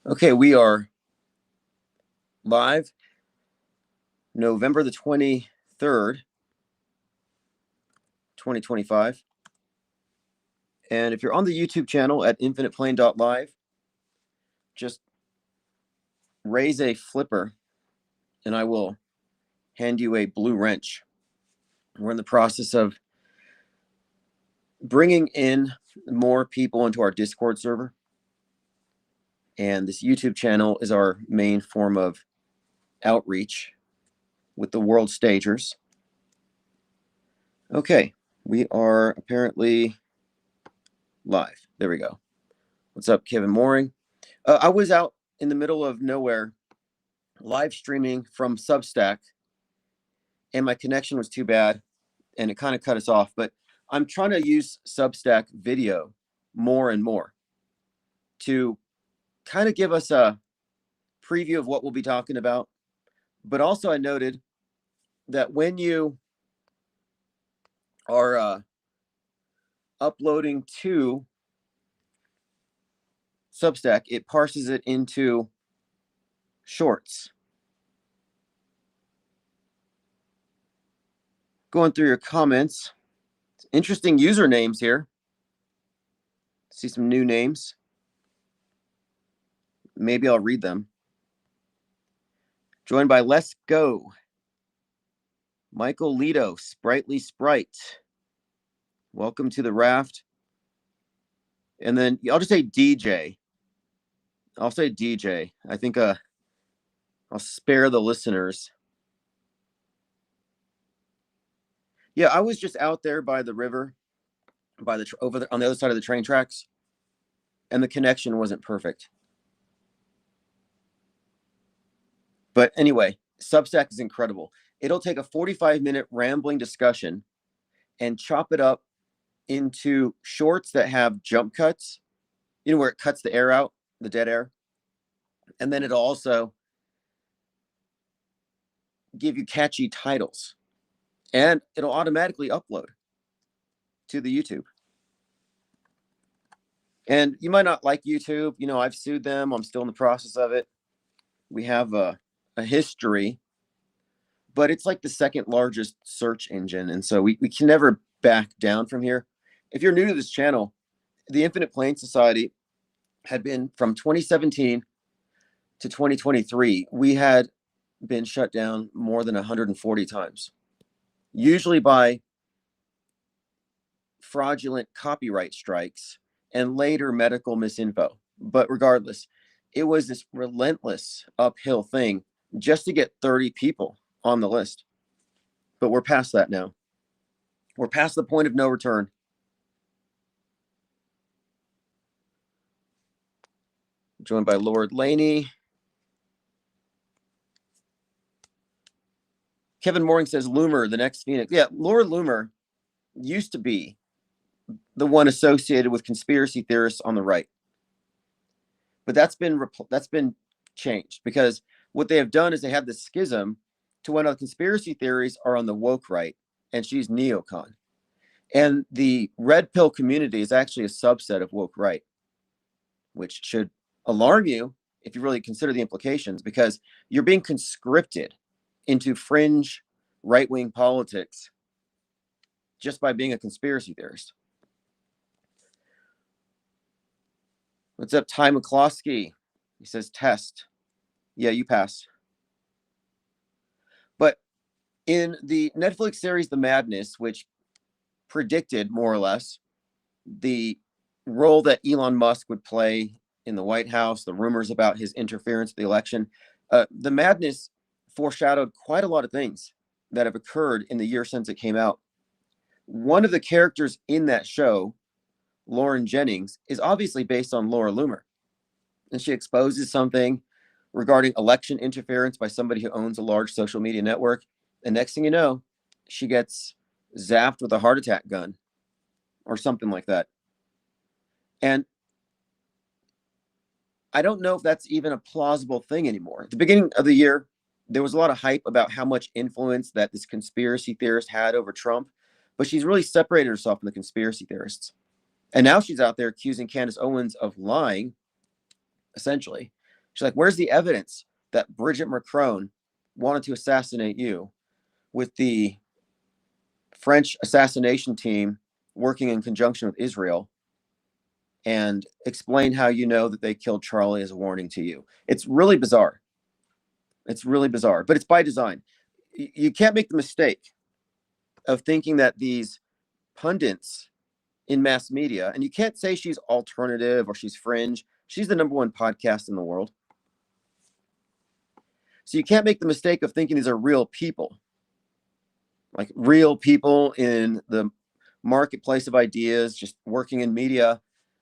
Okay, we are live November the 23rd, 2025. And if you're on the YouTube channel at infiniteplane.live, just raise a flipper and I will hand you a blue wrench. We're in the process of bringing in more people into our Discord server. And this YouTube channel is our main form of outreach with the world stagers. Okay, we are apparently live. There we go. What's up, Kevin Mooring? I was out in the middle of nowhere live streaming from Substack, and my connection was too bad, and it kind of cut us off. But I'm trying to use Substack video more and more to kind of give us a preview of what we'll be talking about. But also I noted that when you are uploading to Substack, it parses it into shorts. Going through your comments, interesting usernames here. See some new names. Maybe I'll read them. Joined by Let's Go, Michael Lido, Sprightly Sprite. Welcome to the raft. And then I'll just say DJ. I'll say DJ. I think I'll spare the listeners. Yeah, I was just out there by the river, by the over there on the other side of the train tracks, and the connection wasn't perfect. But anyway, Substack is incredible. It'll take a 45-minute rambling discussion and chop it up into shorts that have jump cuts, you know, where it cuts the air out, the dead air. And then it'll also give you catchy titles. And it'll automatically upload to the YouTube. And you might not like YouTube. You know, I've sued them. I'm still in the process of it. We have a history, but it's like the second largest search engine. And so we can never back down from here. If you're new to this channel, the Infinite Plane Society had been from 2017 to 2023. We had been shut down more than 140 times, usually by fraudulent copyright strikes and later medical misinfo. But regardless, it was this relentless uphill thing just to get 30 people on the list. But we're past that now. We're past the point of no return. Joined by Lord Laney. Kevin Mooring says Loomer, the next Phoenix. Yeah, Lord Loomer used to be the one associated with conspiracy theorists on the right. But that's been changed, because what they have done is they have this schism to when the conspiracy theories are on the woke right, and she's neocon. And the red pill community is actually a subset of woke right, which should alarm you if you really consider the implications, because you're being conscripted into fringe right-wing politics just by being a conspiracy theorist. What's up, Ty McCloskey? He says test. Yeah, you pass. But in the Netflix series The Madness, which predicted more or less the role that Elon Musk would play in the White House, the rumors about his interference with the election, The Madness foreshadowed quite a lot of things that have occurred in the year since it came out. One of the characters in that show, Lauren Jennings, is obviously based on Laura Loomer. And she exposes something regarding election interference by somebody who owns a large social media network. And next thing you know, she gets zapped with a heart attack gun or something like that. And I don't know if that's even a plausible thing anymore. At the beginning of the year, there was a lot of hype about how much influence that this conspiracy theorist had over Trump, but she's really separated herself from the conspiracy theorists. And now she's out there accusing Candace Owens of lying, essentially. She's like, where's the evidence that Bridget Macron wanted to assassinate you with the French assassination team working in conjunction with Israel? And explain how you know that they killed Charlie as a warning to you. It's really bizarre. It's really bizarre, but it's by design. You can't make the mistake of thinking that these pundits in mass media, and you can't say she's alternative or she's fringe. She's the #1 podcast in the world. So you can't make the mistake of thinking these are real people, like real people in the marketplace of ideas, just working in media.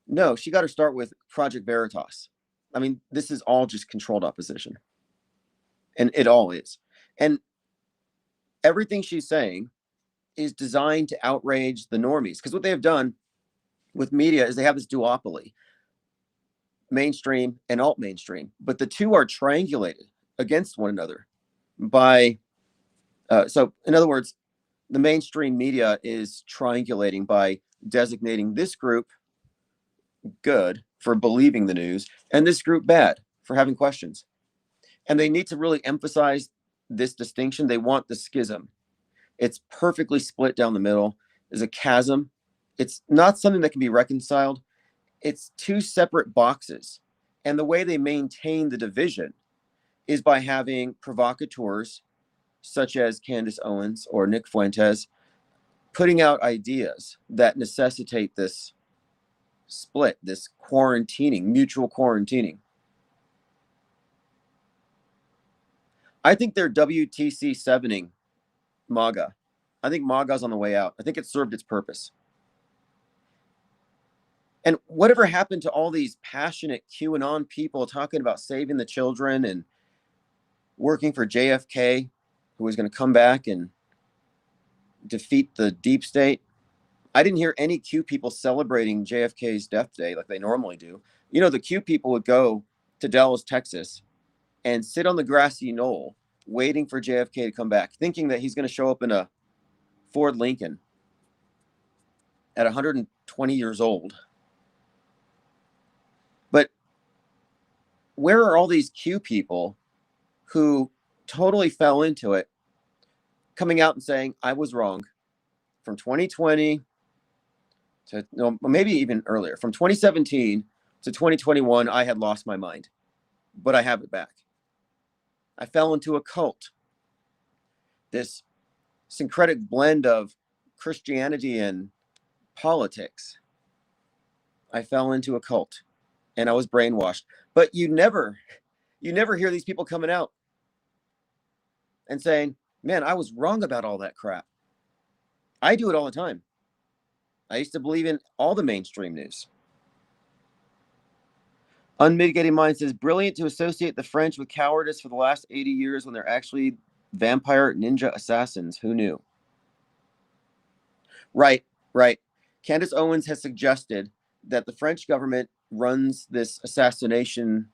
No, she got her start with Project Veritas. I mean, this is all just controlled opposition. And it all is. And everything she's saying is designed to outrage the normies. Because what they have done with media is they have this duopoly, mainstream and alt mainstream. But the two are triangulated against one another by, so in other words, the mainstream media is triangulating by designating this group good for believing the news and this group bad for having questions. And they need to really emphasize this distinction. They want the schism. It's perfectly split down the middle. There's a chasm. It's not something that can be reconciled. It's two separate boxes. And the way they maintain the division is by having provocateurs such as Candace Owens or Nick Fuentes putting out ideas that necessitate this split, this quarantining, mutual quarantining. I think they're WTC 7ing MAGA. I think MAGA's on the way out. I think it served its purpose. And whatever happened to all these passionate QAnon people talking about saving the children and working for JFK, who was going to come back and defeat the deep state? I didn't hear any Q people celebrating JFK's death day like they normally do. You know, the Q people would go to Dallas, Texas, and sit on the grassy knoll waiting for JFK to come back, thinking that he's going to show up in a Ford Lincoln at 120 years old. But where are all these Q people who totally fell into it, coming out and saying, I was wrong from 2020 to, no, maybe even earlier, from 2017 to 2021, I had lost my mind, but I have it back. I fell into a cult, this syncretic blend of Christianity and politics. I fell into a cult and I was brainwashed. But you never hear these people coming out and saying, man, I was wrong about all that crap. I do it all the time. I used to believe in all the mainstream news. Unmitigated Mind says, brilliant to associate the French with cowardice for the last 80 years when they're actually vampire ninja assassins. Who knew? Right. Candace Owens has suggested that the French government runs this assassination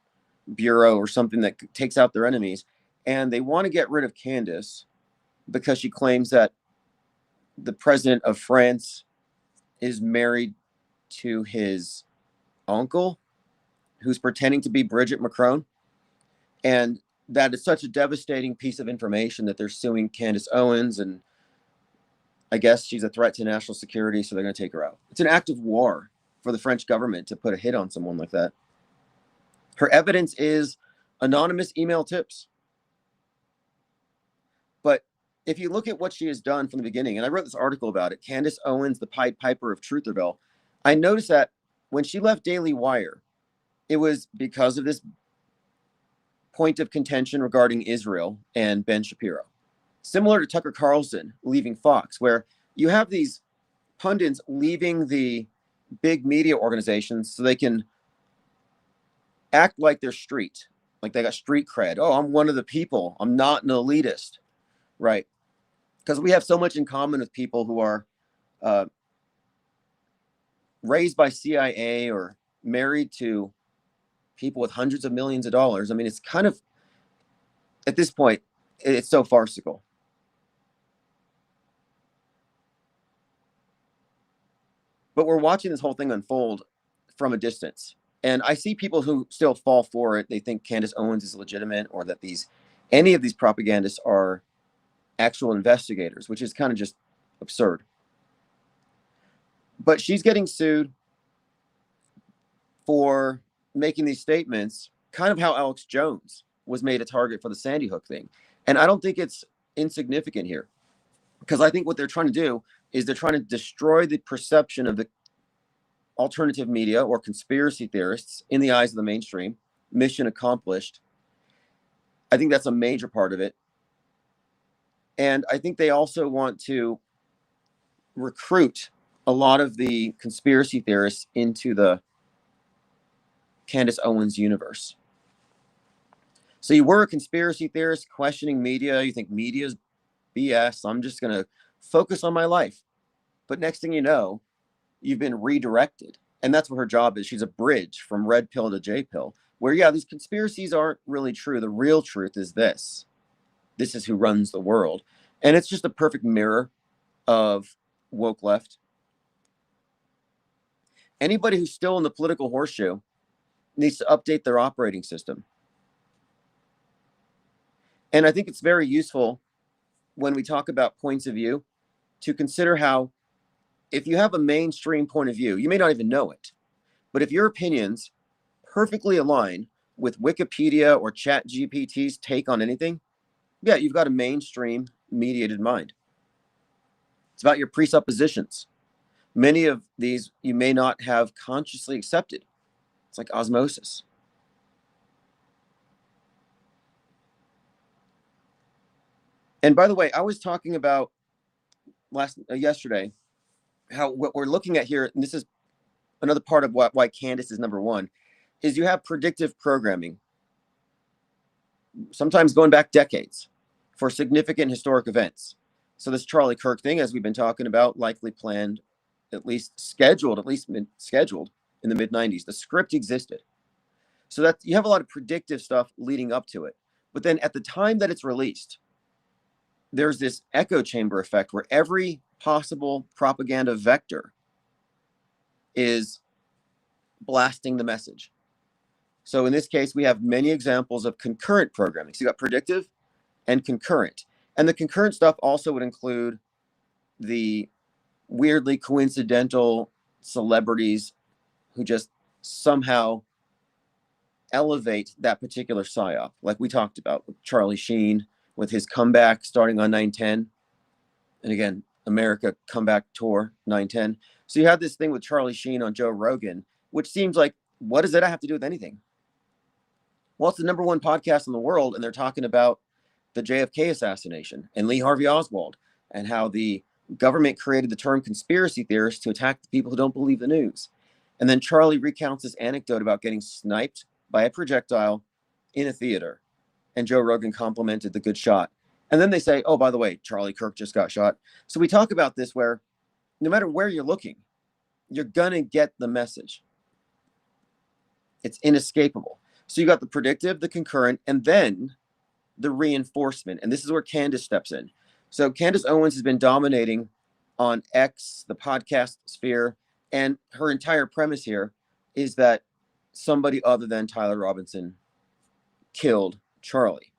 bureau or something that takes out their enemies, and they want to get rid of Candace because she claims that the president of France is married to his uncle, who's pretending to be Bridget Macron. And that is such a devastating piece of information that they're suing Candace Owens, and I guess she's a threat to national security, so they're going to take her out. It's an act of war for the French government to put a hit on someone like that. Her evidence is anonymous email tips. But if you look at what she has done from the beginning, and I wrote this article about it, Candace Owens, the Pied Piper of Trutherville, I noticed that when she left Daily Wire, it was because of this point of contention regarding Israel and Ben Shapiro. Similar to Tucker Carlson leaving Fox, where you have these pundits leaving the big media organizations so they can act like they're street, like they got street cred. Oh, I'm one of the people. I'm not an elitist, right? Because we have so much in common with people who are raised by CIA or married to people with hundreds of millions of dollars. I mean, it's kind of, at this point, it's so farcical. But we're watching this whole thing unfold from a distance. And I see people who still fall for it. They think Candace Owens is legitimate, or that any of these propagandists are actual investigators, which is kind of just absurd. But she's getting sued for making these statements, kind of how Alex Jones was made a target for the Sandy Hook thing. And I don't think it's insignificant here, because I think what they're trying to do is they're trying to destroy the perception of the alternative media or conspiracy theorists in the eyes of the mainstream. Mission accomplished. I think that's a major part of it. And I think they also want to recruit a lot of the conspiracy theorists into the Candace Owens universe. So you were a conspiracy theorist questioning media. You think media is BS. I'm just going to focus on my life. But next thing you know, you've been redirected. And that's what her job is. She's a bridge from red pill to J pill, where, yeah, these conspiracies aren't really true. The real truth is this. This is who runs the world. And it's just a perfect mirror of woke left. Anybody who's still in the political horseshoe needs to update their operating system. And I think it's very useful when we talk about points of view to consider how, if you have a mainstream point of view, you may not even know it, but if your opinions perfectly align with Wikipedia or ChatGPT's take on anything, yeah, you've got a mainstream mediated mind. It's about your presuppositions. Many of these you may not have consciously accepted. It's like osmosis. And by the way, I was talking about yesterday how what we're looking at here, and this is another part of why Candace is number one, is you have predictive programming, sometimes going back decades, for significant historic events. So this Charlie Kirk thing, as we've been talking about, likely planned, scheduled in the mid-90s. The script existed. So that you have a lot of predictive stuff leading up to it. But then at the time that it's released, there's this echo chamber effect where every possible propaganda vector is blasting the message. So in this case, we have many examples of concurrent programming. So you got predictive and concurrent. And the concurrent stuff also would include the weirdly coincidental celebrities who just somehow elevate that particular psyop. Like we talked about with Charlie Sheen, with his comeback starting on 9/10. And again, America comeback tour 9/10. So you have this thing with Charlie Sheen on Joe Rogan, which seems like, what does that have to do with anything? Well, it's the number one podcast in the world, and they're talking about the JFK assassination and Lee Harvey Oswald, and how the government created the term conspiracy theorist to attack the people who don't believe the news. And then Charlie recounts this anecdote about getting sniped by a projectile in a theater, and Joe Rogan complimented the good shot. And then they say, oh, by the way, Charlie Kirk just got shot. So we talk about this where no matter where you're looking, you're going to get the message. It's inescapable. So you got the predictive, the concurrent, and then the reinforcement. And this is where Candace steps in. So Candace Owens has been dominating on X, the podcast sphere, and her entire premise here is that somebody other than Tyler Robinson killed Charlie.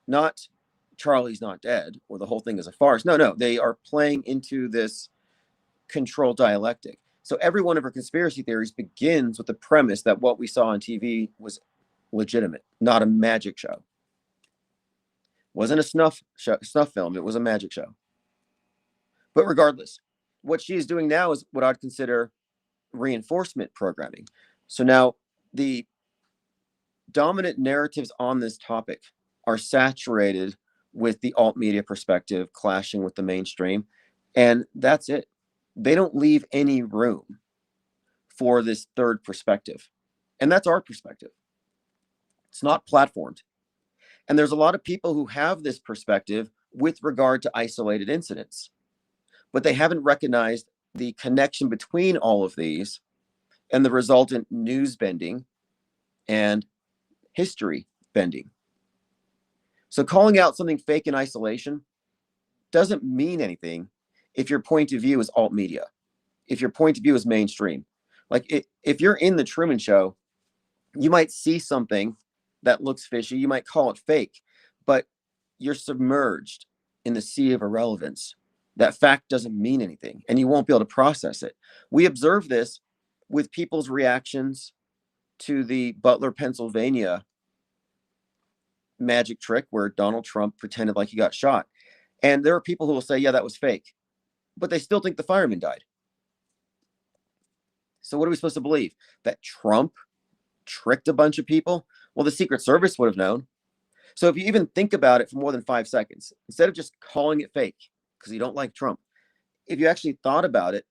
Not Charlie's not dead, or the whole thing is a farce. No, they are playing into this control dialectic. So every one of her conspiracy theories begins with the premise that what we saw on TV was legitimate, not a magic show. Wasn't a snuff film, it was a magic show. But regardless, what she is doing now is what I'd consider reinforcement programming. So now the dominant narratives on this topic are saturated with the alt media perspective clashing with the mainstream, and that's it. They don't leave any room for this third perspective, and that's our perspective. It's not platformed. And there's a lot of people who have this perspective with regard to isolated incidents, but they haven't recognized the connection between all of these and the resultant news bending and history bending. So calling out something fake in isolation doesn't mean anything if your point of view is alt media, if your point of view is mainstream. Like if you're in the Truman Show, you might see something that looks fishy. You might call it fake, but you're submerged in the sea of irrelevance. That fact doesn't mean anything, and you won't be able to process it. We observe this with people's reactions to the Butler, Pennsylvania magic trick where Donald Trump pretended like he got shot. And there are people who will say, yeah, that was fake, but they still think the fireman died. So what are we supposed to believe? That Trump tricked a bunch of people? Well, the Secret Service would have known. So if you even think about it for more than 5 seconds, instead of just calling it fake because you don't like Trump, if you actually thought about it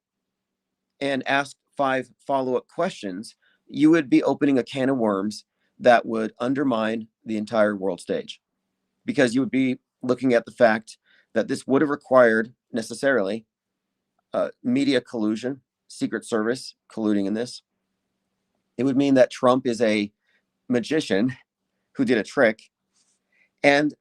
and asked 5 follow-up questions, you would be opening a can of worms that would undermine the entire world stage, because you would be looking at the fact that this would have required necessarily media collusion, Secret Service colluding in this. It would mean that Trump is a magician who did a trick. And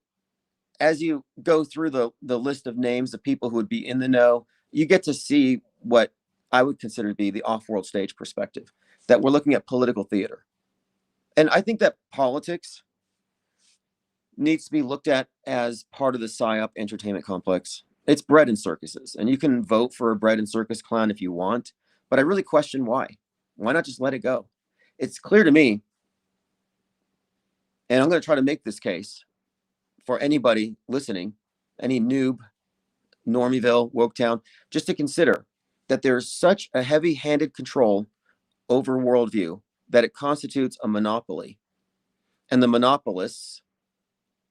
as you go through the list of names of people who would be in the know, you get to see what I would consider to be the off-world stage perspective, that we're looking at political theater. And I think that politics needs to be looked at as part of the Psyop Entertainment Complex. It's bread and circuses, and you can vote for a bread and circus clown if you want, but I really question why. Why not just let it go? It's clear to me, and I'm going to try to make this case for anybody listening, any noob, Normieville, Woketown, just to consider that there's such a heavy-handed control over worldview that it constitutes a monopoly. And the monopolists,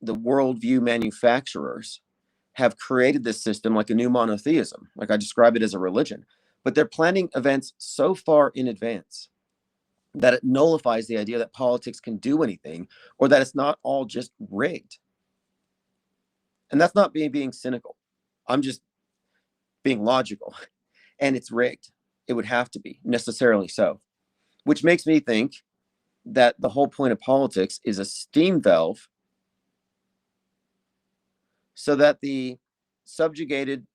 the worldview manufacturers, have created this system like a new monotheism. Like I describe it as a religion, but they're planning events so far in advance that it nullifies the idea that politics can do anything, or that it's not all just rigged. And that's not being cynical. I'm just being logical. And it's rigged. It would have to be, necessarily so. Which makes me think that the whole point of politics is a steam valve so that the subjugated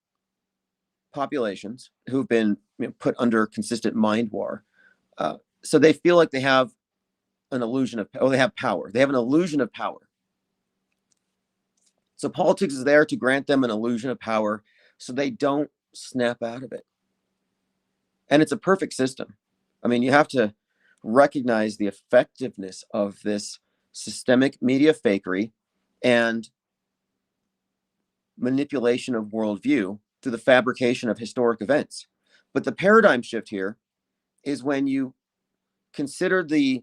populations who've been put under consistent mind war, so they feel like they have an illusion of, they have power. They have an illusion of power. So politics is there to grant them an illusion of power so they don't snap out of it. And it's a perfect system. I mean, you have to recognize the effectiveness of this systemic media fakery and manipulation of worldview through the fabrication of historic events. But the paradigm shift here is when you consider the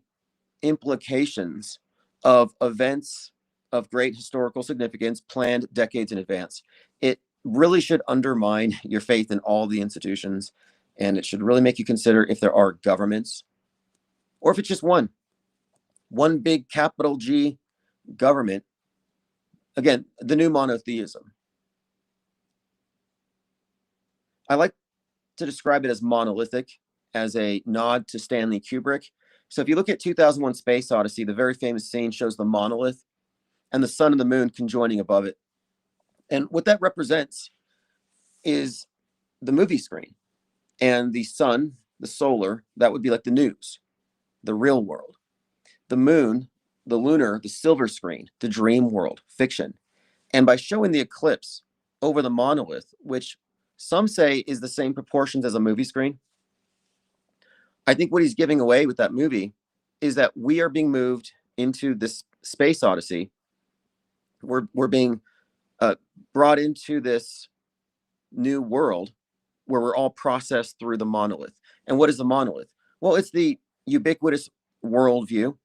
implications of events of great historical significance planned decades in advance. It really should undermine your faith in all the institutions, and it should really make you consider if there are governments, or if it's just one big capital G government. Again, the new monotheism. I like to describe it as monolithic, as a nod to Stanley Kubrick. So if you look at 2001 Space Odyssey, the very famous scene shows the monolith and the sun and the moon conjoining above it. And what that represents is the movie screen. And the sun, the solar, that would be like the news, the real world. The moon, the lunar, the silver screen, the dream world, fiction. And by showing the eclipse over the monolith, which some say is the same proportions as a movie screen, I think what he's giving away with that movie is that we are being moved into this space odyssey. We're being brought into this new world where we're all processed through the monolith. And what is the monolith? Well, it's the ubiquitous worldview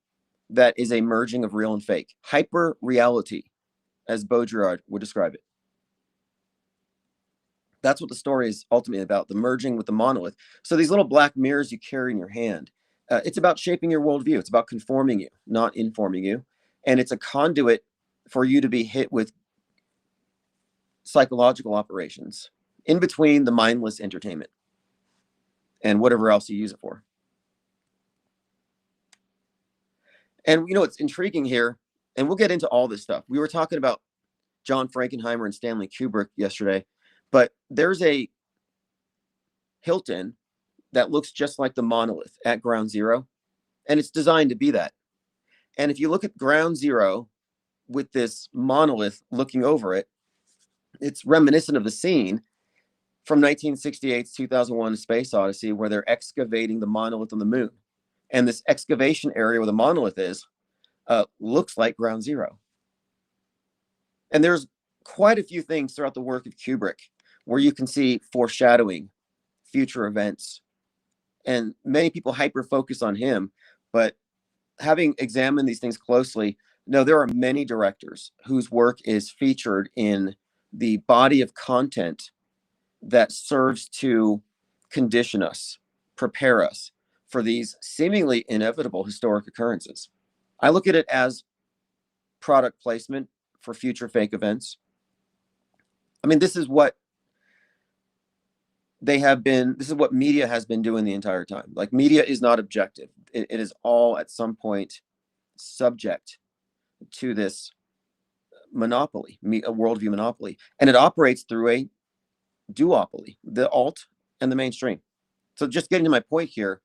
that is a merging of real and fake. Hyper reality, as Baudrillard would describe it. That's what the story is ultimately about, the merging with the monolith. So these little black mirrors you carry in your hand, it's about shaping your worldview. It's about conforming you, not informing you. And it's a conduit for you to be hit with psychological operations in between the mindless entertainment and whatever else you use it for. And you know what's intriguing here, and we'll get into all this stuff. We were talking about John Frankenheimer and Stanley Kubrick yesterday, but there's a Hilton that looks just like the monolith at ground zero. And it's designed to be that. And if you look at ground zero with this monolith looking over it, it's reminiscent of the scene from 1968's 2001 A Space Odyssey, where they're excavating the monolith on the moon. And this excavation area where the monolith is looks like ground zero. And there's quite a few things throughout the work of Kubrick where you can see foreshadowing future events. And many people hyper focus on him, but having examined these things closely, no, there are many directors whose work is featured in the body of content that serves to condition us, prepare us for these seemingly inevitable historic occurrences. I look at it as product placement for future fake events. I mean, this is what media has been doing the entire time. Like, media is not objective. It is all at some point subject to this monopoly, a worldview monopoly. And it operates through a duopoly, the alt and the mainstream. So just getting to my point here,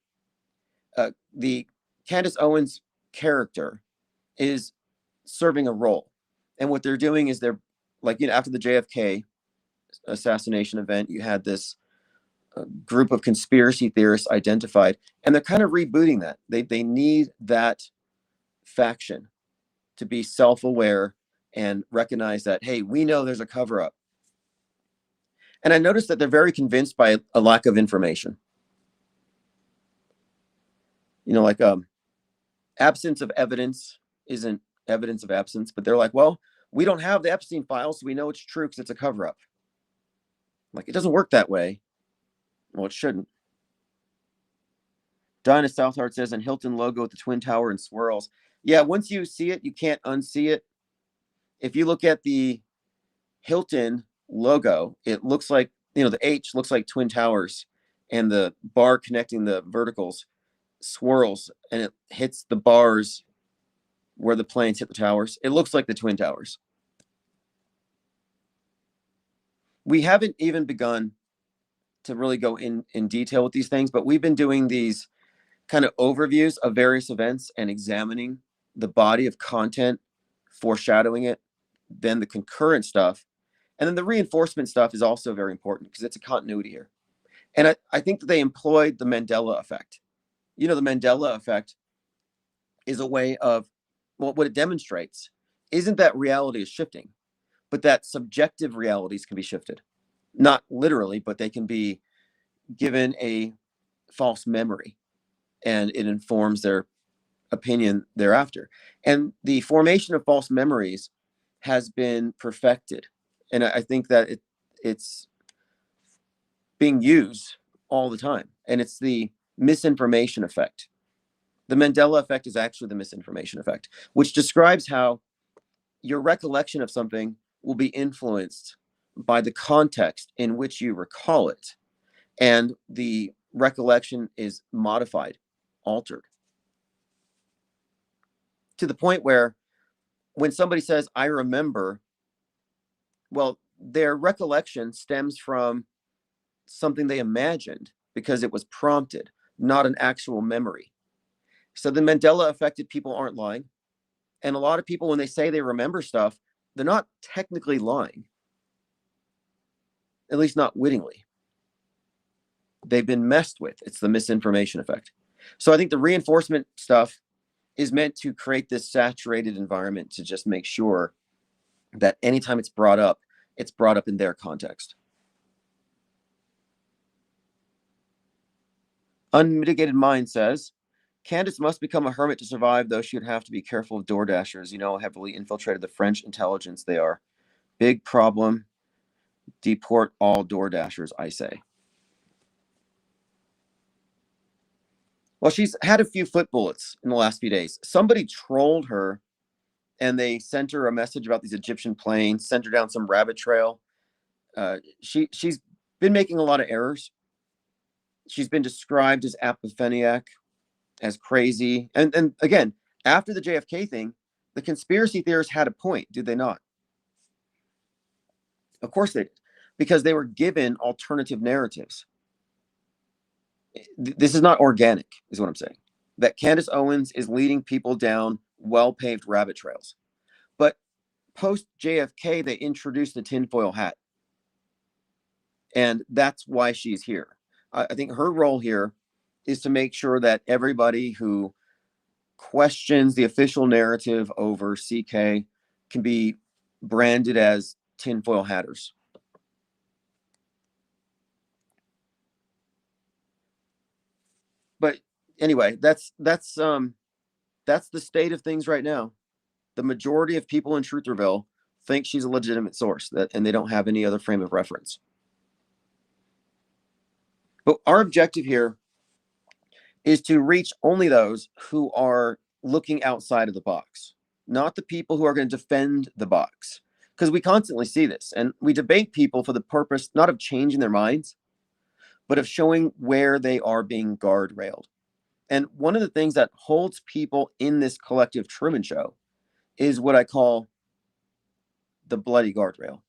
the Candace Owens character is serving a role. And what they're doing is they're like, after the JFK assassination event, you had this group of conspiracy theorists identified, and they're kind of rebooting that. They need that faction to be self-aware and recognize that, hey, we know there's a cover-up. And I noticed that they're very convinced by a lack of information. Like absence of evidence isn't evidence of absence, but they're like, well, we don't have the Epstein files, so we know it's true because it's a cover-up. Like, it doesn't work that way. Well, it shouldn't. Dinah Southard says, and Hilton logo with the Twin Tower and swirls. Yeah, once you see it, you can't unsee it. If you look at the Hilton logo, it looks like, the H looks like Twin Towers, and the bar connecting the verticals swirls, and it hits the bars where the planes hit the towers. It looks like the Twin Towers. We haven't even begun to really go in detail with these things, but we've been doing these kind of overviews of various events and examining the body of content, foreshadowing it, then the concurrent stuff. And then the reinforcement stuff is also very important because it's a continuity here. And I think that they employed the Mandela effect. The Mandela effect is a way of, well, what it demonstrates isn't that reality is shifting, but that subjective realities can be shifted. Not literally, but they can be given a false memory, and it informs their opinion thereafter. And the formation of false memories has been perfected. And I think that it's being used all the time. And it's the misinformation effect. The Mandela effect is actually the misinformation effect, which describes how your recollection of something will be influenced by the context in which you recall it. And the recollection is modified, altered, to the point where when somebody says, I remember, well, their recollection stems from something they imagined because it was prompted, not an actual memory. So the Mandela affected people aren't lying. And a lot of people, when they say they remember stuff, they're not technically lying, at least not wittingly. They've been messed with. It's the misinformation effect. So I think the reinforcement stuff is meant to create this saturated environment to just make sure that anytime it's brought up in their context. Unmitigated Mind says, Candace must become a hermit to survive, though she would have to be careful of door dashers. Heavily infiltrated the French intelligence they are. Big problem. Deport all door dashers, I say. Well, she's had a few foot bullets in the last few days. Somebody trolled her, and they sent her a message about these Egyptian planes, sent her down some rabbit trail. She's been making a lot of errors. She's been described as apopheniac, as crazy. And again, after the JFK thing, the conspiracy theorists had a point, did they not? Of course they did, because they were given alternative narratives. This is not organic, is what I'm saying. That Candace Owens is leading people down well-paved rabbit trails. But post JFK, they introduced the tinfoil hat. And that's why she's here. I think her role here is to make sure that everybody who questions the official narrative over CK can be branded as tinfoil hatters. But anyway, that's the state of things right now. The majority of people in Trutherville think she's a legitimate source, and they don't have any other frame of reference. But our objective here is to reach only those who are looking outside of the box, not the people who are going to defend the box. Because we constantly see this, and we debate people for the purpose not of changing their minds, but of showing where they are being guardrailed. And one of the things that holds people in this collective Truman Show is what I call the bloody guardrail.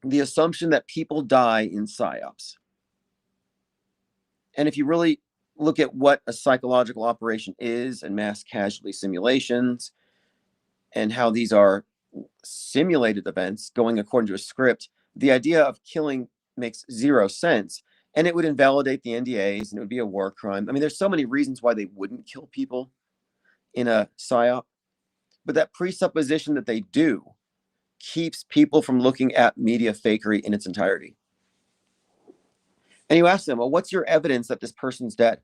The assumption that people die in psyops. And if you really look at what a psychological operation is and mass casualty simulations and how these are simulated events going according to a script, the idea of killing makes zero sense. And it would invalidate the NDAs and it would be a war crime. I mean, there's so many reasons why they wouldn't kill people in a psyop. But that presupposition that they do keeps people from looking at media fakery in its entirety. And you ask them, well, what's your evidence that this person's dead?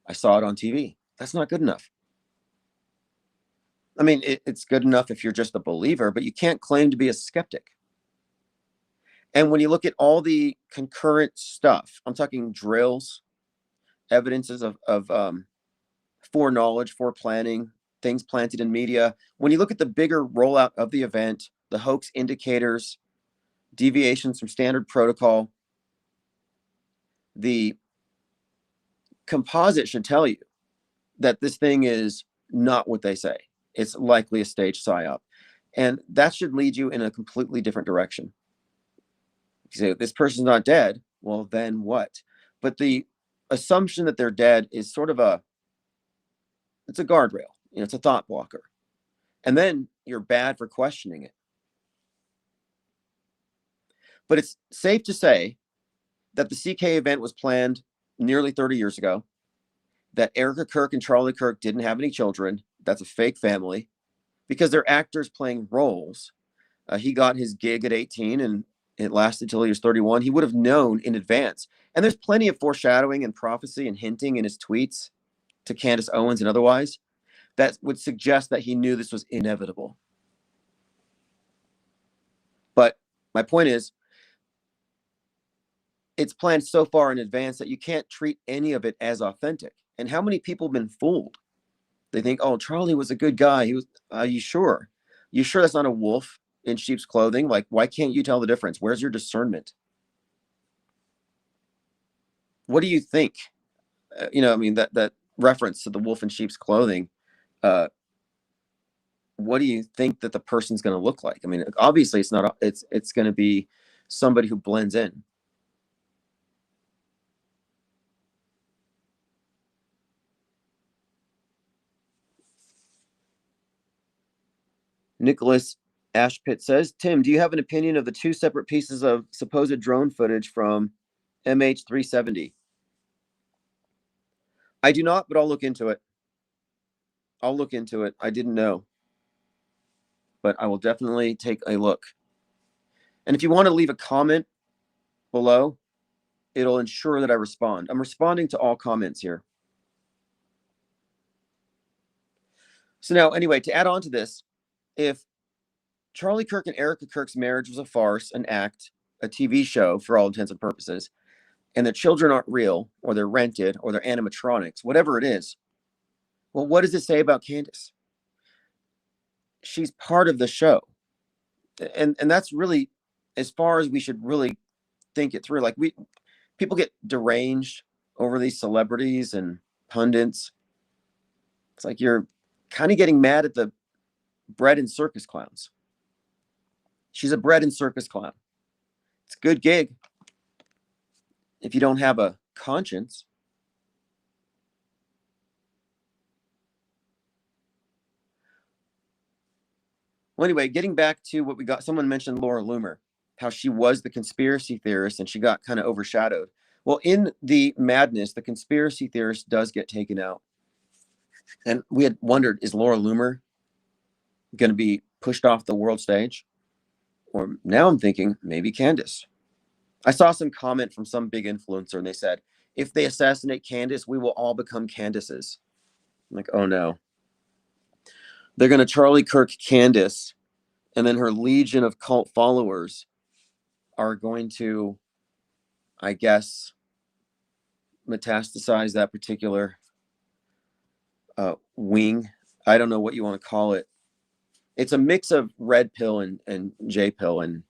I saw it on TV. That's not good enough. I mean, it's good enough if you're just a believer, but you can't claim to be a skeptic. And when you look at all the concurrent stuff, I'm talking drills, evidences of foreknowledge, foreplanning, things planted in media. When you look at the bigger rollout of the event, the hoax indicators, deviations from standard protocol, the composite should tell you that this thing is not what they say. It's likely a staged psyop. And that should lead you in a completely different direction. You say, this person's not dead. Well, then what? But the assumption that they're dead is sort of it's a guardrail. It's a thought blocker. And then you're bad for questioning it. But it's safe to say that the CK event was planned nearly 30 years ago, that Erica Kirk and Charlie Kirk didn't have any children. That's a fake family because they're actors playing roles. He got his gig at 18 and it lasted till he was 31. He would have known in advance. And there's plenty of foreshadowing and prophecy and hinting in his tweets to Candace Owens and otherwise that would suggest that he knew this was inevitable. But my point is, it's planned so far in advance that you can't treat any of it as authentic. And how many people have been fooled? They think, oh, Charlie was a good guy. He was, you sure? You sure that's not a wolf in sheep's clothing? Like, why can't you tell the difference? Where's your discernment? What do you think? I mean, that reference to the wolf in sheep's clothing, what do you think that the person's going to look like? I mean, obviously it's not, it's going to be somebody who blends in. Nicholas Ashpit says, Tim, do you have an opinion of the two separate pieces of supposed drone footage from MH370? I do not, but I'll look into it. I didn't know, but I will definitely take a look. And if you want to leave a comment below, it'll ensure that I respond. I'm responding to all comments here. So now, anyway, to add on to this, if Charlie Kirk and Erica Kirk's marriage was a farce, an act, a TV show for all intents and purposes, and the children aren't real, or they're rented, or they're animatronics, whatever it is, well, what does it say about Candace? She's part of the show. And that's really as far as we should really think it through. Like people get deranged over these celebrities and pundits. It's like you're kind of getting mad at the bread and circus clowns. She's a bread and circus clown. It's a good gig if you don't have a conscience. Well, anyway, getting back to what we got, someone mentioned Laura Loomer, how she was the conspiracy theorist and she got kind of overshadowed. Well, in the madness, the conspiracy theorist does get taken out. And we had wondered, is Laura Loomer going to be pushed off the world stage? Or now I'm thinking maybe Candace. I saw some comment from some big influencer and they said, if they assassinate Candace, we will all become Candaces. I'm like, oh no. They're going to Charlie Kirk Candace, and then her legion of cult followers are going to, I guess, metastasize that particular wing. I don't know what you want to call it. It's a mix of red pill and J pill. And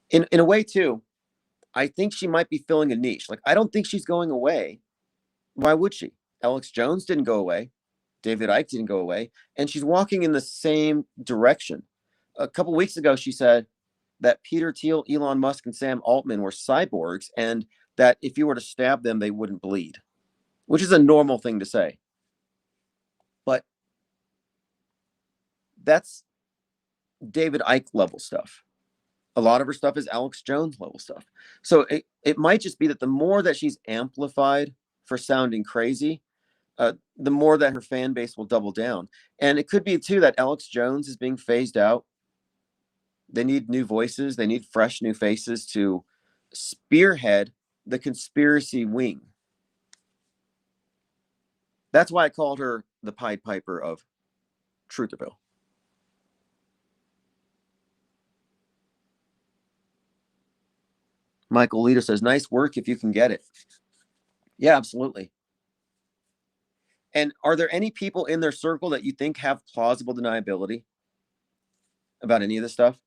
in a way, too, I think she might be filling a niche. Like, I don't think she's going away. Why would she? Alex Jones didn't go away. David Icke didn't go away. And she's walking in the same direction. A couple weeks ago, she said that Peter Thiel, Elon Musk, and Sam Altman were cyborgs, and that if you were to stab them, they wouldn't bleed, which is a normal thing to say. But that's David Icke level stuff. A lot of her stuff is Alex Jones level stuff. So it might just be that the more that she's amplified for sounding crazy, the more that her fan base will double down. And it could be, too, that Alex Jones is being phased out. They need new voices. They need fresh new faces to spearhead the conspiracy wing. That's why I called her the Pied Piper of Trutherville. Michael Lita says, nice work if you can get it. Yeah, absolutely. And are there any people in their circle that you think have plausible deniability about any of this stuff?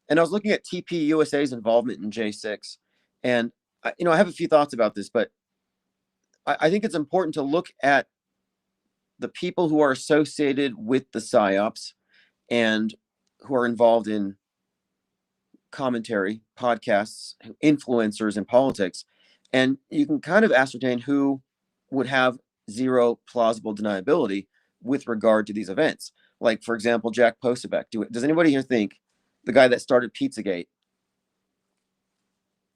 And I was looking at TP USA's involvement in J6. And, I have a few thoughts about this, but I think it's important to look at the people who are associated with the PSYOPs and who are involved in commentary, podcasts, influencers in politics. And you can kind of ascertain who would have zero plausible deniability with regard to these events. Like, for example, Jack Posobiec. Does anybody here think the guy that started Pizzagate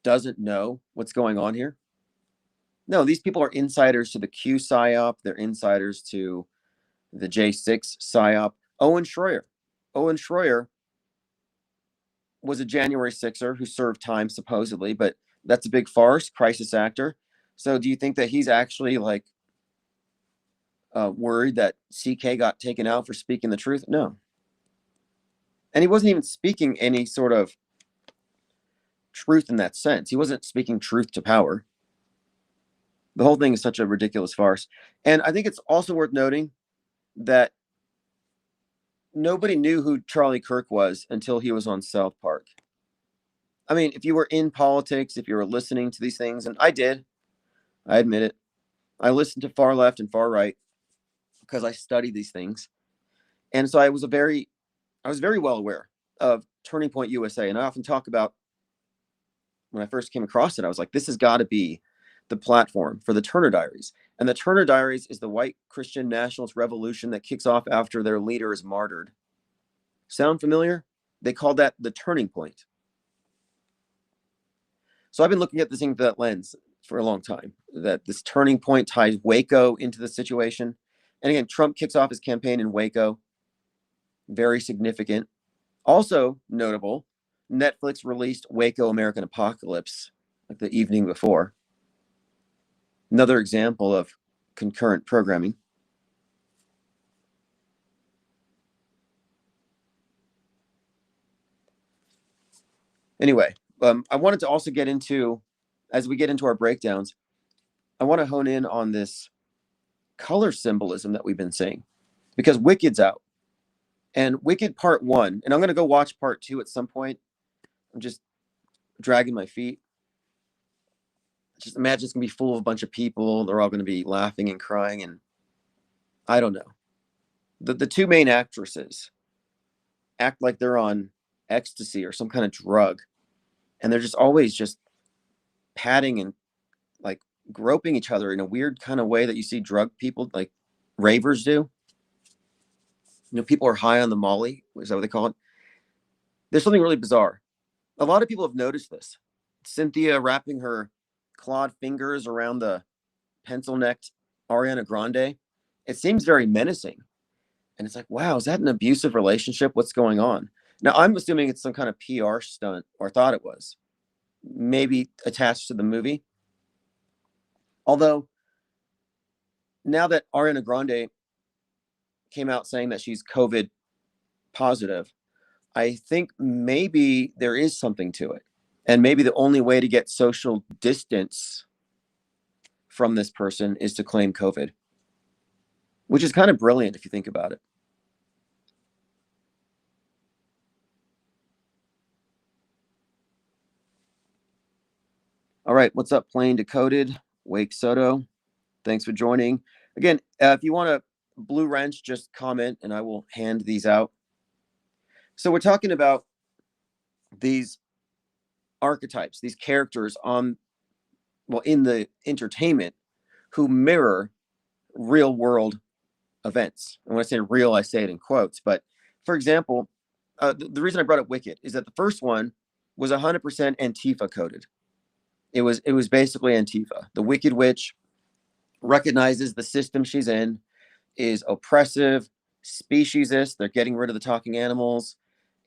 doesn't know what's going on here? No, these people are insiders to the Q PSYOP. They're insiders to the J6 PSYOP. Owen Schroyer was a January 6er who served time supposedly, but that's a big farce, crisis actor. So do you think that he's actually worried that CK got taken out for speaking the truth? No. And he wasn't even speaking any sort of truth in that sense. He wasn't speaking truth to power. The whole thing is such a ridiculous farce. And I think it's also worth noting that nobody knew who Charlie Kirk was until he was on South Park. I mean, if you were in politics, if you were listening to these things, and I did, I admit it, I listened to far left and far right because I study these things. And so I was very well aware of Turning Point USA. And I often talk about when I first came across it, I was like, this has got to be the platform for the Turner Diaries. And the Turner Diaries is the white Christian nationalist revolution that kicks off after their leader is martyred. Sound familiar? They called that the turning point. So I've been looking at this thing through that lens for a long time, that this turning point ties Waco into the situation. And again, Trump kicks off his campaign in Waco. Very significant. Also notable, Netflix released Waco American Apocalypse like the evening before. Another example of concurrent programming. Anyway, I wanted to also get into, as we get into our breakdowns, I want to hone in on this color symbolism that we've been seeing, because Wicked's out. And Wicked Part 1, and I'm going to go watch Part 2 at some point. I'm just dragging my feet. Just imagine it's going to be full of a bunch of people. They're all going to be laughing and crying, and I don't know. The two main actresses act like they're on ecstasy or some kind of drug, and they're just always just patting and like groping each other in a weird kind of way that you see drug people like ravers do. People are high on the Molly. Is that what they call it? There's something really bizarre. A lot of people have noticed this. Cynthia wrapping her clawed fingers around the pencil-necked Ariana Grande. It seems very menacing. And it's like, wow, is that an abusive relationship? What's going on? Now, I'm assuming it's some kind of PR stunt, or thought it was, maybe attached to the movie. Although, now that Ariana Grande came out saying that she's COVID positive, I think maybe there is something to it. And maybe the only way to get social distance from this person is to claim COVID, which is kind of brilliant if you think about it. All right, what's up, Plain Decoded? Wake Soto, thanks for joining. Again, if you want a blue wrench, just comment and I will hand these out. So we're talking about these archetypes, these characters in the entertainment who mirror real world events. And when I say real, I say it in quotes. But for example, the reason I brought up Wicked is that the first one was 100% Antifa coded. It was basically Antifa. The Wicked Witch recognizes the system she's in is oppressive, speciesist. They're getting rid of the talking animals,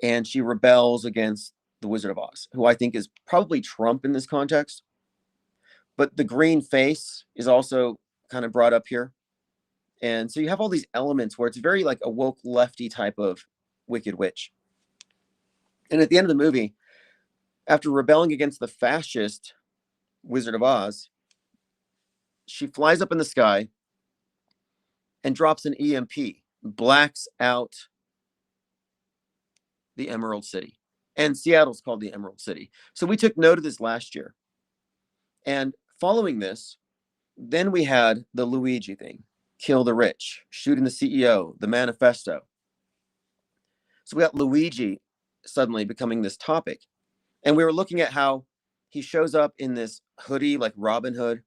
and she rebels against the Wizard of Oz, who I think is probably Trump in this context. But the green face is also kind of brought up here. And so you have all these elements where it's very like a woke lefty type of Wicked Witch. And at the end of the movie, after rebelling against the fascist Wizard of Oz, she flies up in the sky and drops an EMP, blacks out the Emerald City. And Seattle's called the Emerald City. So we took note of this last year. And following this, then we had the Luigi thing, kill the rich, shooting the CEO, the manifesto. So we got Luigi suddenly becoming this topic. And we were looking at how he shows up in this hoodie like Robin Hood.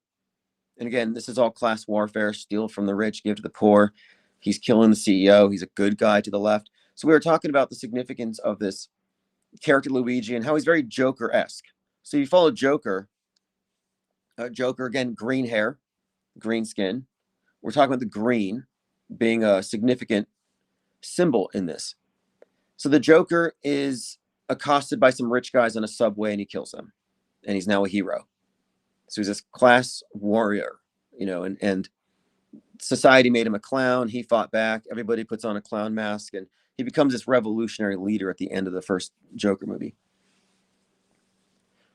And again, this is all class warfare, steal from the rich, give to the poor. He's killing the CEO. He's a good guy to the left. So we were talking about the significance of this character Luigi and how he's very Joker-esque. So you follow Joker. Joker, again, green hair, green skin. We're talking about the green being a significant symbol in this. So the Joker is accosted by some rich guys on a subway and he kills them. And he's now a hero. So he's this class warrior, and society made him a clown. He fought back. Everybody puts on a clown mask and he becomes this revolutionary leader at the end of the first Joker movie,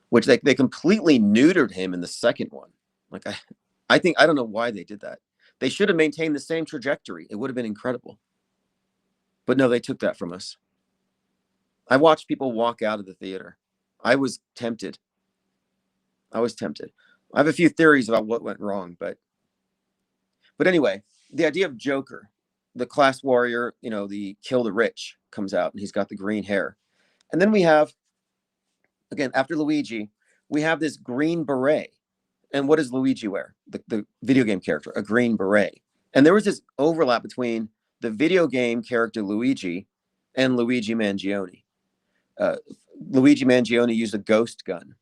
which they completely neutered him in the second one. Like, I don't know why they did that. They should have maintained the same trajectory. It would have been incredible. But no, they took that from us. I watched people walk out of the theater. I was tempted. I have a few theories about what went wrong, but anyway, the idea of Joker, the class warrior, the kill the rich, comes out and he's got the green hair. And then we have, again, after Luigi, we have this green beret. And what does Luigi wear? The video game character, a green beret. And there was this overlap between the video game character Luigi and Luigi Mangione. Luigi Mangione used a ghost gun,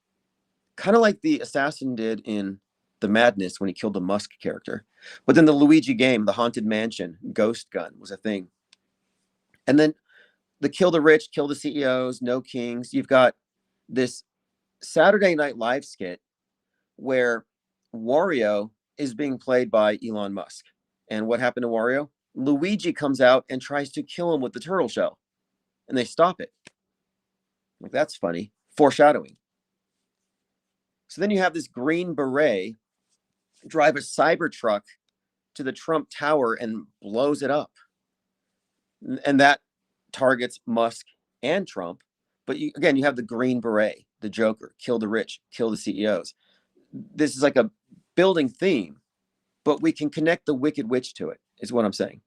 kind of like the assassin did in The Madness when he killed the Musk character. But then the Luigi game, the Haunted Mansion ghost gun was a thing. And then the kill the rich, kill the CEOs, no kings. You've got this Saturday Night Live skit where Wario is being played by Elon Musk. And what happened to Wario? Luigi comes out and tries to kill him with the turtle shell. And they stop it. Like, that's funny. Foreshadowing. So then you have this green beret drive a Cybertruck to the Trump Tower and blows it up. And that targets Musk and Trump. But you have the green beret, the Joker, kill the rich, kill the CEOs. This is like a building theme, but we can connect the Wicked Witch to it, is what I'm saying.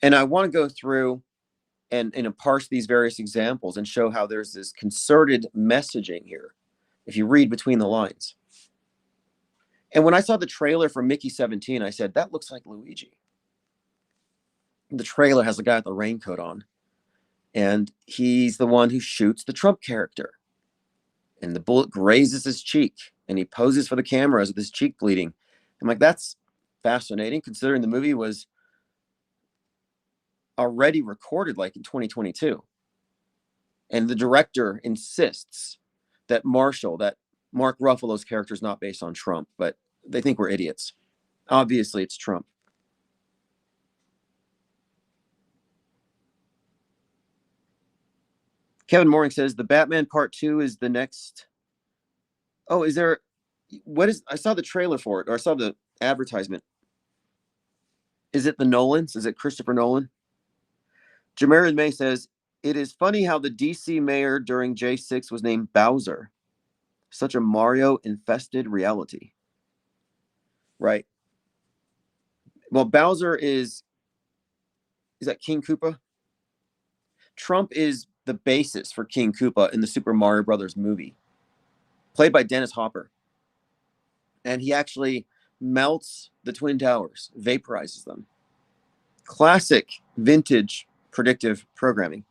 And I want to go through and parse these various examples and show how there's this concerted messaging here, if you read between the lines. And when I saw the trailer for Mickey 17, I said, that looks like Luigi. The trailer has a guy with a raincoat on, and he's the one who shoots the Trump character. And the bullet grazes his cheek, and he poses for the cameras with his cheek bleeding. I'm like, that's fascinating, considering the movie was already recorded like in 2022. And the director insists that Mark Ruffalo's character is not based on Trump, but they think we're idiots. Obviously, it's Trump. Kevin Mooring says the Batman Part 2 is the next. Oh, is there? What is? I saw the trailer for it, or I saw the advertisement. Is it the Nolans? Is it Christopher Nolan? Jamarin May says it is funny how the DC mayor during J6 was named Bowser. Such a Mario-infested reality. Right. Well, Bowser is that King Koopa? Trump is the basis for King Koopa in the Super Mario Brothers movie, played by Dennis Hopper. And he actually melts the Twin Towers, vaporizes them. Classic vintage predictive programming.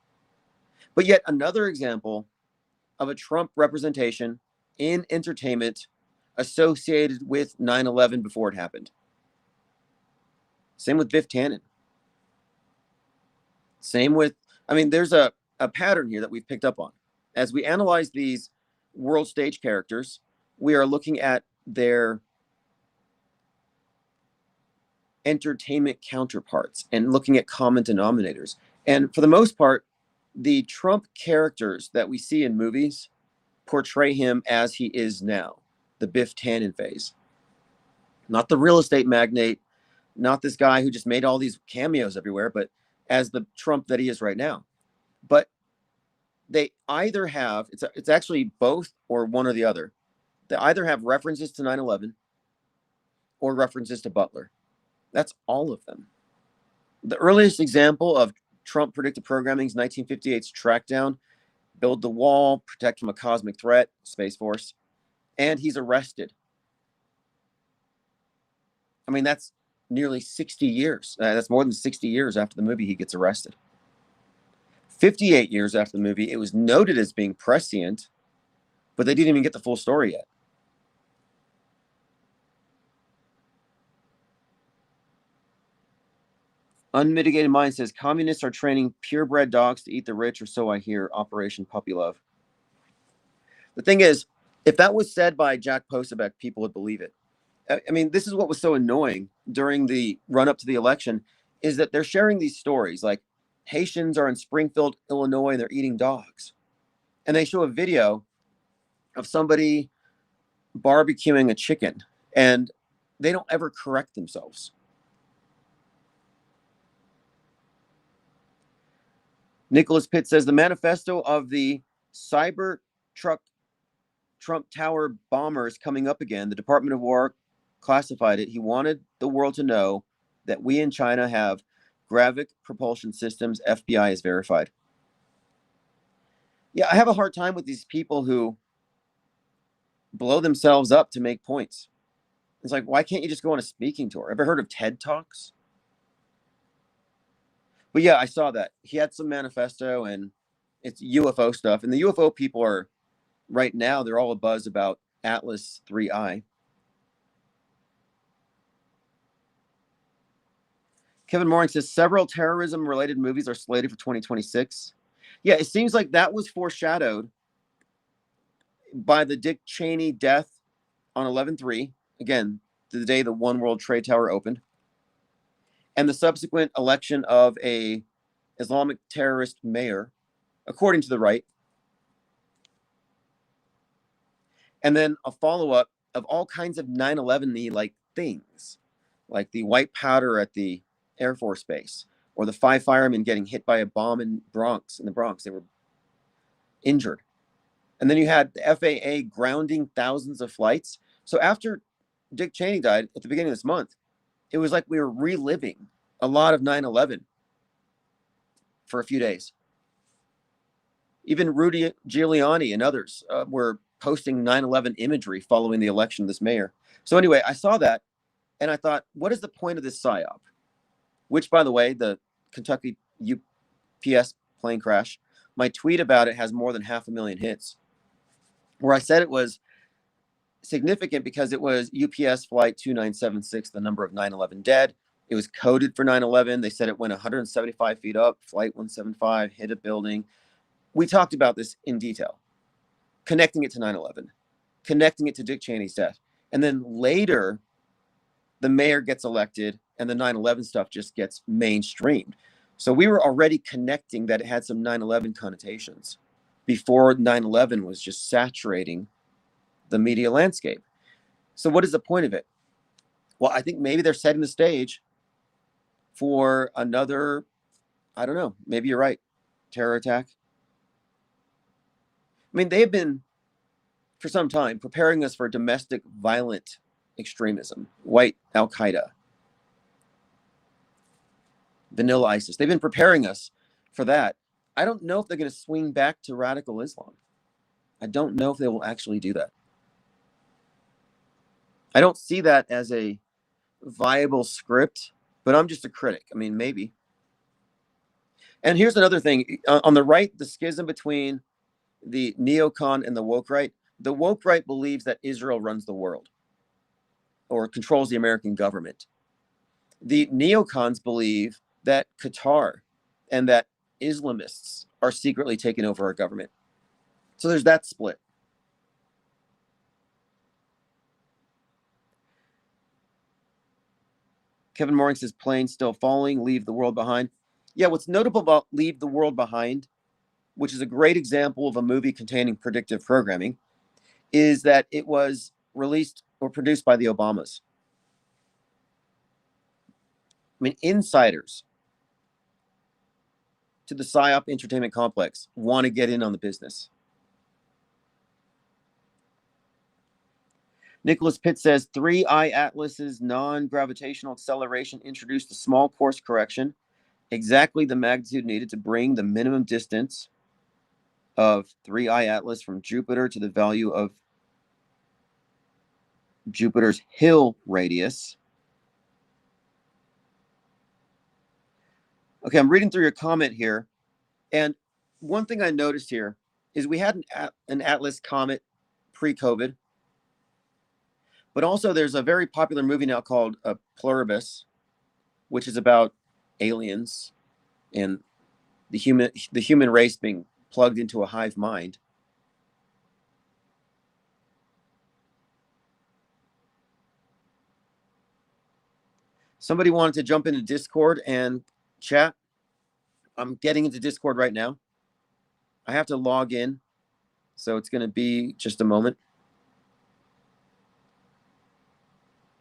But yet another example of a Trump representation in entertainment associated with 9/11 before it happened. Same with Biff Tannen. Same with, there's a pattern here that we've picked up on. As we analyze these world stage characters, we are looking at their entertainment counterparts and looking at common denominators. And for the most part, the Trump characters that we see in movies portray him as he is now, the Biff Tannen phase. Not the real estate magnate, not this guy who just made all these cameos everywhere, but as the Trump that he is right now. But they either have, it's actually both or one or the other. They either have references to 9/11 or references to Butler. That's all of them. The earliest example of Trump predictive programming is 1958's Trackdown, build the wall, protect from a cosmic threat, Space Force, and he's arrested. That's nearly 60 years. That's more than 60 years after the movie he gets arrested. 58 years after the movie, it was noted as being prescient, but they didn't even get the full story yet. Unmitigated Mind says communists are training purebred dogs to eat the rich, or so I hear. Operation Puppy Love. The thing is, if that was said by Jack Posobiec, people would believe it. This is what was so annoying during the run up to the election, is that they're sharing these stories like Haitians are in Springfield, Illinois, and they're eating dogs. And they show a video of somebody barbecuing a chicken, and they don't ever correct themselves. Nicholas Pitt says the manifesto of the Cybertruck Trump Tower bombers coming up again. The Department of War classified it. He wanted the world to know that we in China have Gravik propulsion systems. FBI is verified. Yeah, I have a hard time with these people who blow themselves up to make points. It's like, why can't you just go on a speaking tour? Ever heard of TED Talks? But yeah, I saw that. He had some manifesto, and it's UFO stuff. And the UFO people are, right now, they're all abuzz about Atlas 3I. Kevin Mooring says several terrorism-related movies are slated for 2026. Yeah, it seems like that was foreshadowed by the Dick Cheney death on 11/3. Again, the day the One World Trade Tower opened. And the subsequent election of a Islamic terrorist mayor, according to the right. And then a follow-up of all kinds of 9/11-y like things, like the white powder at the Air Force Base, or the 5 firemen getting hit by a bomb in the Bronx. They were injured. And then you had the FAA grounding thousands of flights. So after Dick Cheney died at the beginning of this month, it was like we were reliving a lot of 9/11 for a few days. Even Rudy Giuliani and others were posting 9/11 imagery following the election of this mayor. So anyway, I saw that and I thought, what is the point of this psyop? Which, by the way, the Kentucky UPS plane crash, my tweet about it has more than 500,000 hits, where I said it was significant because it was UPS flight 2976, the number of 9/11 dead. It was coded for 9/11. They said it went 175 feet up, flight 175, hit a building. We talked about this in detail, connecting it to 9/11, connecting it to Dick Cheney's death. And then later, the mayor gets elected and the 9/11 stuff just gets mainstreamed. So we were already connecting that it had some 9/11 connotations before 9/11 was just saturating the media landscape. So what is the point of it? Well, I think maybe they're setting the stage for another, I don't know, maybe you're right, terror attack. I mean, they've been, for some time, preparing us for domestic violent extremism, white Al-Qaeda, vanilla ISIS. They've been preparing us for that. I don't know if they're going to swing back to radical Islam. I don't know if they will actually do that. I don't see that as a viable script, but I'm just a critic. I mean, maybe. And here's another thing. On the right, the schism between the neocon and the woke right. The woke right believes that Israel runs the world or controls the American government. The neocons believe that Qatar and that Islamists are secretly taking over our government. So there's that split. Kevin Mooring says, plane still falling, leave the world behind. Yeah, what's notable about Leave the World Behind, which is a great example of a movie containing predictive programming, is that it was released or produced by the Obamas. I mean, insiders to the Psyop Entertainment Complex want to get in on the business. Nicholas Pitt says, 3I Atlas's non-gravitational acceleration introduced a small course correction, exactly the magnitude needed to bring the minimum distance of 3I Atlas from Jupiter to the value of Jupiter's Hill radius. Okay, I'm reading through your comment here. And one thing I noticed here is we had an Atlas comet pre-COVID. But also there's a very popular movie now called Pluribus, which is about aliens and the human race being plugged into a hive mind. Somebody wanted to jump into Discord and chat. I'm getting into Discord right now. I have to log in, so it's going to be just a moment.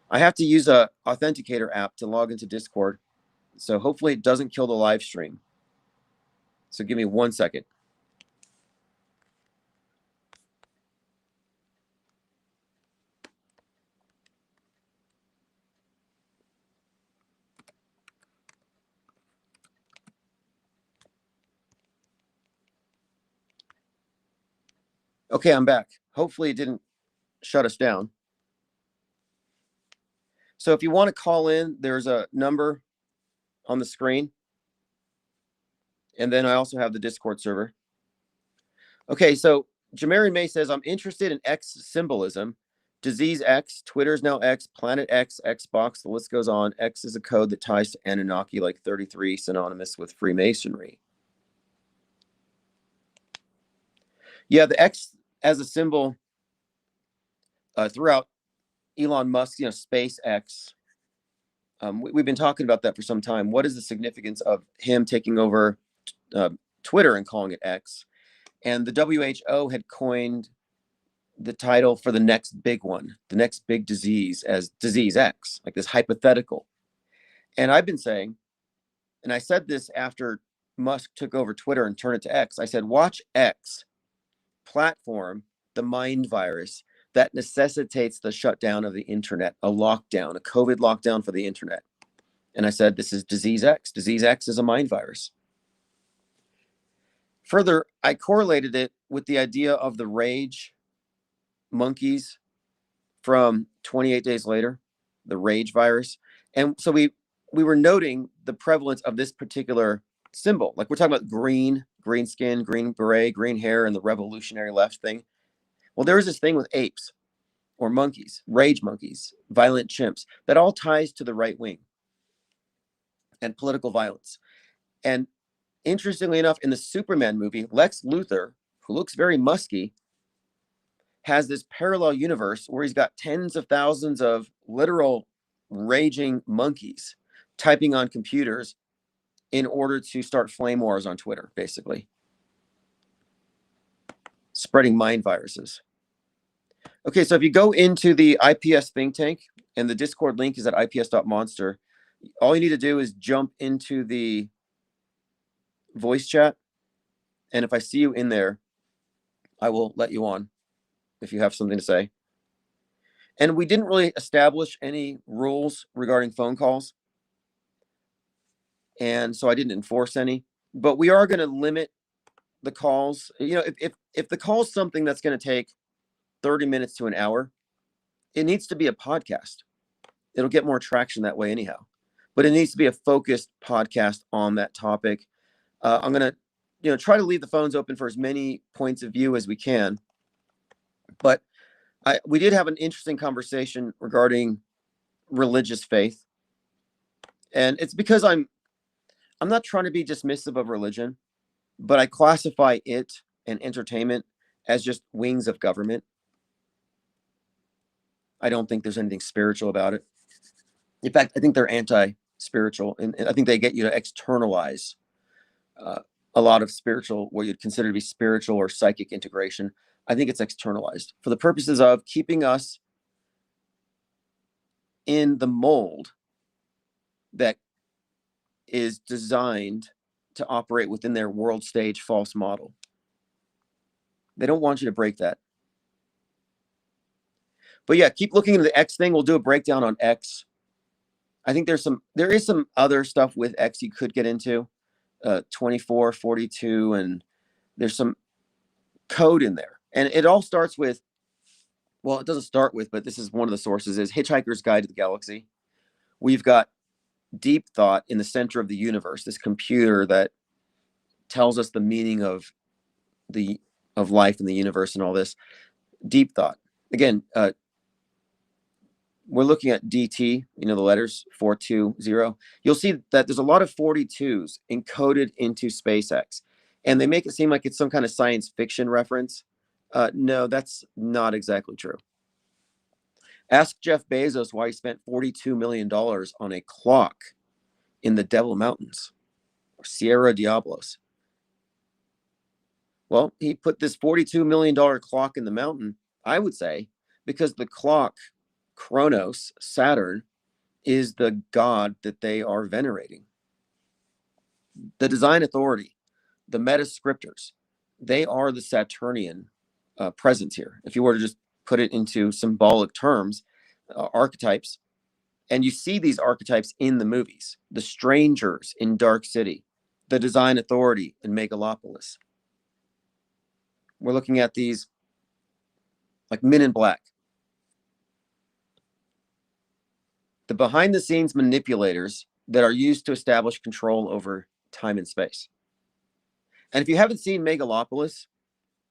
I have to use a authenticator app to log into Discord, so hopefully it doesn't kill the live stream. So give me 1 second. Okay, I'm back. Hopefully it didn't shut us down. So if you want to call in, there's a number on the screen. And then I also have the Discord server. Okay, so Jamarian May says, I'm interested in X symbolism. Disease X, Twitter's now X, Planet X, Xbox, the list goes on. X is a code that ties to Anunnaki like 33, synonymous with Freemasonry. Yeah, the X as a symbol throughout Elon Musk, SpaceX. We've been talking about that for some time. What is the significance of him taking over Twitter and calling it X? And the WHO had coined the title for the next big one, the next big disease, as disease X, like this hypothetical. And I've been saying, and I said this after Musk took over Twitter and turned it to X, I said, watch X platform the mind virus that necessitates the shutdown of the internet, a lockdown, a COVID lockdown for the internet. And I said, this is disease X. Disease X is a mind virus. Further, I correlated it with the idea of the rage monkeys from 28 Days Later, the rage virus. And so we were noting the prevalence of this particular symbol. Like we're talking about green skin, green beret, green hair, and the revolutionary left thing. Well, there is this thing with apes or monkeys, rage monkeys, violent chimps, that all ties to the right wing and political violence. And interestingly enough, in the Superman movie, Lex Luthor, who looks very musky, has this parallel universe where he's got tens of thousands of literal raging monkeys typing on computers in order to start flame wars on Twitter, basically. Spreading mind viruses. Okay, so if you go into the IPS think tank, and the Discord link is at ips.monster, all you need to do is jump into the voice chat. And if I see you in there, I will let you on if you have something to say. And we didn't really establish any rules regarding phone calls. And so I didn't enforce any, but we are going to limit the calls. You know, if the call is something that's going to take 30 minutes to an hour, it needs to be a podcast. It'll get more traction that way anyhow, but it needs to be a focused podcast on that topic. I'm going to, try to leave the phones open for as many points of view as we can. But we did have an interesting conversation regarding religious faith. And it's because I'm not trying to be dismissive of religion, but I classify it and entertainment as just wings of government. I don't think there's anything spiritual about it. In fact, I think they're anti-spiritual, and I think they get you to externalize a lot of spiritual, what you'd consider to be spiritual or psychic integration. I think it's externalized for the purposes of keeping us in the mold that is designed to operate within their world stage false model. They don't want you to break that. But yeah, keep looking into the X thing. We'll do a breakdown on X. I think there is some other stuff with X you could get into, 24, 42, and there's some code in there. And it all starts with, well, it doesn't start with, but this is one of the sources, is Hitchhiker's Guide to the Galaxy. We've got deep thought in the center of the universe, this computer that tells us the meaning of life in the universe and all this. Deep thought. Again, we're looking at DT, the letters 420. You'll see that there's a lot of 42s encoded into SpaceX, and they make it seem like it's some kind of science fiction reference. No, that's not exactly true. Ask Jeff Bezos why he spent $42 million on a clock in the Devil Mountains or Sierra Diablos. Well, he put this $42 million clock in the mountain, I would say, because the clock, Kronos, Saturn, is the god that they are venerating. The design authority, the meta scriptors, they are the Saturnian presence here. If you were to just put it into symbolic terms, archetypes, and you see these archetypes in the movies. The strangers in Dark City, the design authority in Megalopolis. We're looking at these like Men in Black. The behind-the-scenes manipulators that are used to establish control over time and space. And if you haven't seen Megalopolis,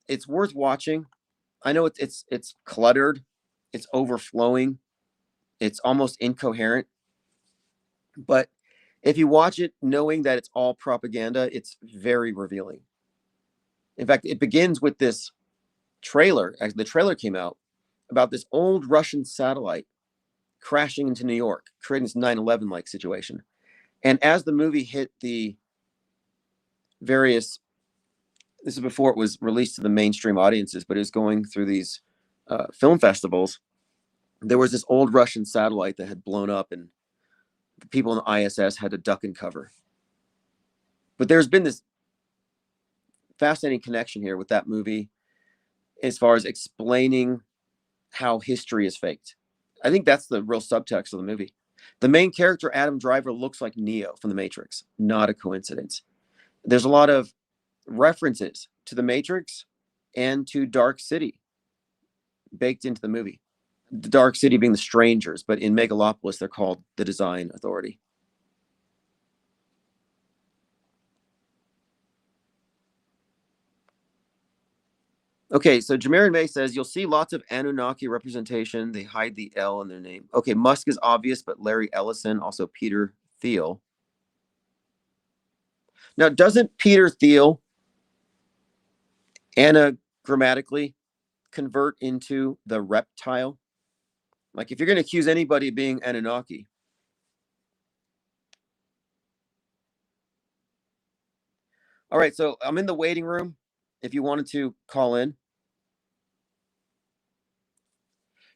it's worth watching. I know it's cluttered, it's overflowing, it's almost incoherent. But if you watch it knowing that it's all propaganda, it's very revealing. In fact, it begins with this trailer. The trailer came out about this old Russian satellite crashing into New York, creating this 9/11-like situation. And as the movie hit the various, this is before it was released to the mainstream audiences, but it was going through these film festivals, there was this old Russian satellite that had blown up, and the people in the ISS had to duck and cover. But there's been this fascinating connection here with that movie as far as explaining how history is faked. I think that's the real subtext of the movie. The main character, Adam Driver, looks like Neo from The Matrix. Not a coincidence. There's a lot of references to The Matrix and to Dark City. baked into the movie. The Dark City being the strangers, but in Megalopolis, they're called the Design Authority. Okay, so Jamarian May says, you'll see lots of Anunnaki representation. They hide the L in their name. Okay, Musk is obvious, but Larry Ellison, also Peter Thiel. Now, doesn't Peter Thiel anagrammatically convert into the reptile? Like, if you're going to accuse anybody of being Anunnaki. All right, so I'm in the waiting room. If you wanted to call in.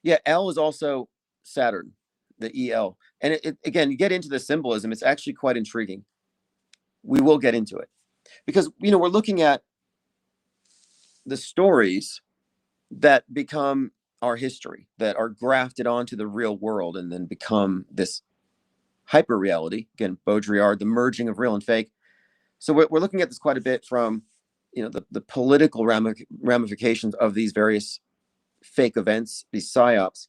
Yeah, L is also Saturn, the EL. And again, you get into the symbolism, it's actually quite intriguing. We will get into it. Because, we're looking at the stories that become our history, that are grafted onto the real world and then become this hyper reality. Again, Baudrillard, the merging of real and fake. So we're looking at this quite a bit from, the political ramifications of these various fake events, these psyops.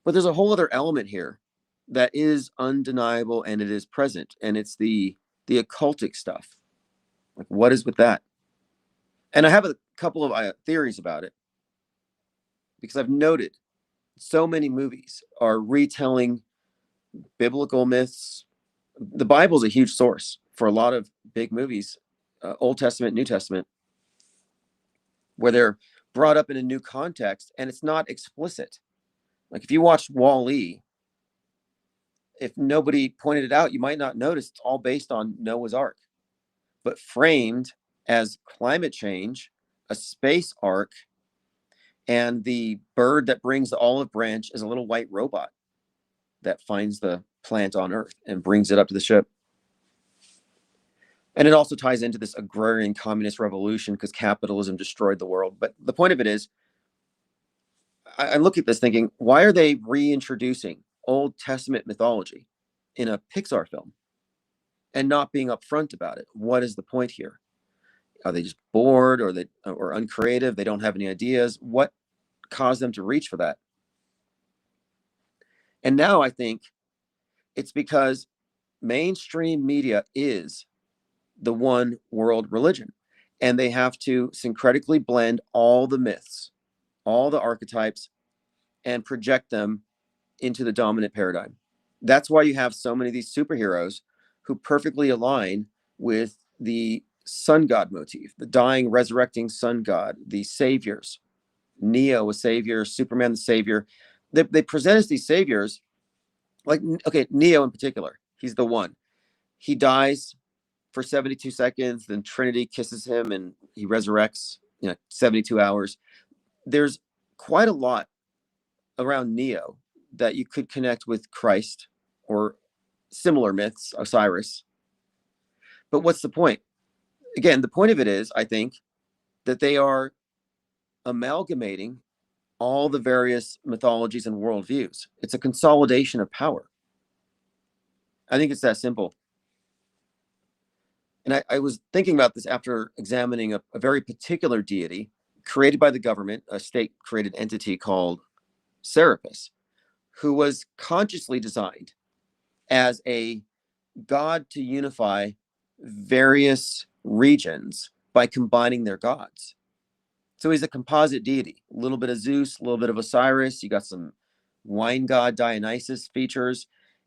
But there's a whole other element here that is undeniable, and it is present, and it's the occultic stuff. Like, what is with that? And I have a couple of theories about it, because I've noted so many movies are retelling biblical myths. The Bible is a huge source for a lot of big movies, Old Testament, New Testament, where they're brought up in a new context, and it's not explicit. Like, if you watch Wall-E, if nobody pointed it out, you might not notice it's all based on Noah's Ark, but framed as climate change, a space ark, and the bird that brings the olive branch is a little white robot that finds the plant on Earth and brings it up to the ship. And it also ties into this agrarian communist revolution because capitalism destroyed the world. But the point of it is, I look at this thinking, why are they reintroducing Old Testament mythology in a Pixar film and not being upfront about it? What is the point here? Are they just bored, or uncreative? They don't have any ideas? What caused them to reach for that? And now I think it's because mainstream media is the one world religion, and they have to syncretically blend all the myths, all the archetypes, and project them into the dominant paradigm. That's why you have so many of these superheroes who perfectly align with the sun god motif, the dying, resurrecting sun god, the saviors, Neo a savior, Superman the savior. They present as these saviors, like, okay, Neo in particular, he's the one. He dies for 72 seconds, then Trinity kisses him and he resurrects, 72 hours. There's quite a lot around Neo that you could connect with Christ or similar myths, Osiris. But what's the point? Again, the point of it is, I think, that they are amalgamating all the various mythologies and worldviews. It's a consolidation of power. I think it's that simple. And I was thinking about this after examining a very particular deity created by the government, a state-created entity called Serapis, who was consciously designed as a god to unify various regions by combining their gods. So he's a composite deity, a little bit of Zeus, a little bit of Osiris. You got some wine god Dionysus features,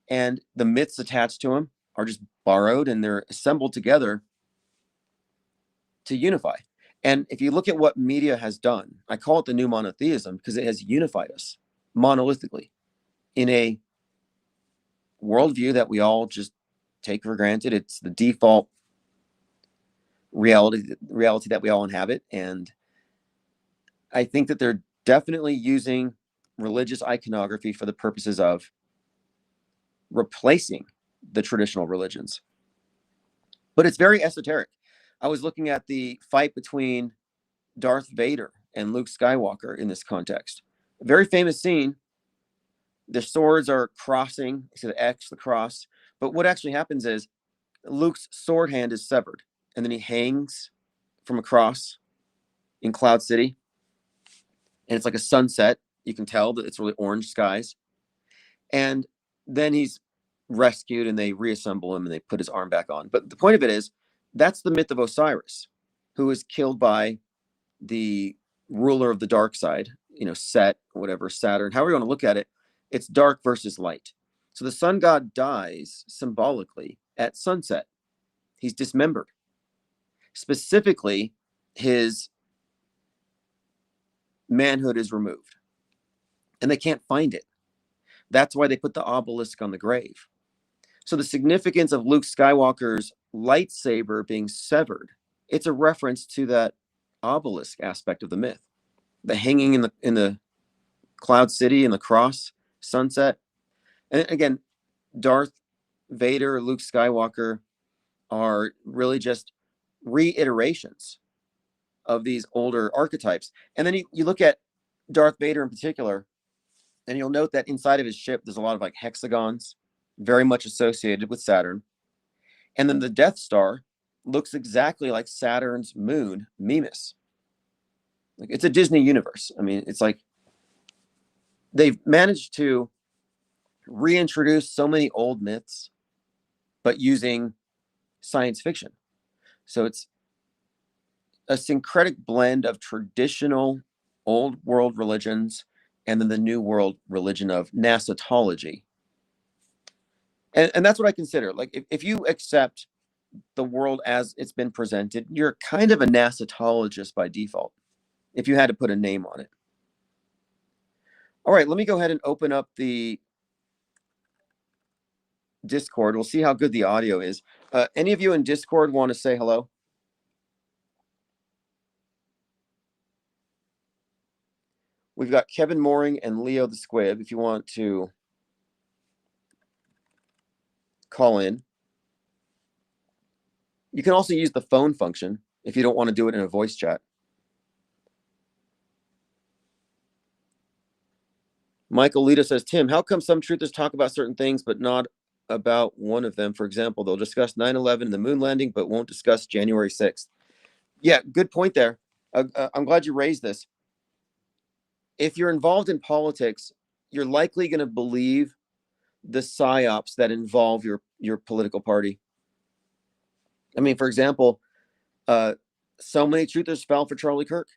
and the myths attached to him are just borrowed and they're assembled together to unify. And if you look at what media has done, I call it the new monotheism because it has unified us monolithically in a worldview that we all just take for granted. It's the default reality that we all inhabit. And I think that they're definitely using religious iconography for the purposes of replacing the traditional religions. But it's very esoteric. I was looking at the fight between Darth Vader and Luke Skywalker in this context. A very famous scene. Their swords are crossing, you see the X, the cross. But what actually happens is Luke's sword hand is severed, and then he hangs from a cross in Cloud City. and it's like a sunset. You can tell that it's really orange skies. And then he's rescued and they reassemble him and they put his arm back on. But the point of it is, that's the myth of Osiris, who was killed by the ruler of the dark side, Set, whatever, Saturn, however you want to look at it. It's dark versus light. So the sun god dies symbolically at sunset. He's dismembered. Specifically, his manhood is removed. And they can't find it. That's why they put the obelisk on the grave. So the significance of Luke Skywalker's lightsaber being severed, it's a reference to that obelisk aspect of the myth. The hanging in the Cloud City and the cross, sunset. And again, Darth Vader, Luke Skywalker are really just reiterations of these older archetypes. And then you look at Darth Vader in particular, and you'll note that inside of his ship, there's a lot of like hexagons, very much associated with Saturn. And then the Death Star looks exactly like Saturn's moon, Mimas. Like, it's a Disney universe. I mean, it's like they've managed to reintroduce so many old myths, but using science fiction. So it's a syncretic blend of traditional old world religions and then the new world religion of Nasatology. And that's what I consider. Like, if you accept the world as it's been presented, you're kind of a Nasatologist by default, if you had to put a name on it. All right, let me go ahead and open up the Discord. We'll see how good the audio is. Any of you in Discord want to say hello? We've got Kevin Mooring and Leo the Squib, if you want to call in. You can also use the phone function if you don't want to do it in a voice chat. Michael Lita says, Tim, how come some truthers talk about certain things but not about one of them? For example, they'll discuss 9/11 and the moon landing, but won't discuss January 6th. Yeah, good point there. I'm glad you raised this. If you're involved in politics, you're likely going to believe the psyops that involve your political party. I mean, for example, so many truthers fell for Charlie Kirk.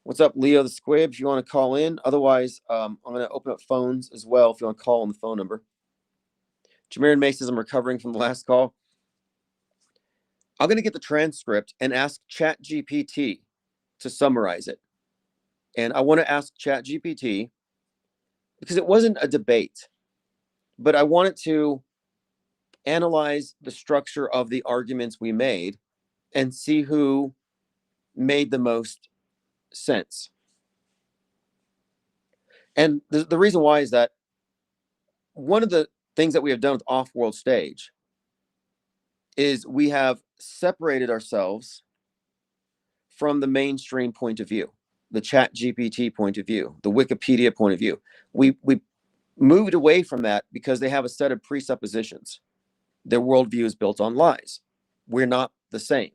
What's up, Leo the Squib? If you want to call in. Otherwise, I'm going to open up phones as well if you want to call on the phone number. Jameer May says, I'm recovering from the last call. I'm going to get the transcript and ask ChatGPT to summarize it. And I want to ask ChatGPT, because it wasn't a debate, but I wanted to analyze the structure of the arguments we made and see who made the most sense. And the reason why is that one of the things that we have done with Off-World Stage is we have separated ourselves from the mainstream point of view, the ChatGPT point of view, the Wikipedia point of view. We moved away from that because they have a set of presuppositions. Their worldview is built on lies. We're not the same.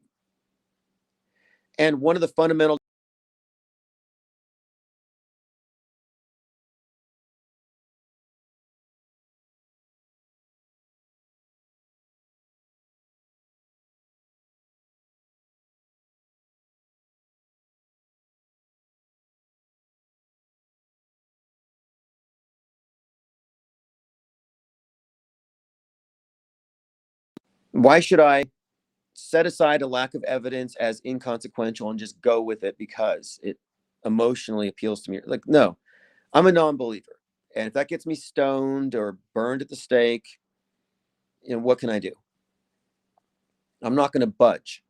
And one of the fundamental why should I set aside a lack of evidence as inconsequential and just go with it because it emotionally appeals to me? Like, no, I'm a non-believer. And if that gets me stoned or burned at the stake, what can I do? I'm not going to budge.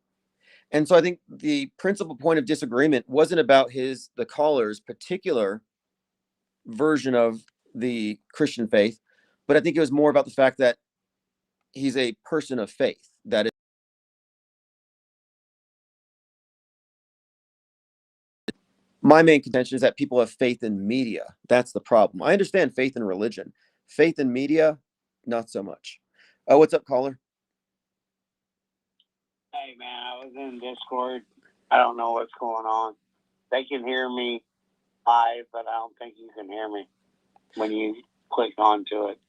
And so I think the principal point of disagreement wasn't about the caller's particular version of the Christian faith, but I think it was more about the fact that he's a person of faith. That is, my main contention is that people have faith in media. That's the problem. I understand faith in religion. Faith in media, not so much. What's up, caller? Hey, man, I was in Discord I don't know what's going on. They can hear me live, but I don't think you can hear me when you click onto it.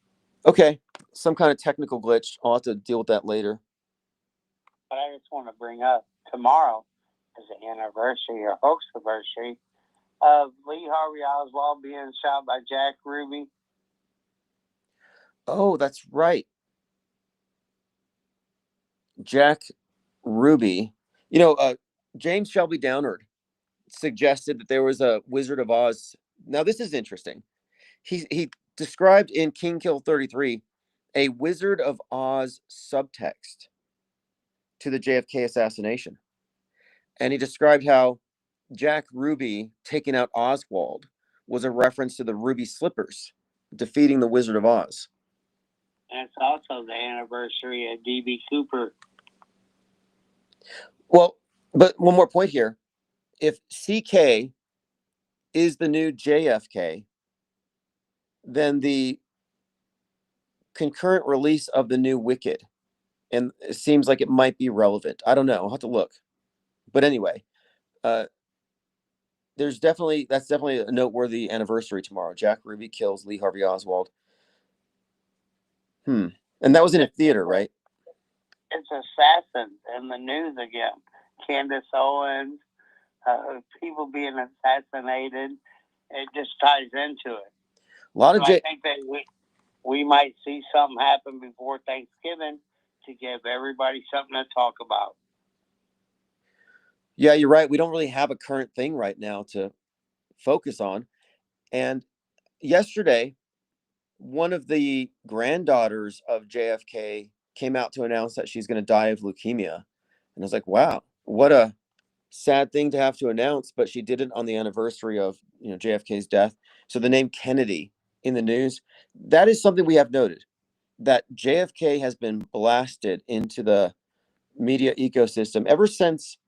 Okay, some kind of technical glitch. I'll have to deal with that later. But I just want to bring up tomorrow is the anniversary or hoax anniversary of Lee Harvey Oswald being shot by Jack Ruby. Oh, that's right. Jack Ruby. You know, James Shelby Downard suggested that there was a Wizard of Oz. Now, this is interesting. He described in King Kill 33 a Wizard of Oz subtext to the JFK assassination. And he described how Jack Ruby taking out Oswald was a reference to the Ruby Slippers defeating the Wizard of Oz. And it's also the anniversary of D.B. Cooper. Well, but one more point here. If CK is the new JFK, then the concurrent release of the new Wicked, and it seems like it might be relevant. I don't know. I'll have to look. But anyway, uh, that's definitely a noteworthy anniversary tomorrow. Jack Ruby kills Lee Harvey Oswald. And that was in a theater, right? It's Assassin in the news again. Candace Owens, people being assassinated. It just ties into it. A lot of I think that we might see something happen before Thanksgiving to give everybody something to talk about. Yeah, you're right. We don't really have a current thing right now to focus on. And yesterday, one of the granddaughters of JFK came out to announce that she's going to die of leukemia. And I was like, wow, what a sad thing to have to announce. But she did it on the anniversary of JFK's death. So the name Kennedy in the news, that is something we have noted, that JFK has been blasted into the media ecosystem ever since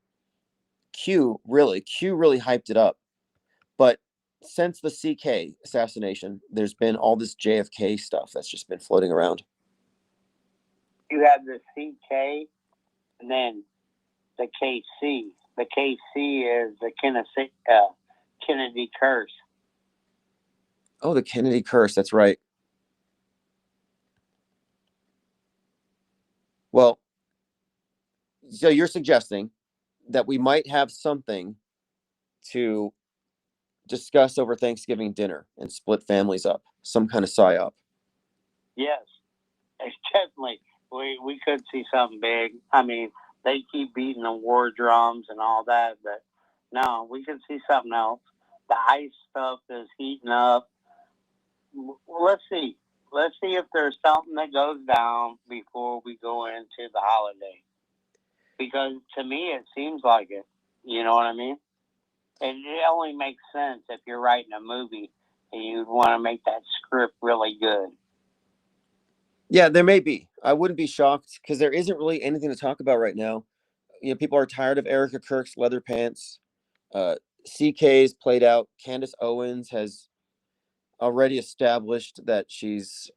Q really hyped it up. But since the CK assassination, there's been all this JFK stuff that's just been floating around. You have the CK and then the KC. The KC is the Kennedy curse. Oh, the Kennedy curse. That's right. Well, so you're suggesting that we might have something to discuss over Thanksgiving dinner and split families up, some kind of psyop. Yes, it's definitely. We could see something big. I mean, they keep beating the war drums and all that, but no, we could see something else. The ice stuff is heating up. Let's see. Let's see if there's something that goes down before we go into the holiday. Because to me, it seems like it. You know what I mean? It only makes sense if you're writing a movie and you'd want to make that script really good. Yeah, there may be. I wouldn't be shocked because there isn't really anything to talk about right now. People are tired of Erica Kirk's leather pants. CK's played out. Candace Owens has already established that she's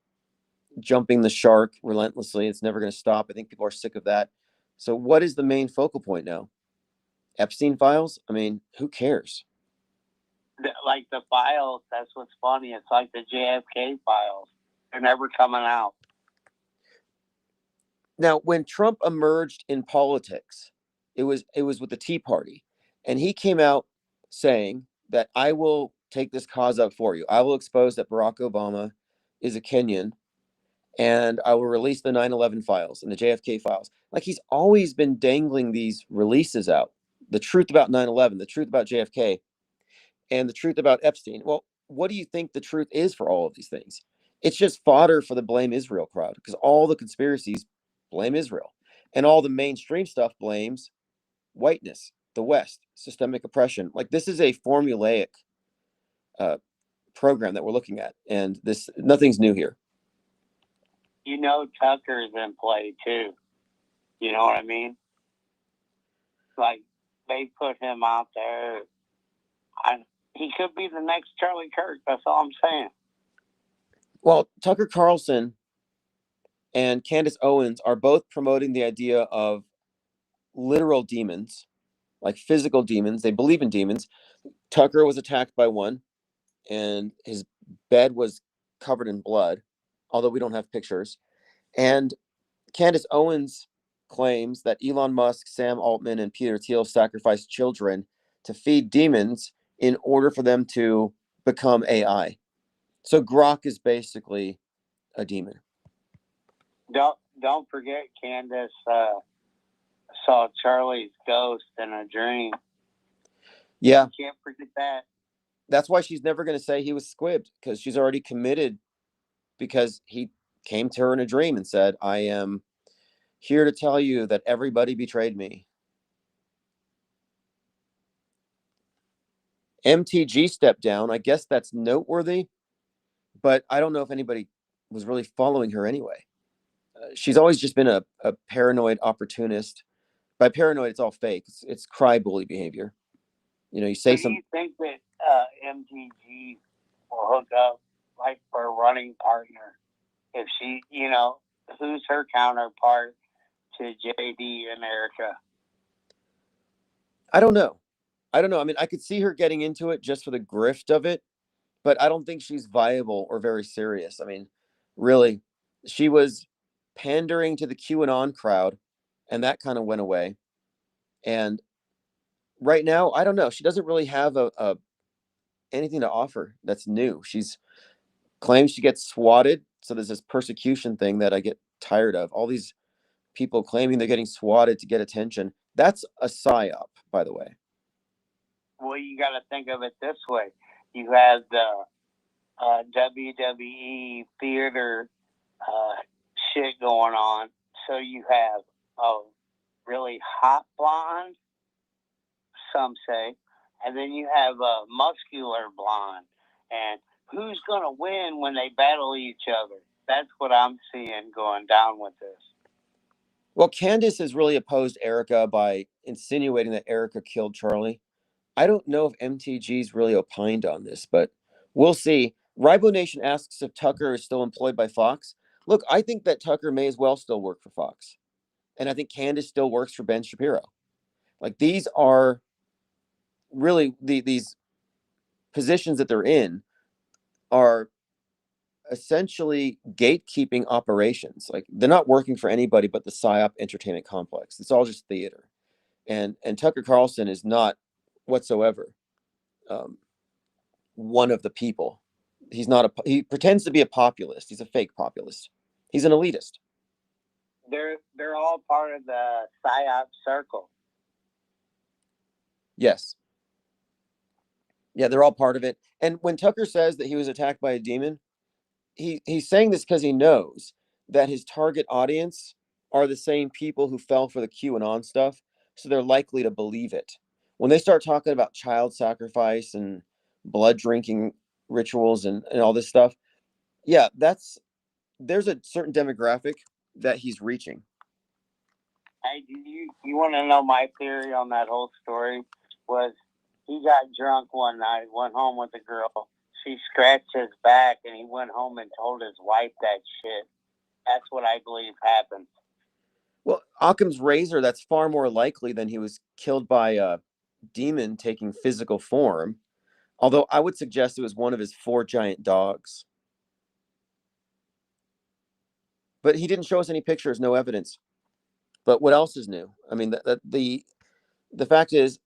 jumping the shark relentlessly. It's never going to stop. I think people are sick of that. So, what is the main focal point now? Epstein files? I mean, who cares? Like the files, that's what's funny. It's like the JFK files. They're never coming out. Now, when Trump emerged in politics, it was with the Tea Party, and he came out saying that I will take this cause up for you. I will expose that Barack Obama is a Kenyan, and I will release the 9/11 files and the JFK files. Like, he's always been dangling these releases out. The truth about 9/11, the truth about JFK, and the truth about Epstein. Well, what do you think the truth is for all of these things? It's just fodder for the blame Israel crowd, because all the conspiracies blame Israel, and all the mainstream stuff blames whiteness, the West, systemic oppression. Like, this is a formulaic program that we're looking at, and this nothing's new here. Tucker's in play too. You know what I mean? Like, they put him out there. He could be the next Charlie Kirk. That's all I'm saying. Well, Tucker Carlson and Candace Owens are both promoting the idea of literal demons, like physical demons. They believe in demons. Tucker was attacked by one, and his bed was covered in blood, although we don't have pictures. And Candace Owens claims that Elon Musk, Sam Altman, and Peter Thiel sacrificed children to feed demons in order for them to become AI. So Grok is basically a demon. Don't forget, Candace saw Charlie's ghost in a dream. Yeah. You can't forget that. That's why she's never going to say he was squibbed, because she's already committed, because he came to her in a dream and said, I am here to tell you that everybody betrayed me. MTG stepped down. I guess that's noteworthy, but I don't know if anybody was really following her anyway. She's always just been a paranoid opportunist. By paranoid, it's all fake. It's cry bully behavior. You know, you say something. Do you think that MTG will hook up like for a running partner if she, you know, who's her counterpart to JD and Erica? I don't know. I mean, I could see her getting into it just for the grift of it, but I don't think she's viable or very serious. I mean, really, she was pandering to the QAnon crowd, and that kind of went away. And right now, I don't know. She doesn't really have a anything to offer that's new. She's claims she gets swatted. So there's this persecution thing that I get tired of. All these people claiming they're getting swatted to get attention. That's a psyop, by the way. Well, you got to think of it this way. You have the WWE theater shit going on. So you have a really hot blonde, some say, and then you have a muscular blonde. And who's going to win when they battle each other? That's what I'm seeing going down with this. Well, Candace has really opposed Erica by insinuating that Erica killed Charlie. I don't know if MTG's really opined on this, but we'll see. Ribo Nation asks if Tucker is still employed by Fox. Look, I think that Tucker may as well still work for Fox. And I think Candace still works for Ben Shapiro. Like, these are really these positions that they're in are essentially gatekeeping operations. Like, they're not working for anybody but the Psyop Entertainment Complex. It's all just theater. And Tucker Carlson is not whatsoever one of the people. He's not he pretends to be a populist. He's a fake populist. He's an elitist. They're all part of the Psyop circle. Yes. Yeah, they're all part of it. And when Tucker says that he was attacked by a demon, he's saying this because he knows that his target audience are the same people who fell for the QAnon stuff, so they're likely to believe it. When they start talking about child sacrifice and blood drinking rituals and all this stuff, yeah, there's a certain demographic that he's reaching. Hey, you want to know my theory on that whole story? Was he got drunk one night, went home with a girl. She scratched his back, and he went home and told his wife that shit. That's what I believe happened. Well, Occam's razor, that's far more likely than he was killed by a demon taking physical form. Although I would suggest it was one of his 4 giant dogs. But he didn't show us any pictures, no evidence. But what else is new? I mean, the fact is,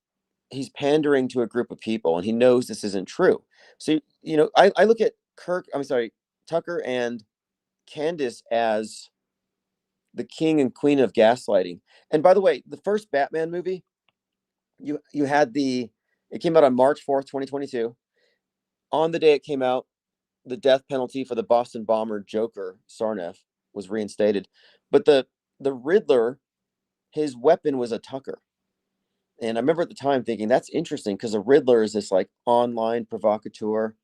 he's pandering to a group of people, and he knows this isn't true. So, you know, I look at Tucker and Candace as the king and queen of gaslighting. And by the way, the first Batman movie, you had it came out on March 4th, 2022. On the day it came out, the death penalty for the Boston bomber Joker Sarnath was reinstated. But the Riddler, his weapon was a Tucker. And I remember at the time thinking, that's interesting, because the Riddler is this like online provocateur,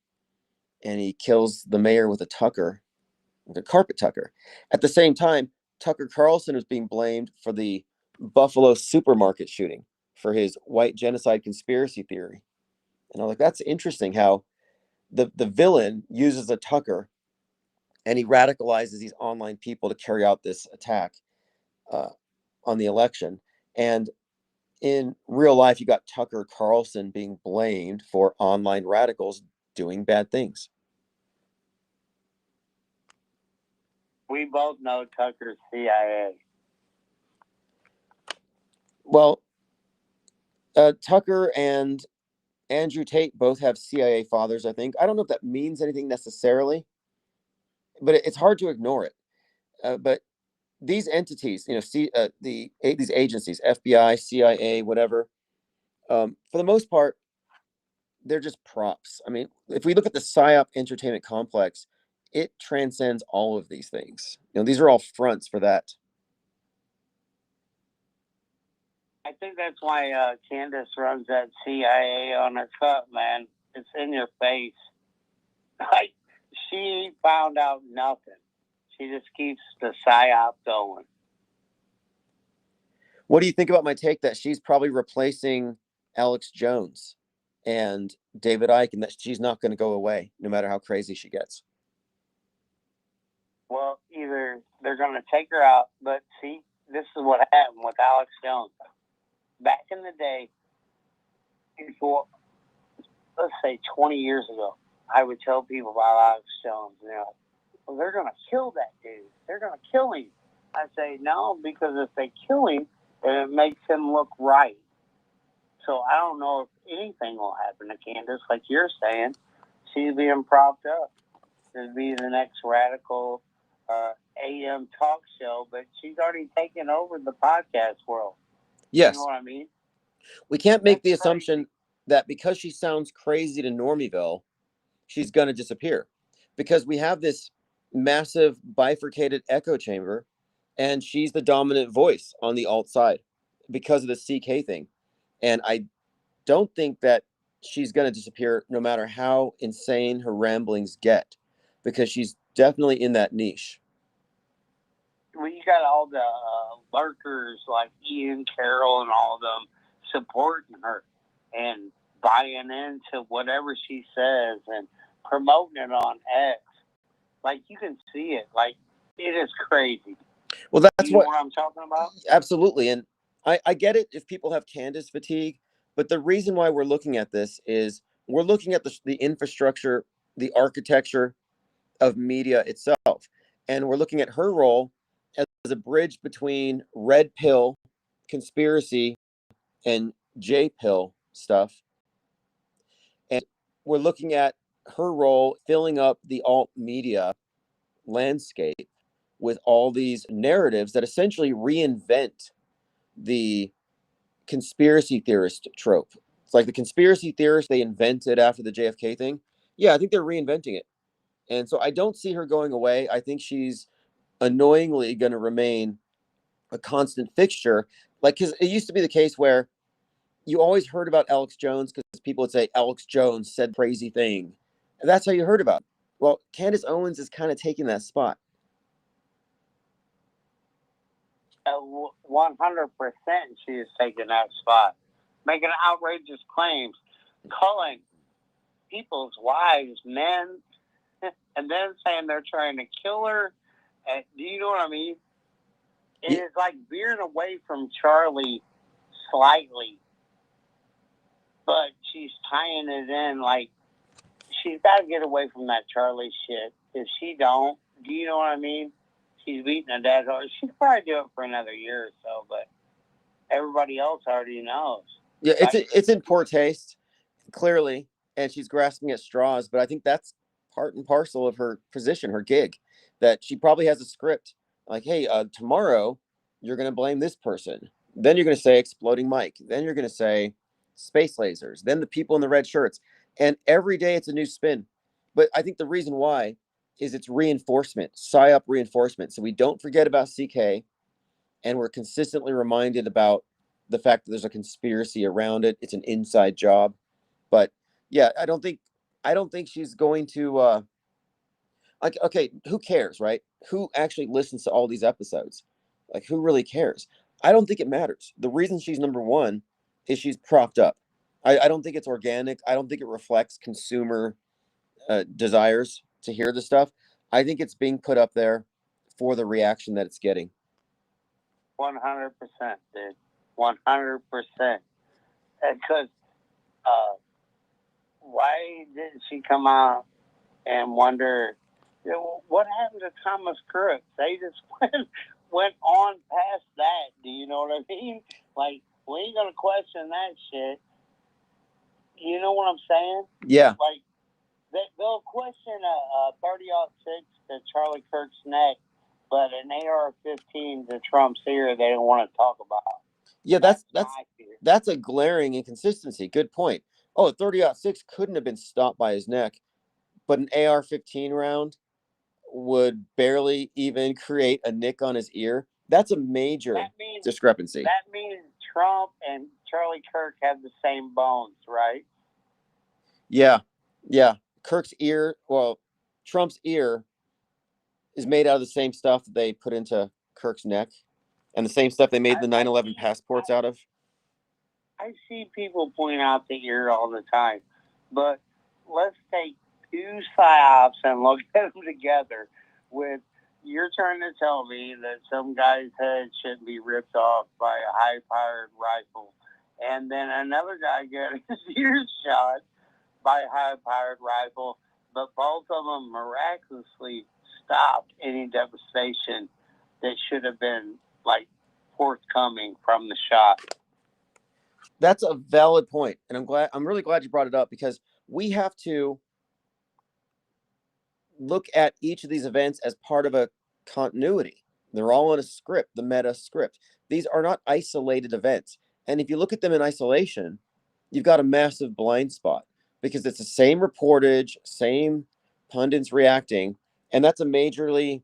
and he kills the mayor with a Tucker, with a carpet Tucker. At the same time, Tucker Carlson was being blamed for the Buffalo supermarket shooting for his white genocide conspiracy theory. And I'm like, that's interesting how the villain uses a Tucker, and he radicalizes these online people to carry out this attack on the election. And in real life, you got Tucker Carlson being blamed for online radicals doing bad things. We both know Tucker's CIA. Well, Tucker and Andrew Tate both have CIA fathers, I think. I don't know if that means anything necessarily, but it's hard to ignore it. But these entities, these agencies, FBI, CIA, whatever, for the most part, they're just props. I mean, if we look at the Psyop Entertainment Complex, it transcends all of these things. These are all fronts for that. I think that's why Candace runs that CIA on her cup, man. It's in your face. Like, she found out nothing. She just keeps the psyop going. What do you think about my take that she's probably replacing Alex Jones and David Icke, and that she's not going to go away no matter how crazy she gets? Well, either they're going to take her out, but see, this is what happened with Alex Jones. Back in the day, before, let's say 20 years ago, I would tell people about Alex Jones, well, they're going to kill that dude. They're going to kill him. I say, no, because if they kill him, it makes him look right. So I don't know if anything will happen to Candace, like you're saying. She's being propped up to be the next radical AM talk show, but she's already taken over the podcast world. Yes. You know what I mean? We can't make the assumption that because she sounds crazy to Normie, she's going to disappear, because we have this massive bifurcated echo chamber, and she's the dominant voice on the alt side because of the CK thing. And I don't think that she's going to disappear no matter how insane her ramblings get, because she's definitely in that niche. Well, you got all the lurkers like Ian Carroll and all of them supporting her and buying into whatever she says and promoting it on X. Like, you can see it. Like, it is crazy. Well, that's what I'm talking about. Absolutely. And I get it if people have Candace fatigue, but the reason why we're looking at this is we're looking at the infrastructure, the architecture of media itself. And we're looking at her role as a bridge between red pill conspiracy and J pill stuff. And we're looking at her role filling up the alt media landscape with all these narratives that essentially reinvent the conspiracy theorist trope. It's like the conspiracy theorists they invented after the JFK thing. Yeah, I think they're reinventing it. And so I don't see her going away. I think she's annoyingly going to remain a constant fixture. Like, because it used to be the case where you always heard about Alex Jones because people would say Alex Jones said crazy thing. And that's how you heard about it. Well, Candace Owens is kind of taking that spot. 100% she is taking that spot, making outrageous claims, calling people's wives men, and then saying they're trying to kill her. Do you know what I mean? It is like veering away from Charlie slightly, but she's tying it in. Like, she's got to get away from that Charlie shit. If she don't, do you know what I mean? She's beating a dead horse. She could probably do it for another year or so, but everybody else already knows. Yeah, it's in poor taste, clearly, and she's grasping at straws. But I think that's part and parcel of her position, her gig, that she probably has a script like, hey, tomorrow you're going to blame this person. Then you're going to say exploding Mike. Then you're going to say space lasers. Then the people in the red shirts. And every day it's a new spin. But I think the reason why is it's reinforcement, psyop reinforcement. So we don't forget about CK, and we're consistently reminded about the fact that there's a conspiracy around it. It's an inside job. But yeah, I don't think she's going to like, okay, who cares, right? Who actually listens to all these episodes? Like, who really cares? I don't think it matters. The reason she's number one is she's propped up. I don't think it's organic. I don't think it reflects consumer desires to hear the stuff. I think it's being put up there for the reaction that it's getting. 100%, dude. 100%. Because why didn't she come out and wonder, what happened to Thomas Crook? They just went on past that. Do you know what I mean? Like, we ain't gonna question that shit. You know what I'm saying? Yeah. Like, they'll question a 30-06 to Charlie Kirk's neck, but an AR-15 to Trump's ear, they don't want to talk about. Yeah, that's a glaring inconsistency. Good point. Oh, a 30-06 couldn't have been stopped by his neck, but an AR-15 round would barely even create a nick on his ear. That's a major discrepancy. That means Trump and Charlie Kirk have the same bones, right? Yeah. Yeah. Kirk's ear, well, Trump's ear is made out of the same stuff that they put into Kirk's neck and the same stuff they made the 9/11 passports out of. I see people point out the ear all the time, but let's take two psyops and look at them together. With, you're trying to tell me that some guy's head shouldn't be ripped off by a high-powered rifle, and then another guy got his ears shot by a high-powered rifle, but both of them miraculously stopped any devastation that should have been like forthcoming from the shot. That's a valid point, and I'm really glad you brought it up, because we have to look at each of these events as part of a continuity. They're all in a script, the meta script. These are not isolated events. And if you look at them in isolation, you've got a massive blind spot, because it's the same reportage, same pundits reacting. And that's a majorly,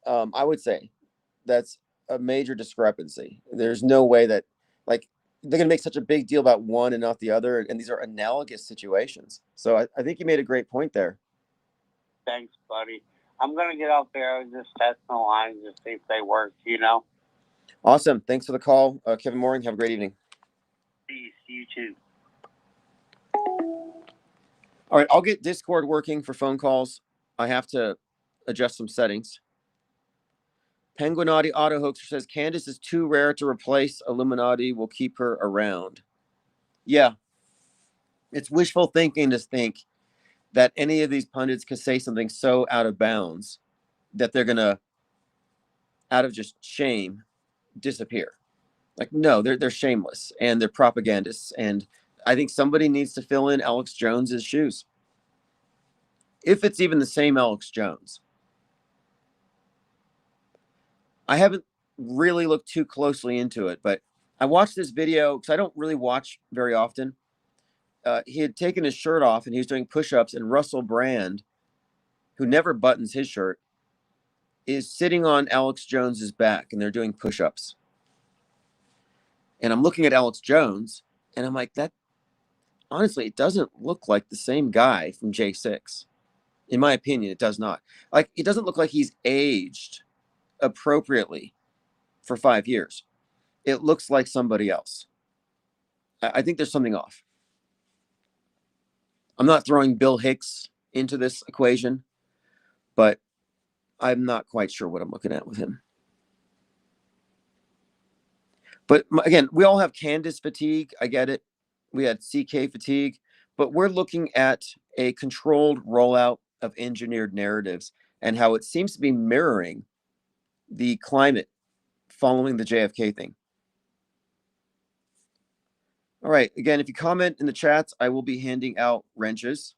I would say, that's a major discrepancy. There's no way that, like, they're going to make such a big deal about one and not the other. And these are analogous situations. So I think you made a great point there. Thanks, buddy. I'm going to get out there and just test the lines and see if they work, you know? Awesome. Thanks for the call, Kevin Mooring. Have a great evening. Peace. You too. All right. I'll get Discord working for phone calls. I have to adjust some settings. Penguinati Auto Hoaxer says Candace is too rare to replace. Illuminati will keep her around. Yeah. It's wishful thinking to think that any of these pundits could say something so out of bounds that they're going to, out of just shame, disappear. Like, no, they're shameless and they're propagandists. And I think somebody needs to fill in Alex Jones's shoes, if it's even the same Alex Jones. I haven't really looked too closely into it, but I watched this video because I don't really watch very often. He had taken his shirt off and he was doing push-ups, and Russell Brand, who never buttons his shirt, is sitting on Alex Jones's back, and they're doing push-ups. And I'm looking at Alex Jones, and I'm like, that, honestly, it doesn't look like the same guy from J6. In my opinion, it does not. Like, it doesn't look like he's aged appropriately for 5 years. It looks like somebody else. I think there's something off. I'm not throwing Bill Hicks into this equation, but I'm not quite sure what I'm looking at with him. But again, we all have Candace fatigue. I get it. We had CK fatigue, but we're looking at a controlled rollout of engineered narratives and how it seems to be mirroring the climate following the JFK thing. All right. Again, if you comment in the chats, I will be handing out wrenches.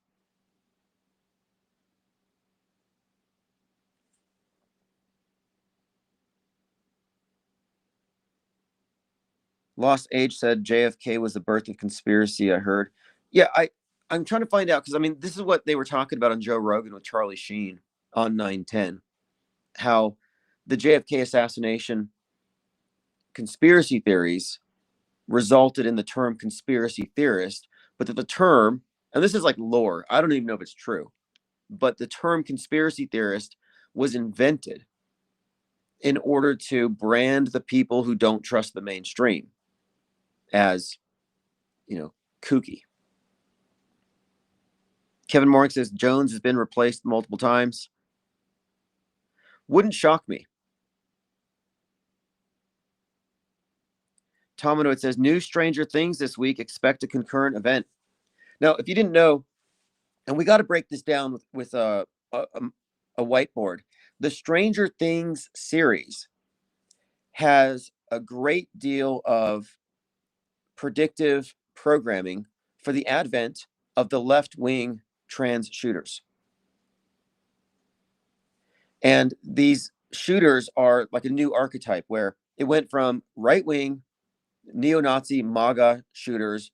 Lost Age said JFK was the birth of conspiracy, I heard. Yeah, I'm trying to find out, because, I mean, this is what they were talking about on Joe Rogan with Charlie Sheen on 910, how the JFK assassination conspiracy theories resulted in the term conspiracy theorist, but that the term, and this is like lore, I don't even know if it's true, but the term conspiracy theorist was invented in order to brand the people who don't trust the mainstream as, kooky. Kevin Morgan says Jones has been replaced multiple times. Wouldn't shock me. Tomino, it says, new Stranger Things this week. Expect a concurrent event. Now, if you didn't know, and we got to break this down with a whiteboard, the Stranger Things series has a great deal of predictive programming for the advent of the left-wing trans shooters. And these shooters are like a new archetype where it went from right-wing neo-Nazi MAGA shooters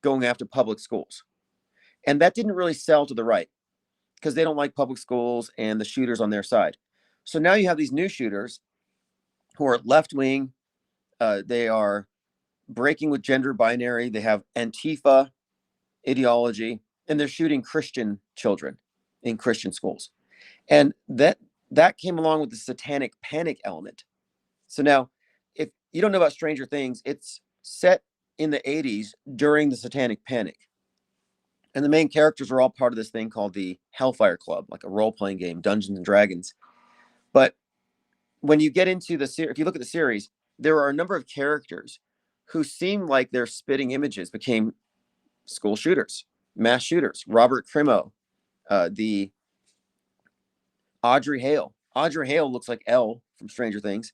going after public schools. And that didn't really sell to the right because they don't like public schools and the shooters on their side. So now you have these new shooters who are left-wing. They are breaking with gender binary. They have Antifa ideology, and they're shooting Christian children in Christian schools. And that came along with the satanic panic element. So now, if you don't know about Stranger Things, it's set in the 80s during the satanic panic. And the main characters are all part of this thing called the Hellfire Club, like a role-playing game, Dungeons and Dragons. But when you get into the series, if you look at the series, there are a number of characters who seem like their spitting images became school shooters, mass shooters. Robert Crimo, the Audrey Hale. Audrey Hale looks like Elle from Stranger Things.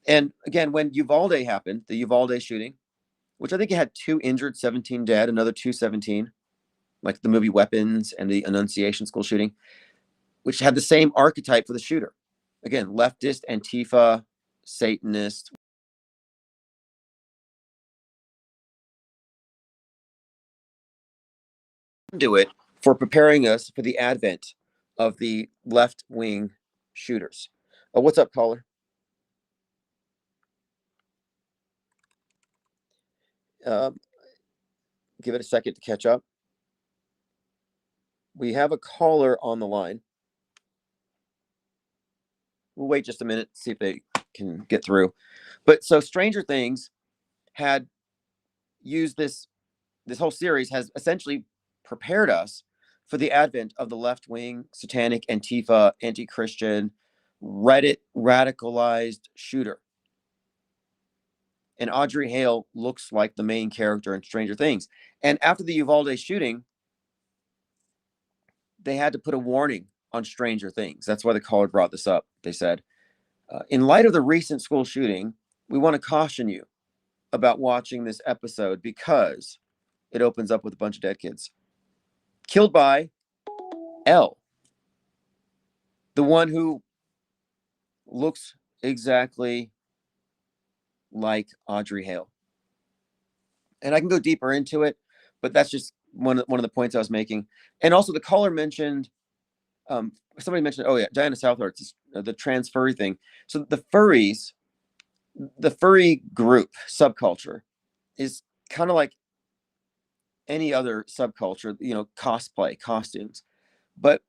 And again, when Uvalde happened, the Uvalde shooting, which I think it had 2 injured, 17 dead, another 217, like the movie Weapons and the Annunciation school shooting, which had the same archetype for the shooter. Again, leftist, Antifa, Satanist. Do it for preparing us for the advent of the left-wing shooters. What's up, caller? Give it a second to catch up. We have a caller on the line. We'll wait just a minute, see if they can get through. But so Stranger Things had used this whole series has essentially prepared us for the advent of the left-wing, satanic, Antifa, anti-Christian, Reddit radicalized shooter. And Audrey Hale looks like the main character in Stranger Things. And after the Uvalde shooting, they had to put a warning on Stranger Things. That's why the caller brought this up. They said, in light of the recent school shooting, we want to caution you about watching this episode because it opens up with a bunch of dead kids. Killed by Elle, the one who looks exactly like Audrey Hale. And I can go deeper into it, but that's just one of the points I was making. And also the caller mentioned, somebody mentioned, oh yeah, Diana Southworth, the trans furry thing. So the furries, the furry group subculture is kind of like any other subculture, cosplay, costumes. But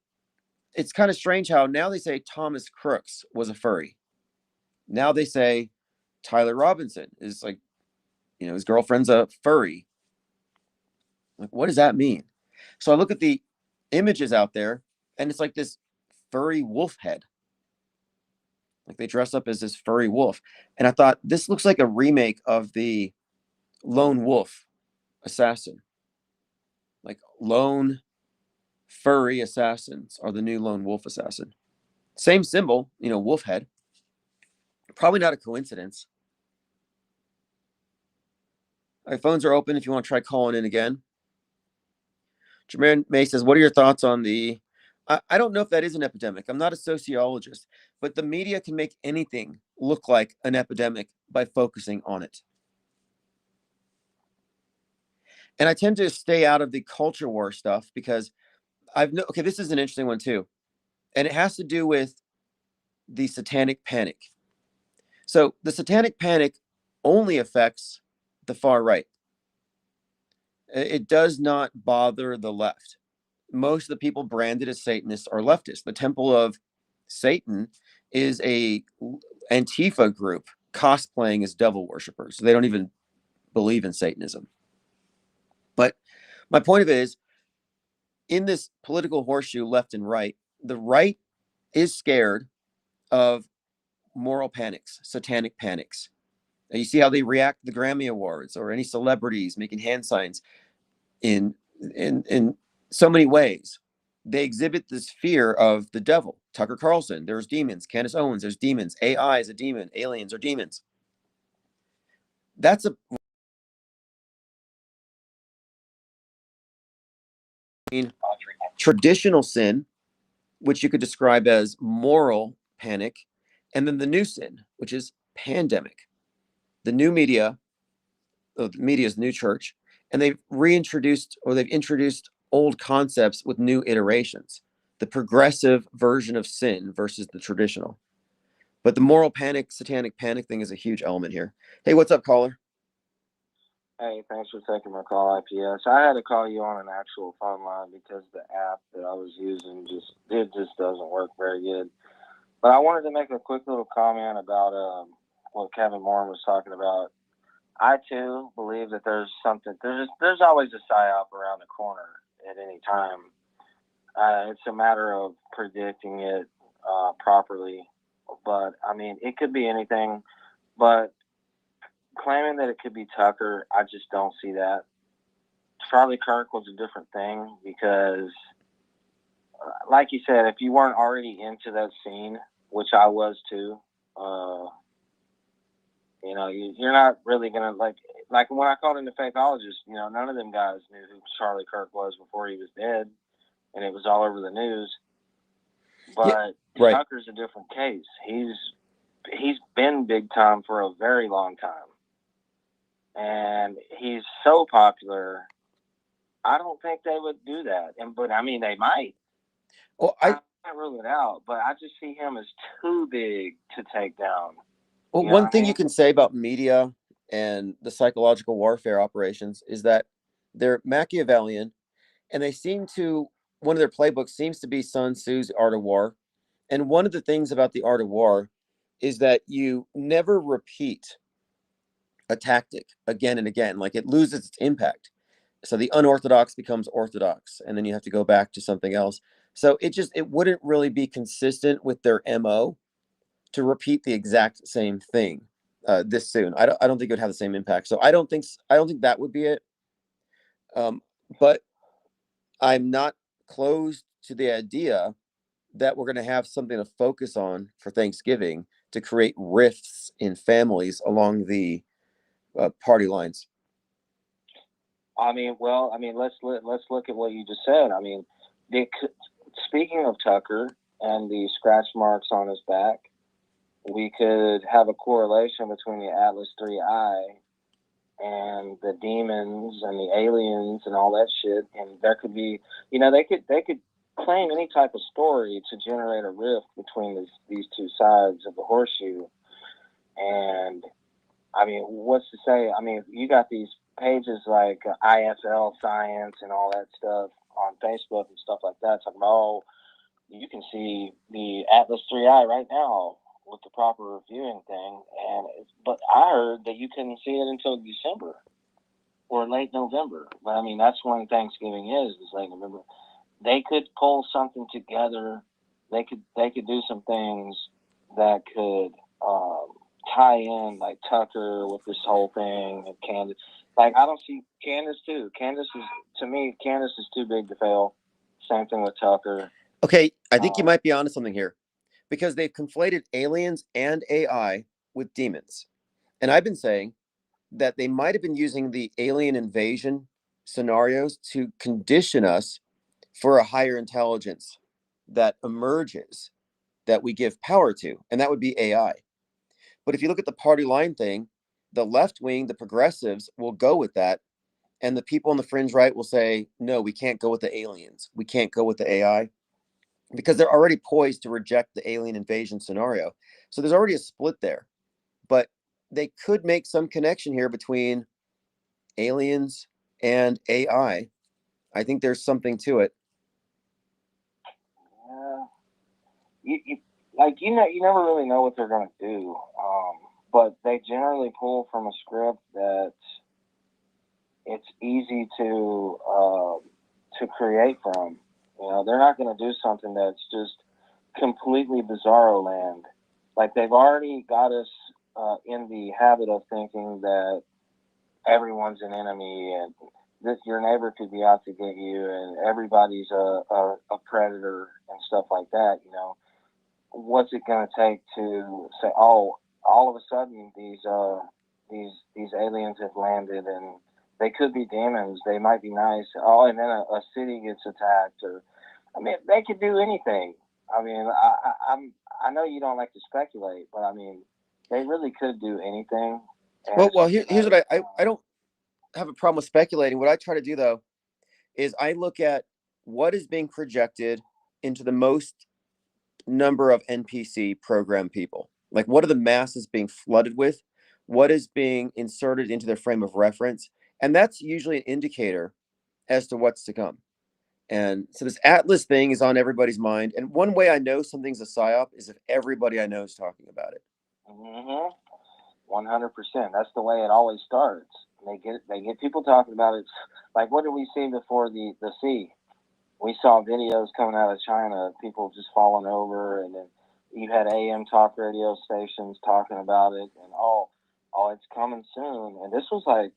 it's kind of strange how now they say Thomas Crooks was a furry. Now they say Tyler Robinson is like, his girlfriend's a furry. Like, what does that mean? So I look at the images out there, and it's like this furry wolf head. Like they dress up as this furry wolf. And I thought, this looks like a remake of the Lone Wolf Assassin. Like lone furry assassins are the new Lone Wolf Assassin. Same symbol, wolf head. Probably not a coincidence. All right, phones are open if you want to try calling in again. Jermaine May says, what are your thoughts on the... I don't know if that is an epidemic. I'm not a sociologist, but the media can make anything look like an epidemic by focusing on it. And I tend to stay out of the culture war stuff because okay, this is an interesting one too. And it has to do with the satanic panic. So the satanic panic only affects the far right. It does not bother the left. Most of the people branded as Satanists are leftists. The Temple of Satan is a Antifa group cosplaying as devil worshippers. They don't even believe in Satanism. But my point of it is, in this political horseshoe left and right, the right is scared of moral panics, satanic panics. And you see how they react to the Grammy Awards or any celebrities making hand signs in so many ways. They exhibit this fear of the devil. Tucker Carlson, there's demons. Candace Owens, there's demons. AI is a demon. Aliens are demons. That's a traditional sin, which you could describe as moral panic, and then the new sin, which is pandemic. The new media, the media's new church, and they've reintroduced or they've introduced old concepts with new iterations. The progressive version of sin versus the traditional. But the moral panic, satanic panic thing is a huge element here. Hey, what's up, caller? Hey, thanks for taking my call, IPS. I had to call you on an actual phone line because the app that I was using just doesn't work very good. But I wanted to make a quick little comment about what Kevin Moore was talking about. I too believe that there's always a psyop around the corner at any time. It's a matter of predicting it properly. But I mean, it could be anything. But claiming that it could be Tucker, I just don't see that. Charlie Kirk was a different thing because, like you said, if you weren't already into that scene, which I was too, you're not really gonna like when I called in the faithologist. None of them guys knew who Charlie Kirk was before he was dead, and it was all over the news. But yeah, right. Tucker's a different case. He's been big time for a very long time. And he's so popular, I don't think they would do that. But I mean, they might. Well, I can't rule it out, but I just see him as too big to take down. Well, one thing you can say about media and the psychological warfare operations is that they're Machiavellian, and they seem to one of their playbooks seems to be Sun Tzu's Art of War. And one of the things about the Art of War is that you never repeat a tactic again and again. Like, it loses its impact. So the unorthodox becomes orthodox, and then you have to go back to something else. So it wouldn't really be consistent with their MO to repeat the exact same thing this soon. I don't think it would have the same impact. So I don't think that would be it. But I'm not closed to the idea that we're going to have something to focus on for Thanksgiving to create rifts in families along the party lines. Let's look at what you just said. I mean, speaking of Tucker and the scratch marks on his back, we could have a correlation between the Atlas 3I and the demons and the aliens and all that shit. And there could be, they could claim any type of story to generate a rift between these two sides of the horseshoe. And I mean, what's to say? I mean, you got these pages like IFL Science and all that stuff on Facebook and stuff like that, talking about, you can see the Atlas 3I right now with the proper viewing thing. But I heard that you couldn't see it until December or late November. But I mean, that's when Thanksgiving is late November. They could pull something together. They could do some things that could tie in, like Tucker with this whole thing, and Candace. Like, I don't see Candace too. Candace is too big to fail. Same thing with Tucker. Okay, I think you might be onto something here, because they've conflated aliens and AI with demons. And I've been saying that they might have been using the alien invasion scenarios to condition us for a higher intelligence that emerges, that we give power to, and that would be AI. But if you look at the party line thing, the left wing, the progressives, will go with that, and the people on the fringe right will say, no, we can't go with the aliens, we can't go with the AI, because they're already poised to reject the alien invasion scenario. So there's already a split there. But they could make some connection here between aliens and AI. I think there's something to it. You never really know what they're going to do. But they generally pull from a script that it's easy to create from. They're not going to do something that's just completely bizarro land. Like, they've already got us in the habit of thinking that everyone's an enemy and that your neighbor could be out to get you and everybody's a predator and stuff like that, you know, what's it going to take to say, oh, all of a sudden these aliens have landed and they could be demons, they might be nice, oh, and then a city gets attacked, or I mean, they could do anything. I mean, I know you don't like to speculate, but I mean, they really could do anything. Well, here's what I don't have a problem with speculating. What I try to do though is I look at what is being projected into the most number of NPC program people. Like, what are the masses being flooded with? What is being inserted into their frame of reference? And that's usually an indicator as to what's to come. And so this Atlas thing is on everybody's mind. And one way I know something's a psyop is if everybody I know is talking about it. 100%. That's the way it always starts. They get people talking about it. Like, what did we see before the sea? We saw videos coming out of China, people just falling over, and then you had AM talk radio stations talking about it, and oh, it's coming soon. And this was like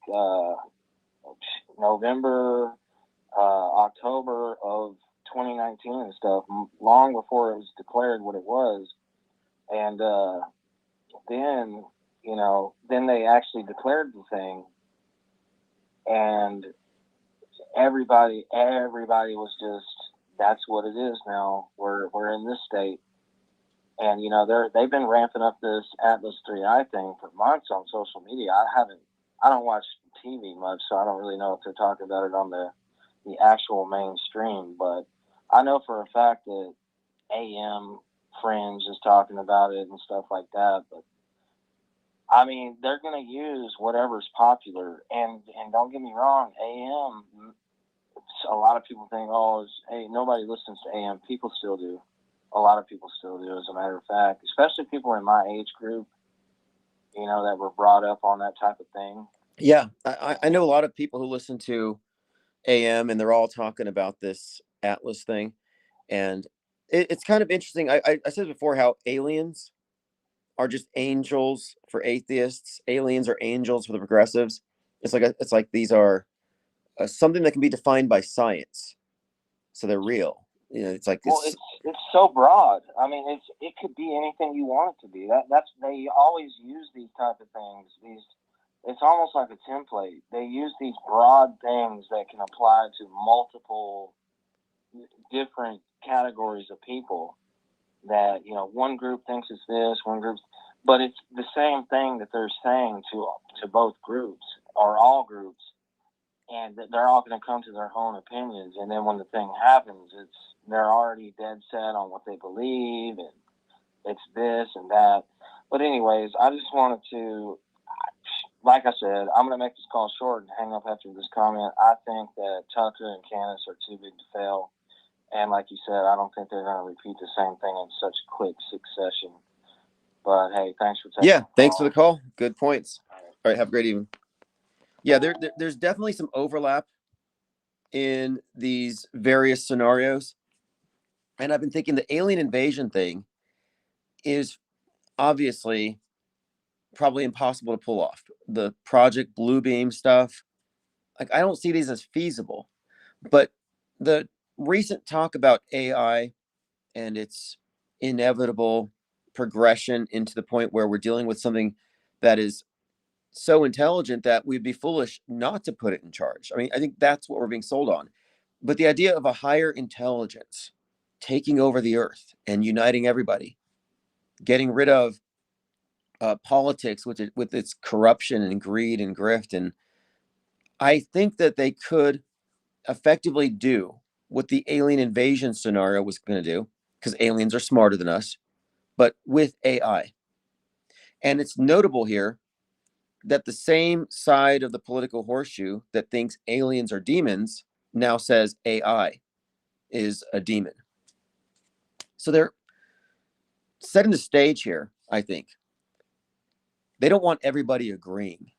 November, October of 2019 and stuff, long before it was declared what it was. And then, you know, then they actually declared the thing, and everybody was just, that's what it is now. We're in this state. And, you know, they've been ramping up this Atlas 3i thing for months on social media. I don't watch TV much, so I don't really know if they're talking about it on the actual mainstream, but I know for a fact that AM Fringe is talking about it and stuff like that. But I mean, they're going to use whatever's popular, and don't get me wrong, AM, a lot of people think, oh, hey, nobody listens to AM. People still do. A lot of people still do, as a matter of fact, especially people in my age group, you know, that were brought up on that type of thing. Yeah, I know a lot of people who listen to AM, and they're all talking about this Atlas thing. And it's kind of interesting. I said before how aliens are just angels for atheists. Aliens are angels for the progressives. It's like these are something that can be defined by science, so they're real. You know, it's like it's so broad. I mean, it could be anything you want it to be. That's they always use these type of things. It's almost like a template. They use these broad things that can apply to multiple different categories of people. That, you know, one group thinks it's this, one group, but it's the same thing that they're saying to both groups or all groups, and that they're all going to come to their own opinions. And then when the thing happens, they're already dead set on what they believe, and it's this and that. But anyways, I just wanted to, like I said, I'm going to make this call short and hang up after this comment. I think that Tucker and Candace are too big to fail. And like you said, I don't think they're going to repeat the same thing in such quick succession. But hey, thanks for taking the call. Thanks for the call. Good points. All right, have a great evening. Yeah, there's definitely some overlap in these various scenarios. And I've been thinking the alien invasion thing is obviously probably impossible to pull off. The Project Bluebeam stuff, like, I don't see these as feasible. But the recent talk about AI and its inevitable progression into the point where we're dealing with something that is so intelligent that we'd be foolish not to put it in charge. I mean, I think that's what we're being sold on. But the idea of a higher intelligence taking over the earth and uniting everybody, getting rid of politics with its corruption and greed and grift, and I think that they could effectively do what the alien invasion scenario was going to do, because aliens are smarter than us, but with AI. And it's notable here that the same side of the political horseshoe that thinks aliens are demons now says AI is a demon. So they're setting the stage here, I think. They don't want everybody agreeing.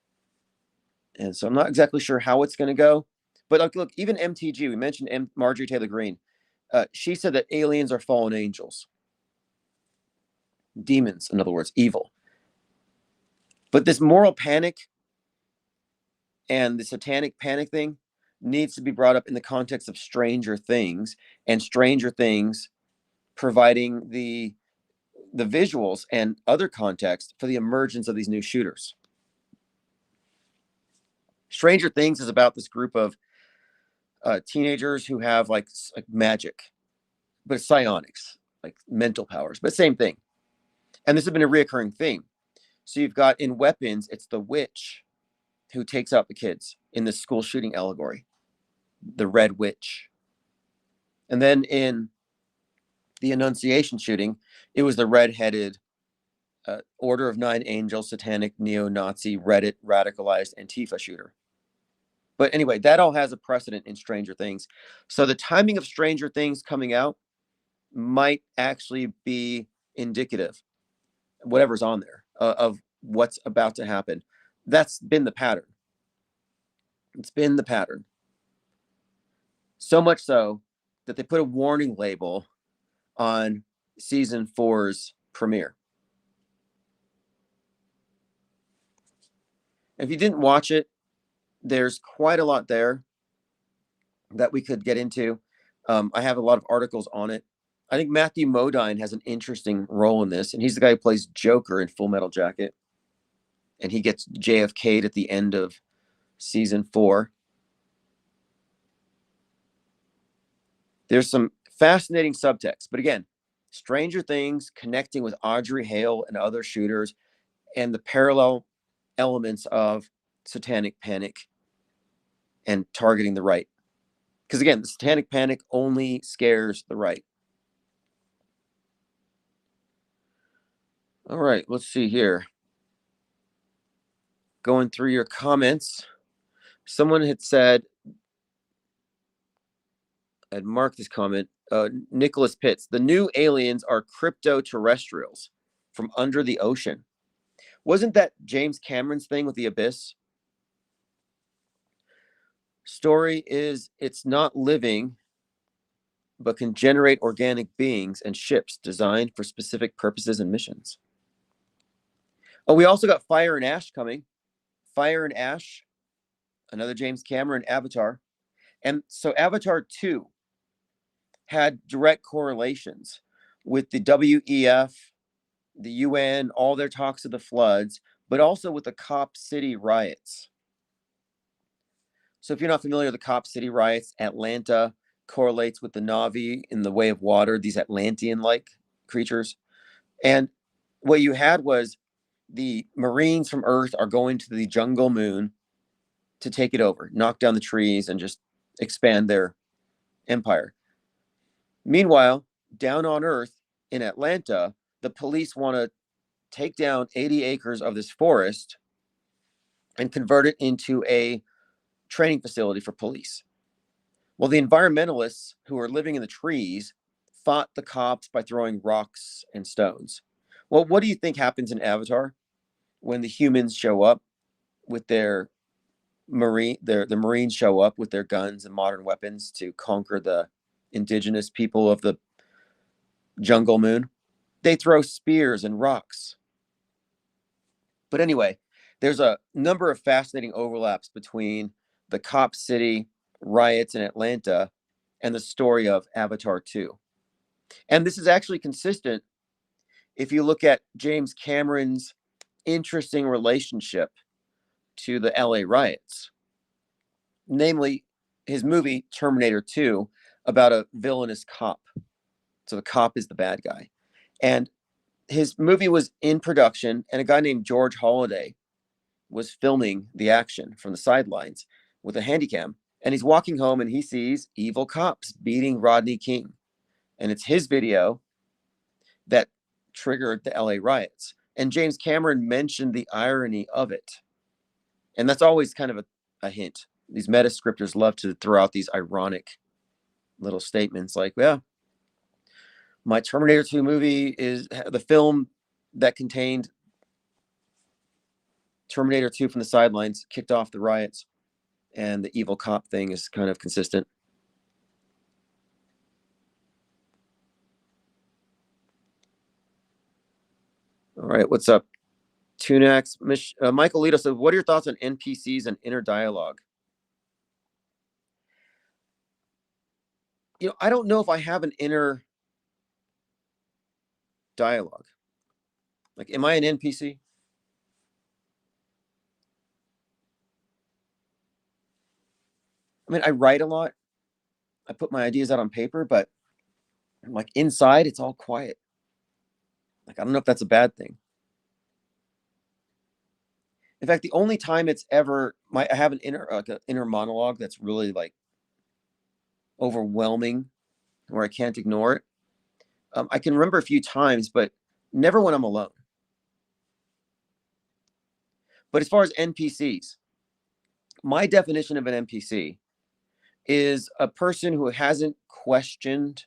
And so I'm not exactly sure how it's going to go. But look, even MTG, we mentioned Marjorie Taylor Greene. She said that aliens are fallen angels. Demons, in other words, evil. But this moral panic and the satanic panic thing needs to be brought up in the context of Stranger Things, and Stranger Things providing the visuals and other context for the emergence of these new shooters. Stranger Things is about this group of teenagers who have like magic, but it's psionics, like mental powers, but same thing. And this has been a reoccurring theme. So you've got in weapons, it's the witch who takes out the kids in the school shooting allegory, the Red Witch. And then in the Annunciation shooting, it was the red-headed Order of Nine Angels, satanic neo-Nazi, Reddit radicalized Antifa shooter. But anyway, that all has a precedent in Stranger Things. So the timing of Stranger Things coming out might actually be indicative, whatever's on there, of what's about to happen. That's been the pattern. It's been the pattern. So much so that they put a warning label on season 4's premiere. If you didn't watch it, there's quite a lot there that we could get into. I have a lot of articles on it. I think Matthew Modine has an interesting role in this, and he's the guy who plays Joker in Full Metal Jacket. And he gets JFK'd at the end of season 4. There's some fascinating subtext, but again, Stranger Things connecting with Audrey Hale and other shooters, and the parallel elements of satanic panic and targeting the right. Because again, the satanic panic only scares the right. All right, let's see here. Going through your comments, someone had said, I'd marked this comment, Nicholas Pitts, the new aliens are crypto-terrestrials from under the ocean. Wasn't that James Cameron's thing with the Abyss? Story is it's not living, but can generate organic beings and ships designed for specific purposes and missions. Oh, we also got Fire and Ash coming. Fire and Ash, another James Cameron Avatar. And so Avatar 2 had direct correlations with the WEF, the UN, all their talks of the floods, but also with the Cop City riots. So if you're not familiar with the Cop City riots, Atlanta correlates with the Na'vi in the way of water, these Atlantean-like creatures. And what you had was the Marines from Earth are going to the jungle moon to take it over, knock down the trees, and just expand their empire. Meanwhile, down on Earth in Atlanta, the police want to take down 80 acres of this forest and convert it into a training facility for police. Well, the environmentalists who are living in the trees fought the cops by throwing rocks and stones. Well, what do you think happens in Avatar when the humans show up with the Marines show up with their guns and modern weapons to conquer the indigenous people of the jungle moon? They throw spears and rocks. But anyway, there's a number of fascinating overlaps between the Cop City riots in Atlanta and the story of Avatar 2. And this is actually consistent if you look at James Cameron's interesting relationship to the LA riots, namely his movie Terminator 2 about a villainous cop. So the cop is the bad guy. And his movie was in production, and a guy named George Holliday was filming the action from the sidelines with a handycam. And he's walking home and he sees evil cops beating Rodney King. And it's his video that triggered the LA riots. And James Cameron mentioned the irony of it. And that's always kind of a hint. These meta scripters love to throw out these ironic little statements like, yeah, my Terminator 2 movie is the film that contained Terminator 2 from the sidelines, kicked off the riots, and the evil cop thing is kind of consistent. All right, what's up? Tunax, Michael Lito said, what are your thoughts on NPCs and inner dialogue? I don't know if I have an inner dialogue. Like, am I an NPC? I mean, I write a lot. I put my ideas out on paper, but like inside, it's all quiet. Like, I don't know if that's a bad thing. In fact, the only time it's ever I have an inner monologue that's really like overwhelming, where I can't ignore it. I can remember a few times, but never when I'm alone. But as far as NPCs, my definition of an NPC is a person who hasn't questioned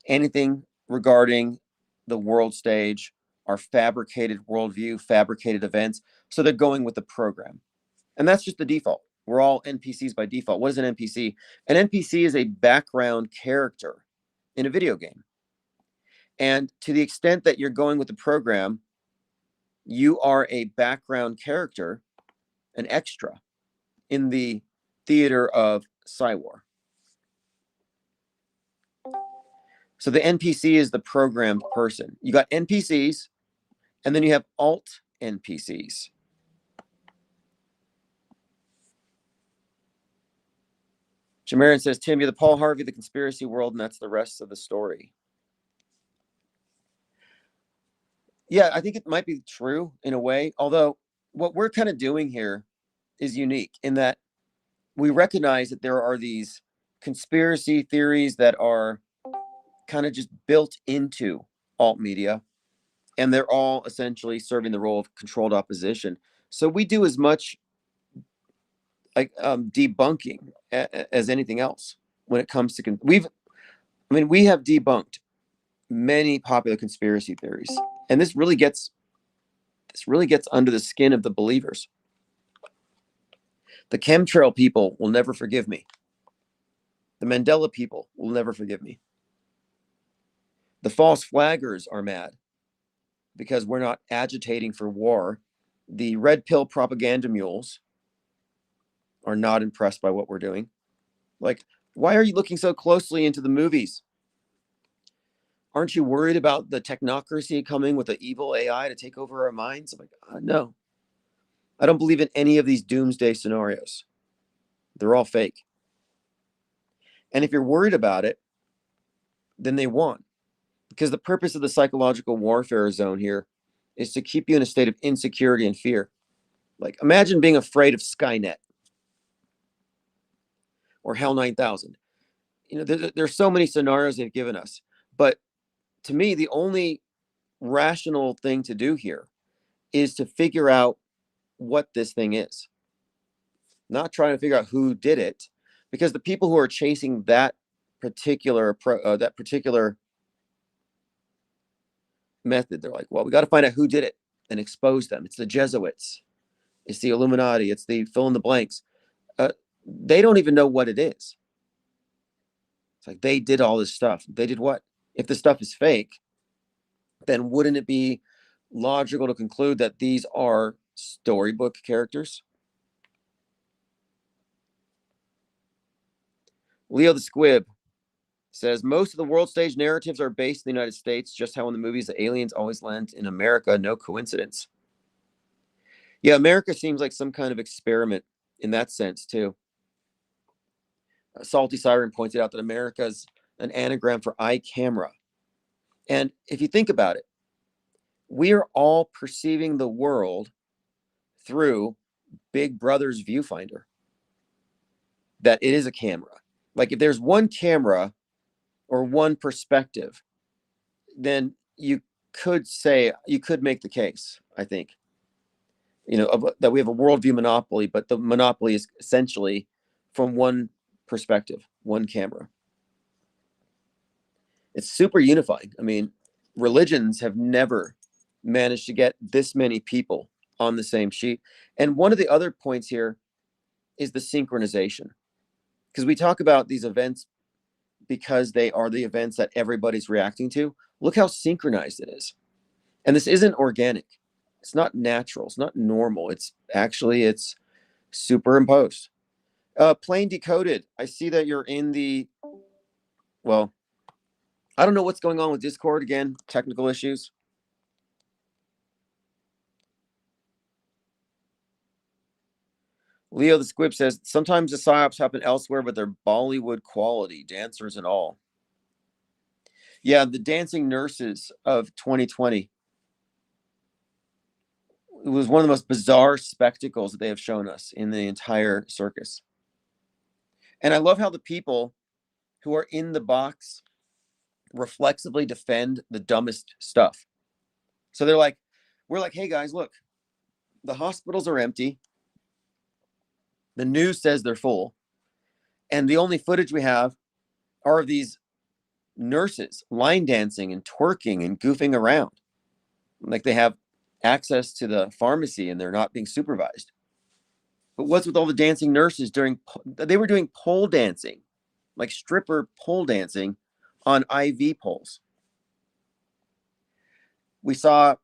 anything regarding the world stage, our fabricated worldview, fabricated events. So they're going with the program. And that's just the default. We're all NPCs by default. What is an NPC? An NPC is a background character in a video game. And to the extent that you're going with the program, you are a background character, an extra in the theater of Psywar. So the NPC is the programmed person. You got NPCs, and then you have alt NPCs. Jamarin says, Tim, you're the Paul Harvey of the conspiracy world, and that's the rest of the story. Yeah, I think it might be true in a way, although what we're kind of doing here is unique in that we recognize that there are these conspiracy theories that are kind of just built into alt media, and they're all essentially serving the role of controlled opposition. So we do as much like debunking as anything else when it comes to we have debunked many popular conspiracy theories, and this really gets under the skin of the believers. The chemtrail people will never forgive me. The Mandela people will never forgive me. The false flaggers are mad because we're not agitating for war. The red pill propaganda mules are not impressed by what we're doing. Like, why are you looking so closely into the movies? Aren't you worried about the technocracy coming with the evil AI to take over our minds? I'm like, no. I don't believe in any of these doomsday scenarios. They're all fake. And if you're worried about it, then they won. Because the purpose of the psychological warfare zone here is to keep you in a state of insecurity and fear. Like, imagine being afraid of Skynet or Hell 9000. There's so many scenarios they've given us. But to me, the only rational thing to do here is to figure out what this thing is. Not trying to figure out who did it, because the people who are chasing that particular method, they're like, well, we got to find out who did it and expose them. It's the Jesuits, it's the Illuminati, it's the fill in the blanks. They don't even know what it is. It's like they did all this stuff. They did what? If the stuff is fake, then wouldn't it be logical to conclude that these are storybook characters? Leo the Squib says, most of the world stage narratives are based in the United States, just how in the movies the aliens always land in America. No coincidence. Yeah, America seems like some kind of experiment in that sense, too. Salty Siren pointed out that America is an anagram for eye camera. And if you think about it, we are all perceiving the world through Big Brother's viewfinder. That it is a camera. Like, if there's one camera or one perspective, then you could make the case, I think, that we have a worldview monopoly, but the monopoly is essentially from one perspective, one camera. It's super unifying. I mean, religions have never managed to get this many people on the same sheet. And one of the other points here is the synchronization, because we talk about these events because they are the events that everybody's reacting to. Look how synchronized it is. And this isn't organic. It's not natural. It's not normal. It's superimposed. Plain decoded. I see that you're in the, well, I don't know what's going on with Discord. Again, technical issues. Leo the Squib says, sometimes the psyops happen elsewhere, but they're Bollywood quality, dancers and all. Yeah, the dancing nurses of 2020. It was one of the most bizarre spectacles that they have shown us in the entire circus. And I love how the people who are in the box reflexively defend the dumbest stuff. So they're like, we're like, hey guys, look, the hospitals are empty. The news says they're full. And the only footage we have are of these nurses line dancing and twerking and goofing around. Like they have access to the pharmacy and they're not being supervised. But what's with all the dancing nurses they were doing pole dancing, like stripper pole dancing on IV poles. We saw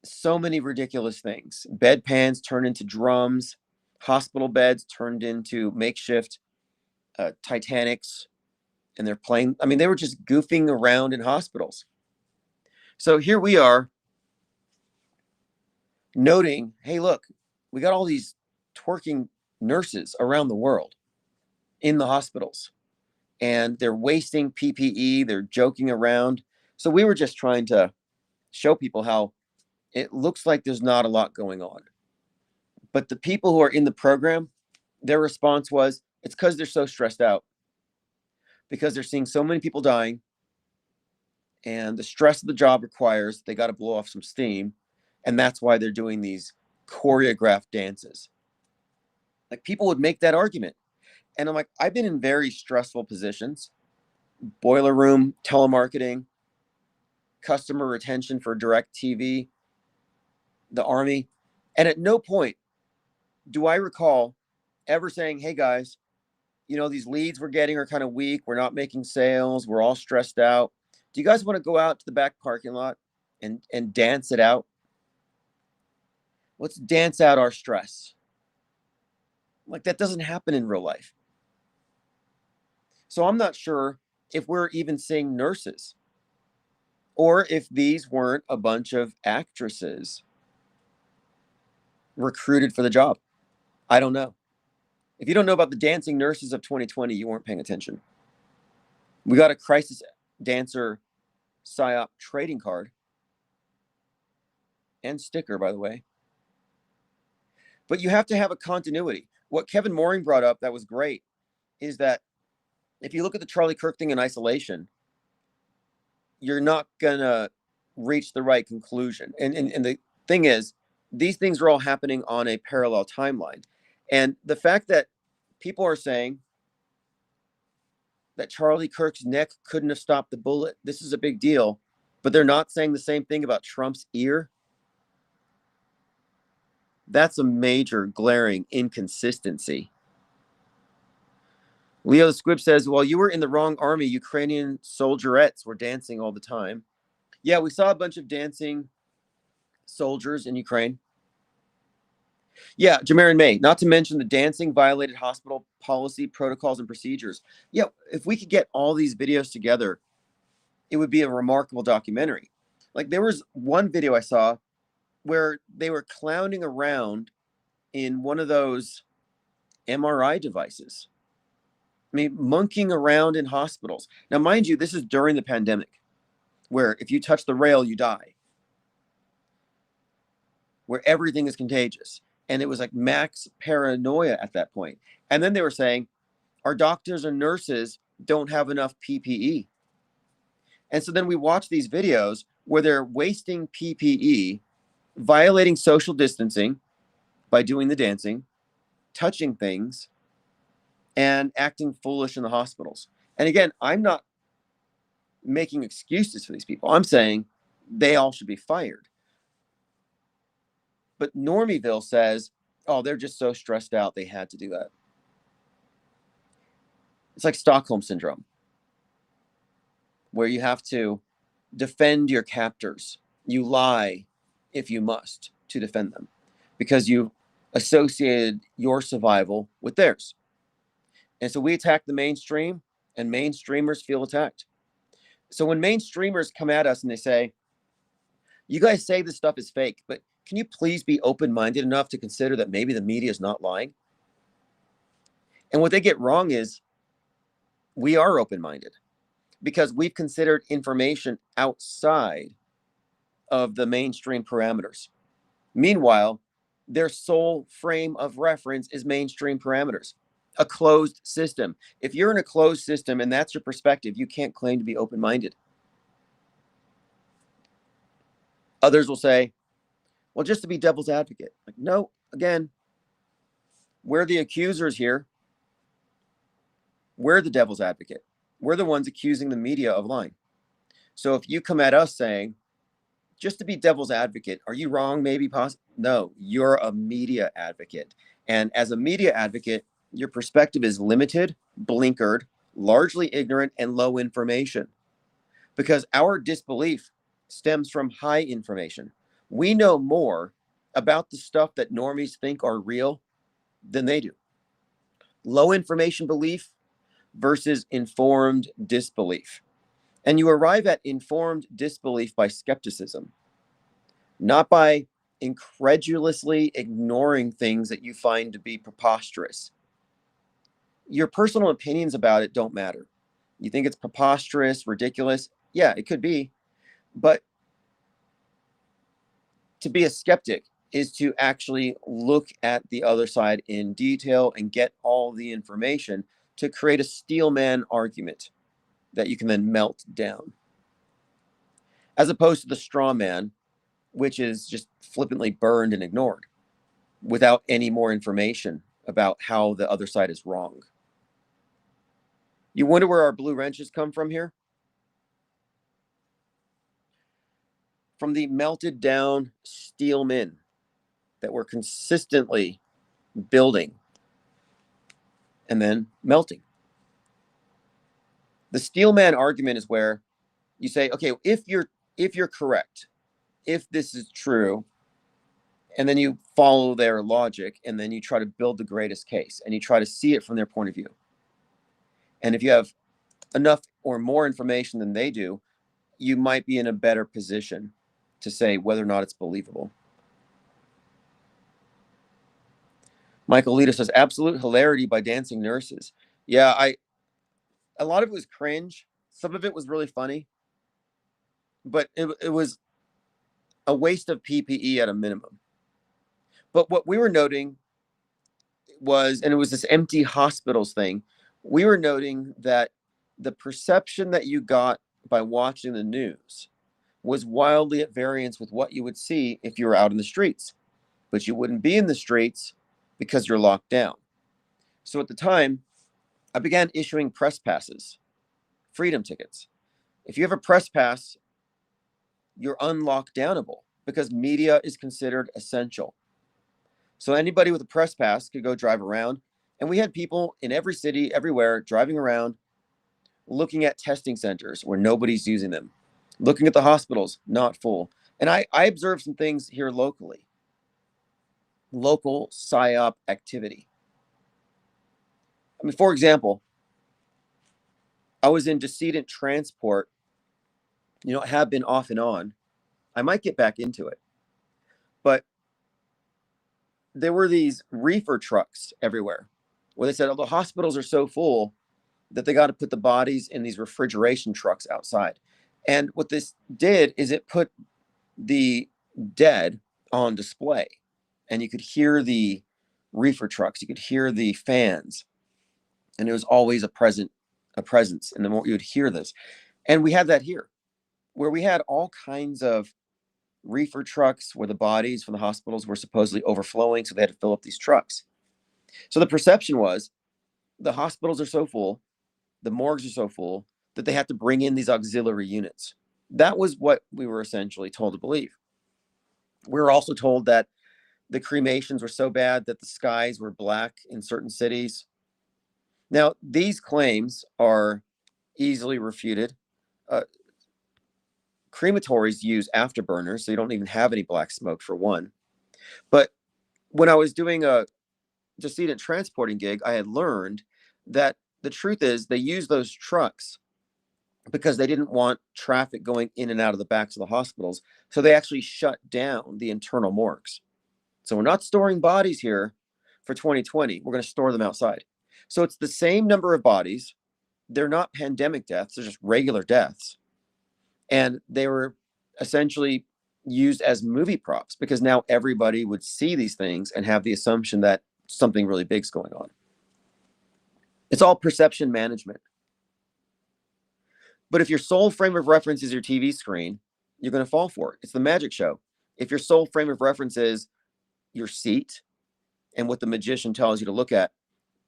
so many ridiculous things. Bedpans turned into drums, hospital beds turned into makeshift Titanics, and they're playing. I mean, they were just goofing around in hospitals. So here we are noting, hey, look, we got all these twerking nurses around the world in the hospitals, and they're wasting PPE, they're joking around. So we were just trying to show people how it looks like there's not a lot going on. But the people who are in the program, their response was, it's because they're so stressed out, because they're seeing so many people dying, and the stress of the job requires they got to blow off some steam, and that's why they're doing these choreographed dances. Like, people would make that argument. And I'm like, I've been in very stressful positions, boiler room, telemarketing, customer retention for direct TV, the Army. And at no point do I recall ever saying, hey guys, you know, these leads we're getting are kind of weak. We're not making sales. We're all stressed out. Do you guys want to go out to the back parking lot and dance it out? Let's dance out our stress. Like, that doesn't happen in real life. So I'm not sure if we're even seeing nurses or if these weren't a bunch of actresses recruited for the job. I don't know. If you don't know about the dancing nurses of 2020, you weren't paying attention. We got a crisis dancer Psyop trading card and sticker, by the way. But you have to have a continuity. What Kevin Mooring brought up that was great is that if you look at the Charlie Kirk thing in isolation, you're not going to reach the right conclusion. And the thing is, these things are all happening on a parallel timeline. And the fact that people are saying that Charlie Kirk's neck couldn't have stopped the bullet, this is a big deal, but they're not saying the same thing about Trump's ear. That's a major glaring inconsistency. Leo the Squib says, well, you were in the wrong army. Ukrainian soldierettes were dancing all the time. Yeah, we saw a bunch of dancing soldiers in Ukraine. Yeah, Jamarin May, not to mention the dancing violated hospital policy, protocols, and procedures. Yeah, if we could get all these videos together, it would be a remarkable documentary. Like, there was one video I saw where they were clowning around in one of those MRI devices. I mean, monkeying around in hospitals. Now, mind you, this is during the pandemic, where if you touch the rail, you die, where everything is contagious. And it was like max paranoia at that point. And then they were saying, our doctors and nurses don't have enough PPE. And so then we watch these videos where they're wasting PPE, violating social distancing by doing the dancing, touching things, and acting foolish in the hospitals. And again, I'm not making excuses for these people. I'm saying they all should be fired. But Normieville says, oh, they're just so stressed out, they had to do that. It's like Stockholm Syndrome, where you have to defend your captors. You lie if you must, to defend them, because you associated your survival with theirs. And so we attack the mainstream, and mainstreamers feel attacked. So when mainstreamers come at us and they say, you guys say this stuff is fake, but can you please be open-minded enough to consider that maybe the media is not lying? And what they get wrong is we are open-minded because we've considered information outside of the mainstream parameters. Meanwhile, their sole frame of reference is mainstream parameters, a closed system. If you're in a closed system and that's your perspective, you can't claim to be open-minded. Others will say, well, just to be devil's advocate. Like, no, again, we're the accusers here. We're the devil's advocate. We're the ones accusing the media of lying. So if you come at us saying, just to be devil's advocate, are you wrong? Maybe possible. No, you're a media advocate. And as a media advocate, your perspective is limited, blinkered, largely ignorant, and low information. Because our disbelief stems from high information. We know more about the stuff that normies think are real than they do. Low information belief versus informed disbelief. And you arrive at informed disbelief by skepticism, not by incredulously ignoring things that you find to be preposterous. Your personal opinions about it don't matter. You think it's preposterous, ridiculous? Yeah, it could be. But to be a skeptic is to actually look at the other side in detail and get all the information to create a steelman argument that you can then melt down. As opposed to the straw man, which is just flippantly burned and ignored without any more information about how the other side is wrong. You wonder where our blue wrenches come from here? From the melted down steel men that we're consistently building and then melting. The steelman argument is where you say, okay, if you're correct, if this is true, and then you follow their logic, and then you try to build the greatest case, and you try to see it from their point of view. And if you have enough or more information than they do, you might be in a better position to say whether or not it's believable. Michael Lita says, absolute hilarity by dancing nurses. Yeah, a lot of it was cringe. Some of it was really funny. But it was a waste of PPE at a minimum. But what we were noting was, and it was this empty hospitals thing, we were noting that the perception that you got by watching the news was wildly at variance with what you would see if you were out in the streets. But you wouldn't be in the streets because you're locked down. So at the time, I began issuing press passes, freedom tickets. If you have a press pass, you're unlockdownable because media is considered essential. So anybody with a press pass could go drive around. And we had people in every city, everywhere, driving around, looking at testing centers where nobody's using them, looking at the hospitals, not full. And I observed some things here locally. Local Psyop activity. I mean, for example, I was in decedent transport, have been off and on. I might get back into it. But there were these reefer trucks everywhere where they said, oh, the hospitals are so full that they got to put the bodies in these refrigeration trucks outside. And what this did is it put the dead on display. And you could hear the reefer trucks, you could hear the fans. And it was always a presence. And the more you would hear this. And we had that here, where we had all kinds of reefer trucks where the bodies from the hospitals were supposedly overflowing, so they had to fill up these trucks. So the perception was the hospitals are so full, the morgues are so full, that they have to bring in these auxiliary units. That was what we were essentially told to believe. We were also told that the cremations were so bad that the skies were black in certain cities. Now, these claims are easily refuted. Crematories use afterburners, so you don't even have any black smoke, for one. But when I was doing a decedent transporting gig, I had learned that the truth is they use those trucks because they didn't want traffic going in and out of the backs of the hospitals. So they actually shut down the internal morgues. So we're not storing bodies here for 2020. We're going to store them outside. So it's the same number of bodies. They're not pandemic deaths. They're just regular deaths. And they were essentially used as movie props because now everybody would see these things and have the assumption that something really big's going on. It's all perception management. But if your sole frame of reference is your TV screen, you're going to fall for it. It's the magic show. If your sole frame of reference is your seat and what the magician tells you to look at,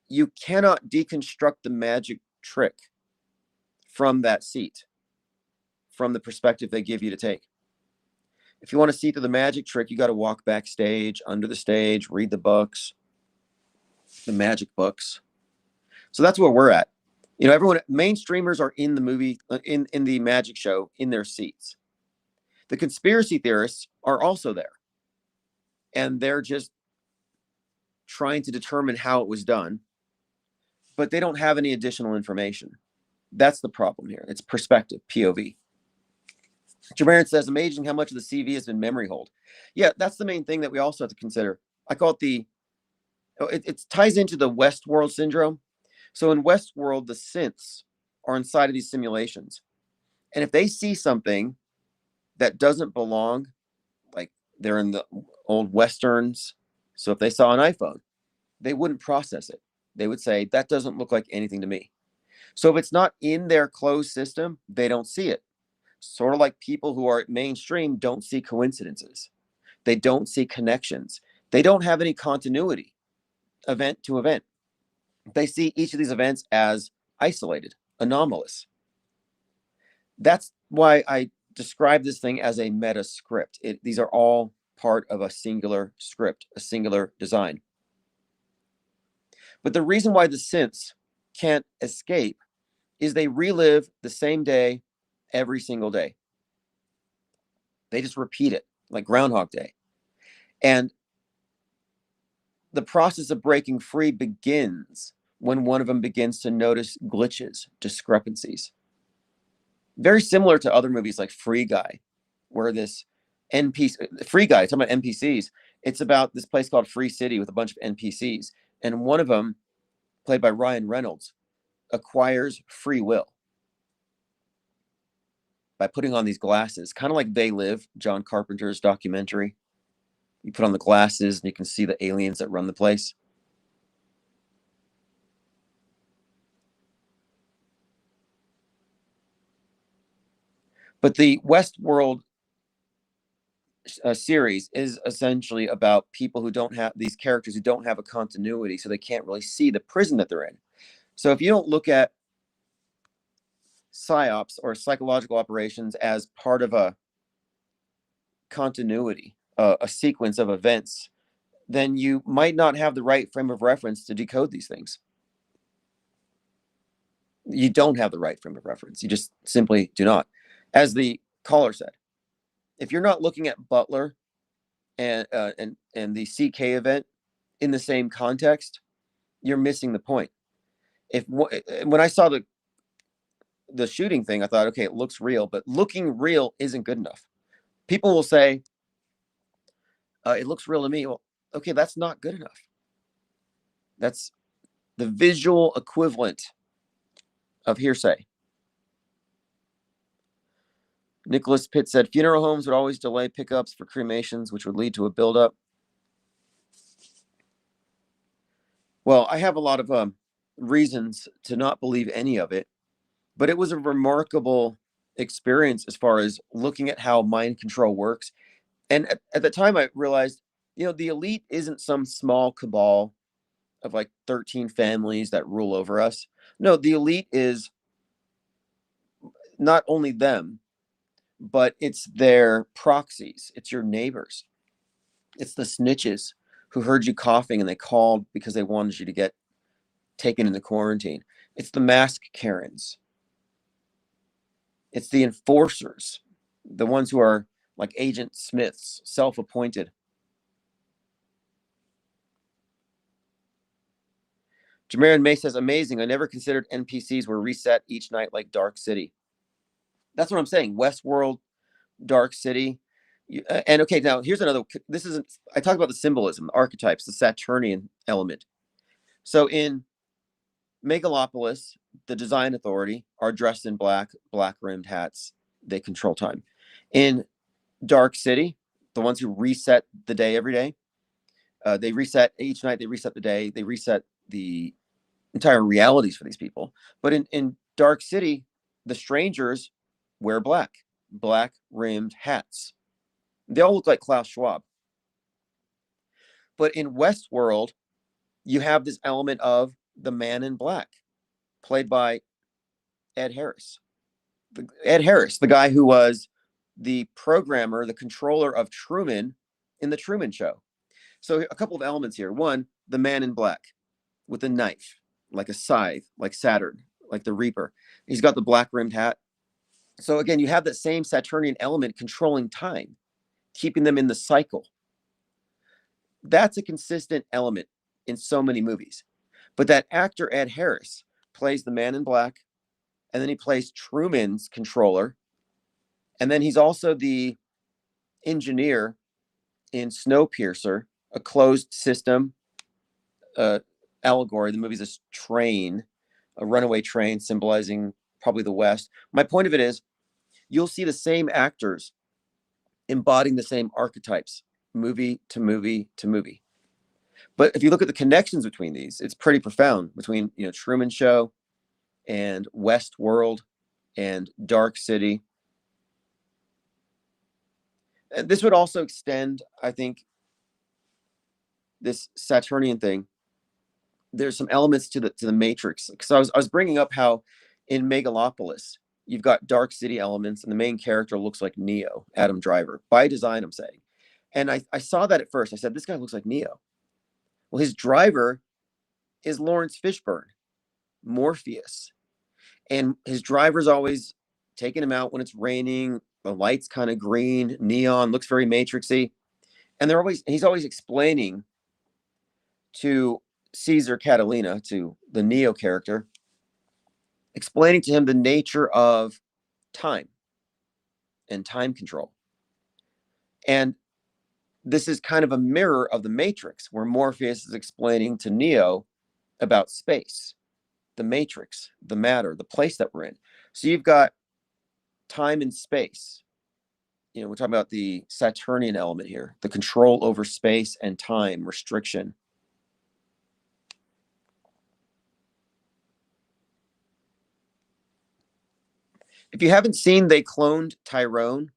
you cannot deconstruct the magic trick from that seat, from the perspective they give you to take. If you want to see through the magic trick, you got to walk backstage, under the stage, read the books, the magic books. So that's where we're at. You know, everyone, mainstreamers are in the movie, in the magic show, in their seats. The conspiracy theorists are also there. And they're just trying to determine how it was done, but they don't have any additional information. That's the problem here. It's perspective, POV. Jermaine says, amazing how much of the CV has been memory hold. Yeah, that's the main thing that we also have to consider. I call it it ties into the Westworld syndrome. So in Westworld, the synths are inside of these simulations. And if they see something that doesn't belong, like they're in the old Westerns, so if they saw an iPhone, they wouldn't process it. They would say, that doesn't look like anything to me. So if it's not in their closed system, they don't see it. Sort of like people who are mainstream don't see coincidences. They don't see connections. They don't have any continuity, event to event. They see each of these events as isolated, anomalous. That's why I describe this thing as a meta script. These are all part of a singular script, a singular design. But the reason why the synths can't escape is they relive the same day every single day. They just repeat it like Groundhog Day. And the process of breaking free begins when one of them begins to notice glitches, discrepancies. Very similar to other movies like Free Guy, where this Free Guy, talking about NPCs, it's about this place called Free City with a bunch of NPCs. And one of them, played by Ryan Reynolds, acquires free will by putting on these glasses, kind of like They Live, John Carpenter's documentary. You put on the glasses and you can see the aliens that run the place. But the Westworld series is essentially about people who don't have, these characters who don't have a continuity, so they can't really see the prison that they're in. So if you don't look at psyops or psychological operations as part of a continuity, a sequence of events, then you might not have the right frame of reference to decode these things. You don't have the right frame of reference. You just simply do not. As the caller said, if you're not looking at Butler and the CK event in the same context, you're missing the point. When I saw the shooting thing, I thought, okay, it looks real, but looking real isn't good enough. People will say, it looks real to me. Well, okay, that's not good enough. That's the visual equivalent of hearsay. Nicholas Pitt said, funeral homes would always delay pickups for cremations, which would lead to a buildup. Well, I have a lot of reasons to not believe any of it, but it was a remarkable experience as far as looking at how mind control works. And at the time, I realized, the elite isn't some small cabal of like 13 families that rule over us. No, the elite is not only them, but it's their proxies. It's your neighbors. It's the snitches who heard you coughing and they called because they wanted you to get taken into quarantine. It's the mask Karens. It's the enforcers. the ones who are like Agent Smiths, self-appointed. Jamarin May says, amazing. I never considered NPCs were reset each night like Dark City. That's what I'm saying. Westworld, Dark City. And okay, now here's another. This isn't. I talked about the symbolism, the archetypes, the Saturnian element. So in Megalopolis, the design authority are dressed in black, black-rimmed hats. They control time. In Dark City, the ones who reset the day every day, they reset each night. They reset the day. They reset the entire realities for these people. But in Dark City, the strangers wear black-rimmed hats. They all look like Klaus Schwab. But in Westworld, you have this element of the man in black, played by Ed Harris. Ed Harris, the guy who was the programmer, the controller of Truman in the Truman Show. So a couple of elements here. One, the man in black with a knife, like a scythe, like Saturn, like the Reaper. He's got the black rimmed hat. So again, you have that same Saturnian element controlling time, keeping them in the cycle. That's a consistent element in so many movies. But that actor, Ed Harris, plays the man in black, and then he plays Truman's controller. And then he's also the engineer in Snowpiercer, a closed system allegory. The movie's a train, a runaway train symbolizing probably the West. My point of it is, you'll see the same actors embodying the same archetypes, movie to movie to movie. But if you look at the connections between these, it's pretty profound between, you know, Truman Show and Westworld and Dark City. And this would also extend, I think, this Saturnian thing. There's some elements to the Matrix. Because I was bringing up how in Megalopolis, you've got Dark City elements, and the main character looks like Neo, Adam Driver, by design, I'm saying. And I saw that at first. I said, this guy looks like Neo. Well, his driver is Lawrence Fishburne, Morpheus. And his driver's always taking him out when it's raining. The light's kind of green, neon, looks very matrixy. And he's always explaining to Caesar Catalina, to the Neo character, explaining to him the nature of time and time control. And this is kind of a mirror of the Matrix, where Morpheus is explaining to Neo about space, the Matrix, the matter, the place that we're in. So you've got time and space. You know, we're talking about the Saturnian element here, the control over space and time, restriction. If you haven't seen They Cloned Tyrone,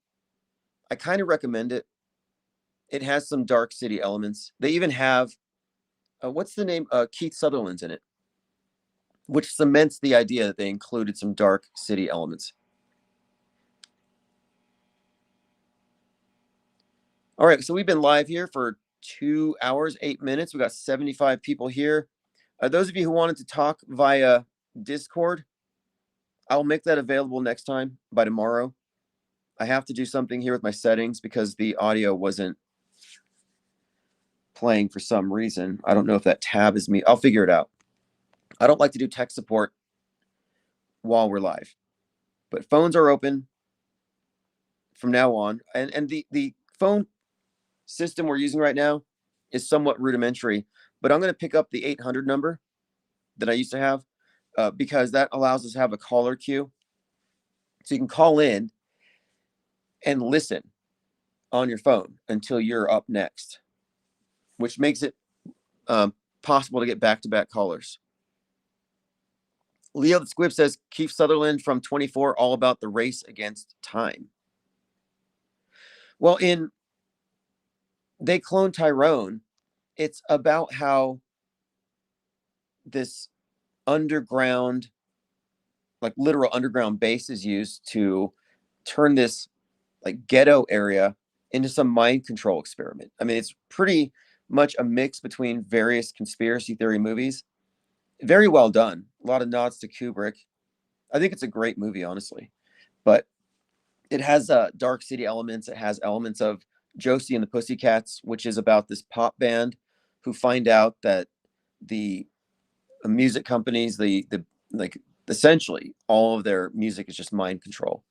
I kind of recommend it. It has some Dark City elements. They even have, what's the name? Keith Sutherland's in it, which cements the idea that they included some Dark City elements. All right, so we've been live here for 2 hours, 8 minutes. We got 75 people here. Those of you who wanted to talk via Discord, I'll make that available next time by tomorrow. I have to do something here with my settings because the audio wasn't playing for some reason. I don't know if that tab is me. I'll figure it out. I don't like to do tech support while we're live, but phones are open from now on. And the phone system we're using right now is somewhat rudimentary, but I'm going to pick up the 800 number that I used to have because that allows us to have a caller queue. So you can call in and listen on your phone until you're up next, which makes it possible to get back-to-back callers. Leo the Squib says, Keith Sutherland from 24, all about the race against time. Well, in They Cloned Tyrone, it's about how this underground, like literal underground base is used to turn this like ghetto area into some mind control experiment. I mean, it's pretty much a mix between various conspiracy theory movies. Very well done. A lot of nods to Kubrick. I think it's a great movie, honestly. But It has Dark City elements. It has elements of Josie and the Pussycats, which is about this pop band who find out that the music companies, the like essentially all of their music is just mind control.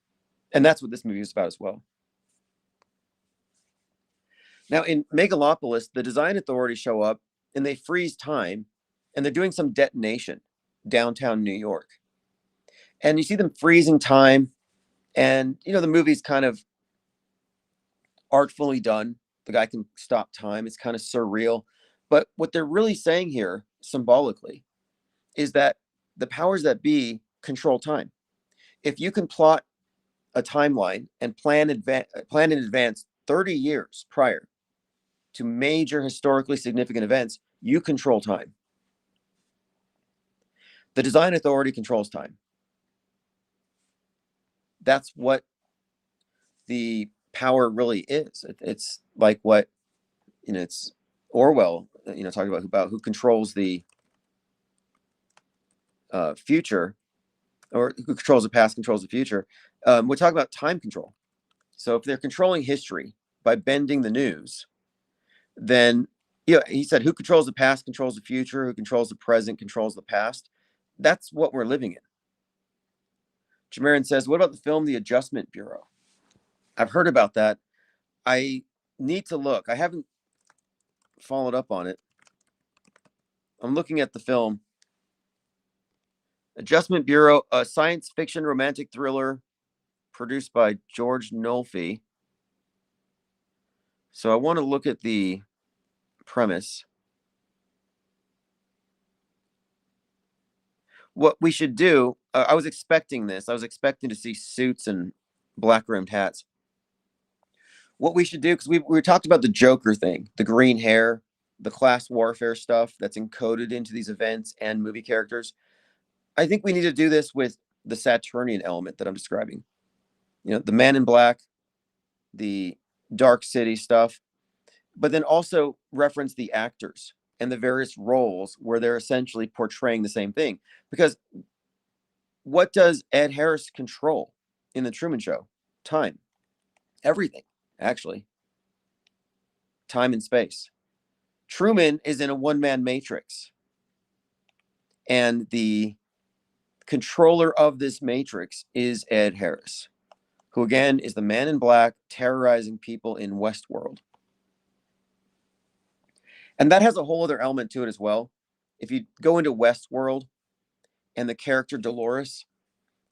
And that's what this movie is about as well. Now in Megalopolis, the design authorities show up and they freeze time and they're doing some detonation downtown New York. And you see them freezing time, and you know the movie's kind of artfully done. The guy can stop time. It's kind of surreal. But what they're really saying here symbolically is that the powers that be control time. If you can plot a timeline and plan in advance 30 years prior to major historically significant events, you control time. The design authority controls time. That's what the power really is. It's like what, you know, it's Orwell, you know, talking about who controls the future, or who controls the past controls the future. We're talking about time control. So if they're controlling history by bending the news, then, you know, he said, who controls the past controls the future, who controls the present controls the past. That's what we're living in. Jamarin says, what about the film The Adjustment Bureau? I've heard about that. I need to look. I haven't followed up on it. I'm looking at the film Adjustment Bureau, a science fiction romantic thriller produced by George Nolfi. So I want to look at the premise. What we should do, I was expecting this. I was expecting to see suits and black rimmed hats. What we should do, because we talked about the Joker thing, the green hair, the class warfare stuff that's encoded into these events and movie characters. I think we need to do this with the Saturnian element that I'm describing. You know, the Man in Black, the Dark City stuff, but then also reference the actors and the various roles where they're essentially portraying the same thing. Because what does Ed Harris control in the Truman Show? Time. Everything, actually. Time and space. Truman is in a one-man matrix. And the controller of this matrix is Ed Harris, who again is the Man in Black terrorizing people in Westworld. And that has a whole other element to it as well. If you go into Westworld and the character Dolores,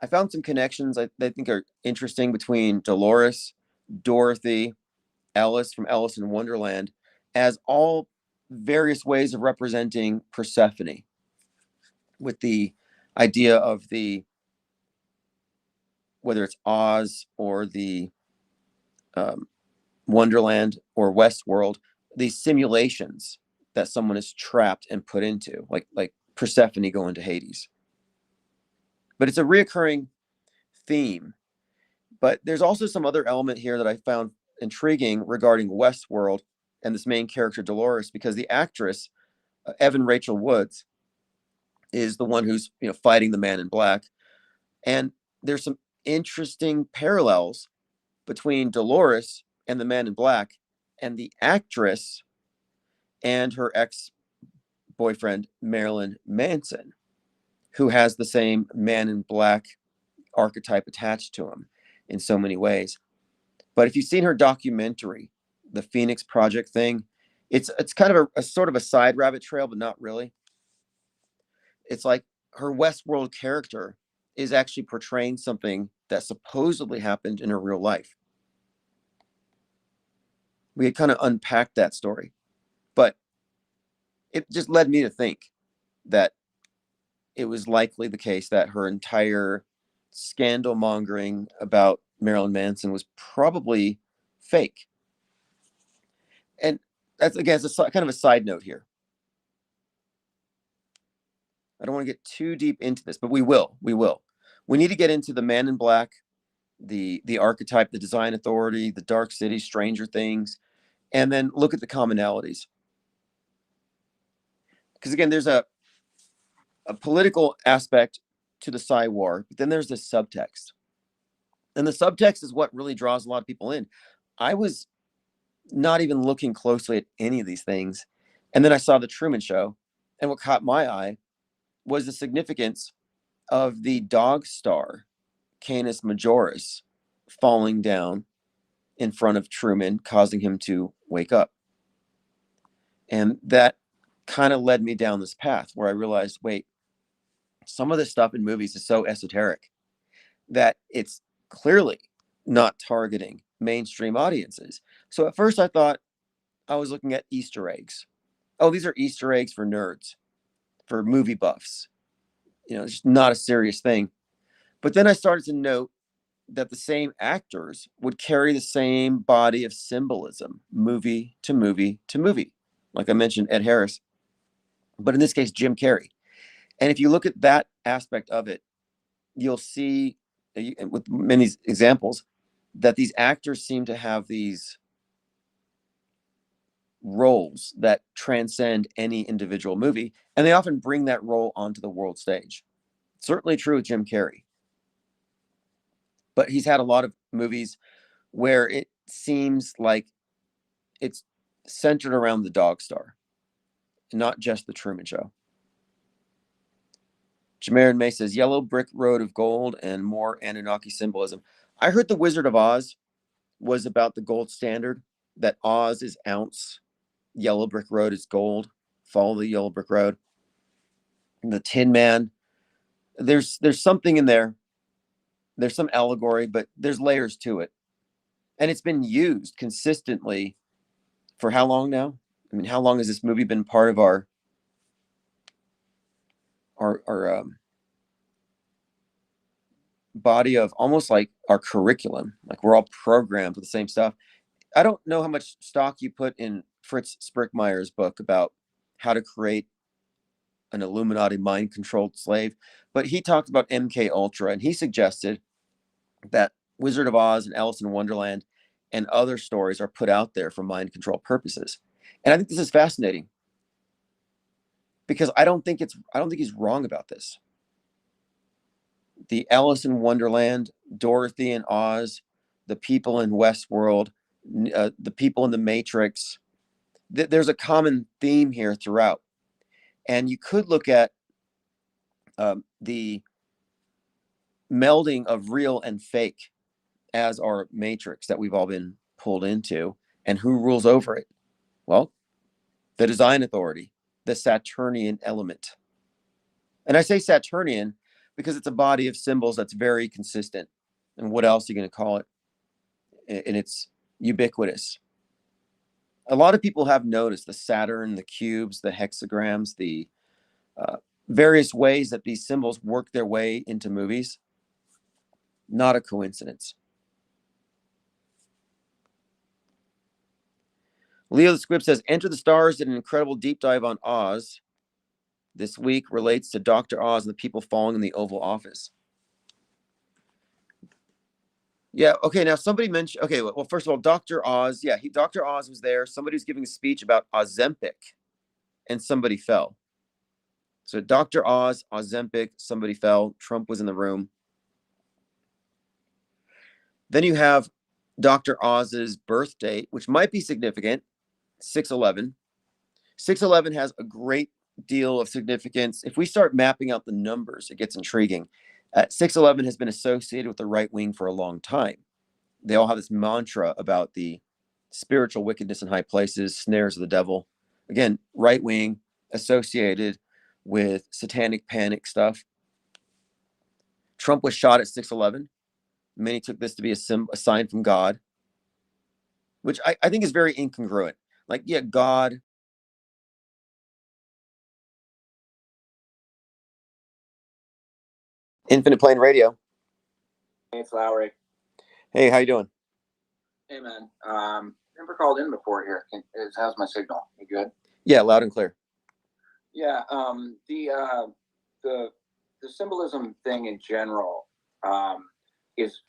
I found some connections I think are interesting between Dolores, Dorothy, Alice from Alice in Wonderland, as all various ways of representing Persephone, with the idea of the, whether it's Oz or the Wonderland or Westworld, these simulations that someone is trapped and put into, like Persephone going to Hades. But it's a reoccurring theme. But there's also some other element here that I found intriguing regarding Westworld and this main character Dolores, because the actress Evan Rachel Woods is the one who's, you know, fighting the Man in Black, and there's some interesting parallels between Dolores and the Man in Black and the actress and her ex-boyfriend Marilyn Manson, who has the same Man in Black archetype attached to him in so many ways. But if you've seen her documentary, the Phoenix Project thing, it's kind of a sort of a side rabbit trail, but not really. It's like her Westworld character is actually portraying something that supposedly happened in her real life. We had kind of unpacked that story, but it just led me to think that it was likely the case that her entire scandal mongering about Marilyn Manson was probably fake. And that's, again, it's kind of a side note here. I don't want to get too deep into this, but we will. We need to get into the Man in Black, the archetype, the design authority, the Dark City, Stranger Things, and then look at the commonalities. Because again, there's a political aspect to the Psy War, but then there's this subtext. And the subtext is what really draws a lot of people in. I was not even looking closely at any of these things. And then I saw the Truman Show. And what caught my eye was the significance of the dog star, Canis Majoris, falling down in front of Truman, causing him to wake up. And that kind of led me down this path where I realized, wait, some of this stuff in movies is so esoteric that it's clearly not targeting mainstream audiences. So at first I thought I was looking at Easter eggs. Oh, these are Easter eggs for nerds, for movie buffs. It's just not a serious thing. But then I started to note that the same actors would carry the same body of symbolism, movie to movie to movie. Like I mentioned, Ed Harris, but in this case, Jim Carrey. And if you look at that aspect of it, you'll see with many examples that these actors seem to have these roles that transcend any individual movie, and they often bring that role onto the world stage. Certainly true with Jim Carrey. But he's had a lot of movies where it seems like it's centered around the dog star, not just the Truman Show. Jamarin May says, yellow brick road of gold and more Anunnaki symbolism. I heard the Wizard of Oz was about the gold standard, that Oz is ounce, yellow brick road is gold, follow the yellow brick road. And the Tin Man, there's something in there. There's some allegory, but there's layers to it. And it's been used consistently for how long now? I mean, how long has this movie been part of our body of almost like our curriculum? Like we're all programmed with the same stuff. I don't know how much stock you put in Fritz Sprickmeyer's book about how to create an Illuminati mind-controlled slave, but he talked about MK Ultra, and he suggested that Wizard of Oz and Alice in Wonderland and other stories are put out there for mind control purposes. And I think this is fascinating because I don't think he's wrong about this. The Alice in Wonderland, Dorothy in Oz, the people in Westworld, the people in the Matrix, there's a common theme here throughout. And you could look at the melding of real and fake as our matrix that we've all been pulled into. And who rules over it? Well, the design authority, the Saturnian element. And I say Saturnian because it's a body of symbols that's very consistent. And what else are you going to call it? And it's ubiquitous. A lot of people have noticed the Saturn, the cubes, the hexagrams, the various ways that these symbols work their way into movies. Not a coincidence. Leo the Squib says, Enter the Stars did an incredible deep dive on Oz. This week relates to Dr. Oz and the people falling in the Oval Office. Yeah, okay, now somebody mentioned, okay, well, first of all, Dr. Oz, yeah, Dr. Oz was there. Somebody was giving a speech about Ozempic, and somebody fell. So Dr. Oz, Ozempic, somebody fell. Trump was in the room. Then you have Dr. Oz's birth date, which might be significant, 6/11. 6/11 has a great deal of significance. If we start mapping out the numbers, it gets intriguing. 6/11 has been associated with the right wing for a long time. They all have this mantra about the spiritual wickedness in high places, snares of the devil. Again, right wing associated with satanic panic stuff. Trump was shot at 6/11. Many took this to be a sign from God, which I think is very incongruent. Like, yeah, God. Infinite Plane Radio. Hey, it's Lowry. Hey, how you doing? Hey, man. Never called in before here. How's my signal? You good? Yeah, loud and clear. Yeah. The symbolism thing in general is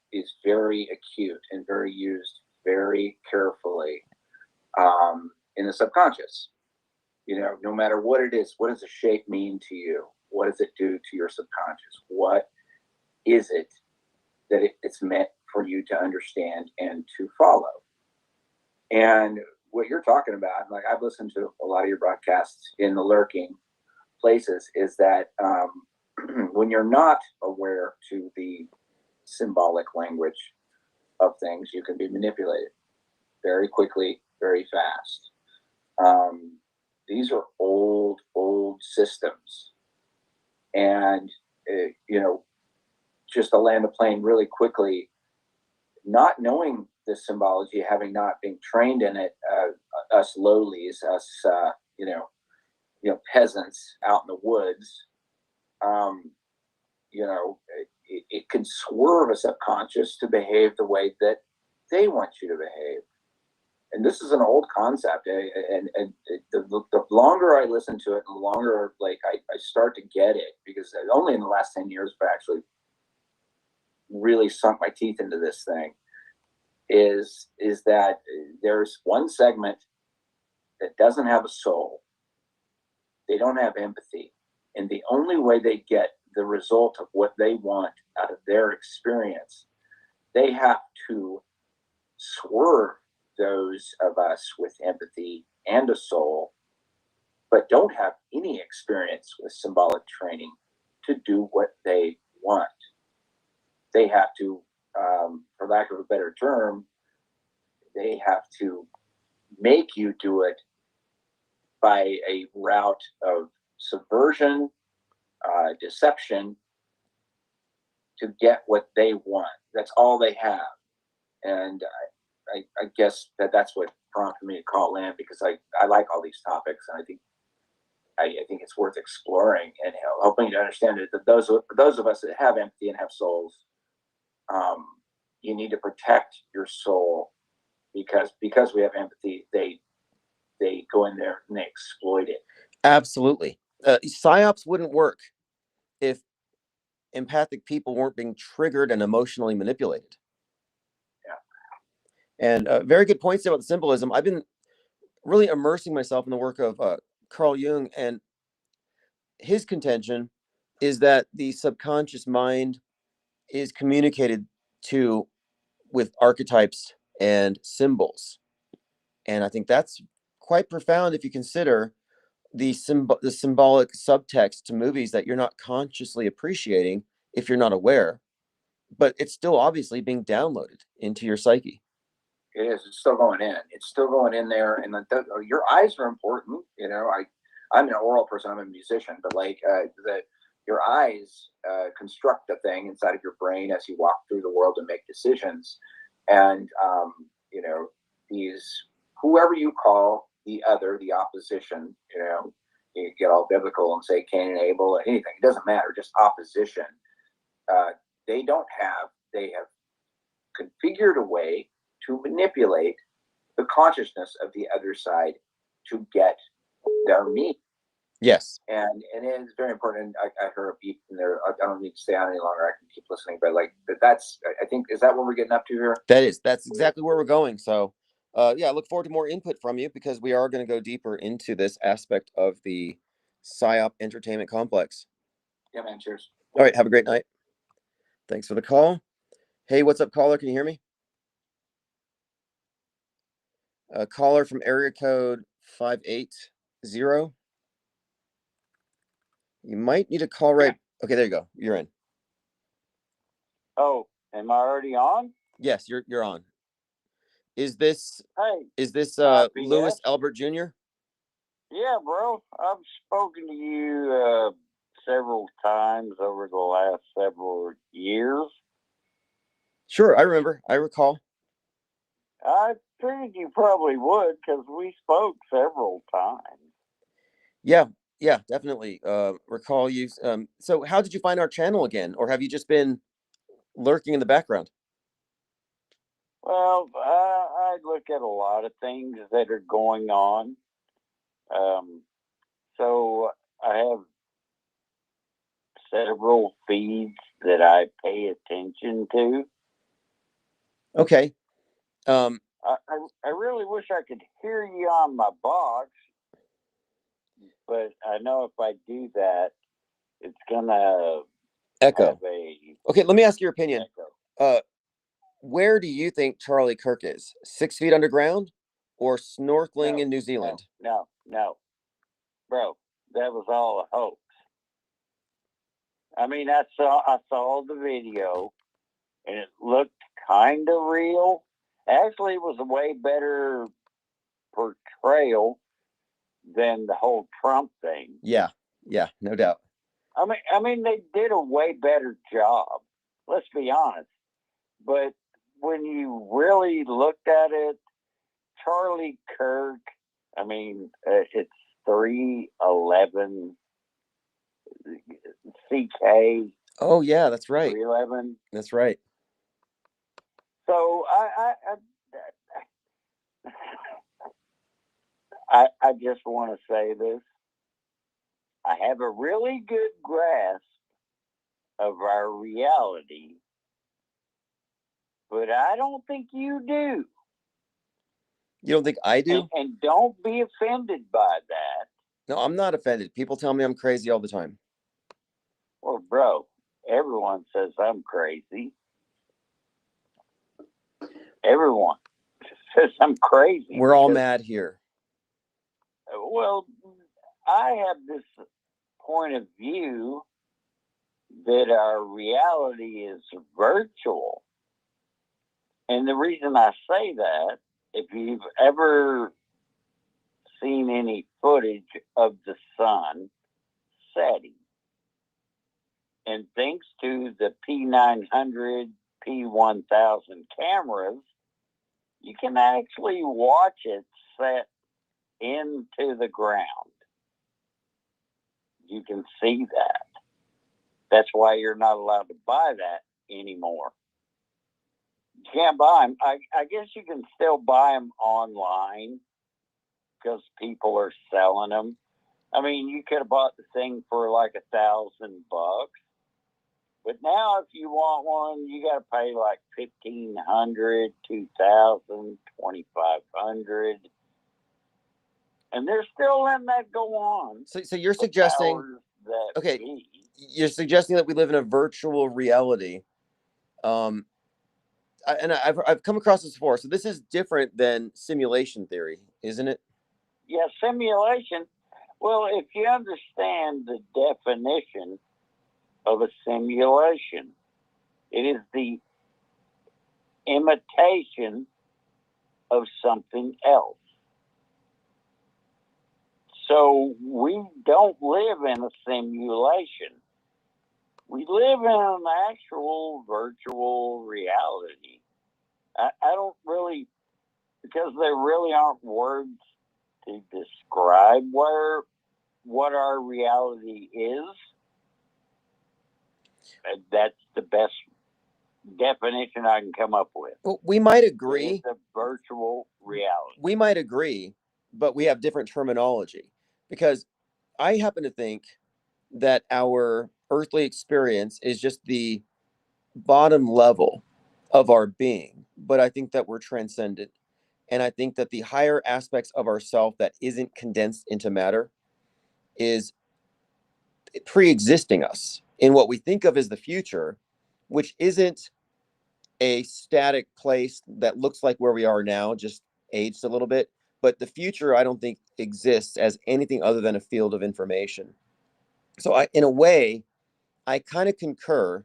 very acute and very used very carefully in the subconscious. No matter what it is, what does the shape mean to you? What does it do to your subconscious? What is it that it's meant for you to understand and to follow. And what you're talking about, like I've listened to a lot of your broadcasts in the lurking places, is that when you're not aware to the symbolic language of things, you can be manipulated very quickly, very fast. These are old systems. And, just to land a plane really quickly, not knowing the symbology, having not been trained in it, us lowlies, us, peasants out in the woods, it can swerve a subconscious to behave the way that they want you to behave. And this is an old concept, and the longer I listen to it, the longer I start to get it, because only in the last 10 years have I actually really sunk my teeth into this thing, is that there's one segment that doesn't have a soul. They don't have empathy. And the only way they get the result of what they want out of their experience, they have to swerve those of us with empathy and a soul, but don't have any experience with symbolic training to do what they want. They have to, for lack of a better term, they have to make you do it by a route of subversion, deception, to get what they want. That's all they have. And I guess that's what prompted me to call in, because I like all these topics, and I think it's worth exploring and helping to understand it. That those of us that have empathy and have souls, you need to protect your soul, because we have empathy, they go in there and they exploit it. Absolutely. Psyops wouldn't work if empathic people weren't being triggered and emotionally manipulated. Yeah. And very good points about the symbolism. I've been really immersing myself in the work of Carl Jung, and his contention is that the subconscious mind is communicated to with archetypes and symbols. And I think that's quite profound if you consider the symbolic subtext to movies that you're not consciously appreciating if you're not aware, but it's still obviously being downloaded into your psyche. It is. It's still going in. It's still going in there, and your eyes are important. I'm an oral person. I'm a musician, but your eyes construct a thing inside of your brain as you walk through the world and make decisions. And these, whoever you call the other, the opposition, you get all biblical and say Cain and Abel, anything. It doesn't matter. Just opposition. They have configured a way to manipulate the consciousness of the other side to get their meat. Yes. And it is very important. I heard a beep in there. I don't need to stay on any longer. I can keep listening, but that's, I think, is that what we're getting up to here? That's exactly where we're going. So I look forward to more input from you, because we are going to go deeper into this aspect of the Psyop Entertainment Complex. Yeah, man. Cheers. All right. Have a great night. Thanks for the call. Hey, what's up, caller? Can you hear me? A caller from area code 580. You might need to call right. Okay, there you go. You're in. Oh, am I already on? Yes, you're on. Is this BS? Louis Albert Jr.? Yeah, bro. I've spoken to you several times over the last several years. Sure, I remember. I recall. I figured you probably would, because we spoke several times. Yeah, definitely. Recall you. So how did you find our channel again? Or have you just been lurking in the background? Well, I look at a lot of things that are going on. So I have several feeds that I pay attention to. Okay. I really wish I could hear you on my box, but I know if I do that, it's gonna echo. Okay, let me ask your opinion. where do you think Charlie Kirk is? 6 feet underground or snorkeling in New Zealand? No, bro, that was all a hoax. I mean, I saw the video, and it looked kind of real. Actually, it was a way better portrayal than the whole Trump thing. Yeah, no doubt. I mean, they did a way better job. Let's be honest. But when you really looked at it, Charlie Kirk, I mean, it's 311 CK. Oh yeah, that's right. 311. That's right. So I just want to say this. I have a really good grasp of our reality, but I don't think you do. You don't think I do? And don't be offended by that. No, I'm not offended. People tell me I'm crazy all the time. Well, bro, everyone says I'm crazy. Everyone says I'm crazy. We're all mad here. Well, I have this point of view that our reality is virtual. And the reason I say that, if you've ever seen any footage of the sun setting, and thanks to the P900, P1000 cameras, you can actually watch it set into the ground. You can see that. That's why you're not allowed to buy that anymore. You can't buy them. I guess you can still buy them online because people are selling them. I mean, you could have bought the thing for like $1,000, but now if you want one, you got to pay like $1,500, $2,000, $2,500, and they're still letting that go on. So you're suggesting, okay, you're suggesting that we live in a virtual reality. I've come across this before. So this is different than simulation theory, isn't it? Yeah, simulation. Well, if you understand the definition of a simulation, it is the imitation of something else. So we don't live in a simulation. We live in an actual virtual reality. I don't really, because there really aren't words to describe what our reality is. That's the best definition I can come up with. Well, we might agree. It's a virtual reality. We might agree, but we have different terminology, because I happen to think that our earthly experience is just the bottom level of our being, but I think that we're transcendent. And I think that the higher aspects of ourself that isn't condensed into matter is pre-existing us in what we think of as the future, which isn't a static place that looks like where we are now, just aged a little bit. But the future, I don't think, exists as anything other than a field of information. So in a way, I kind of concur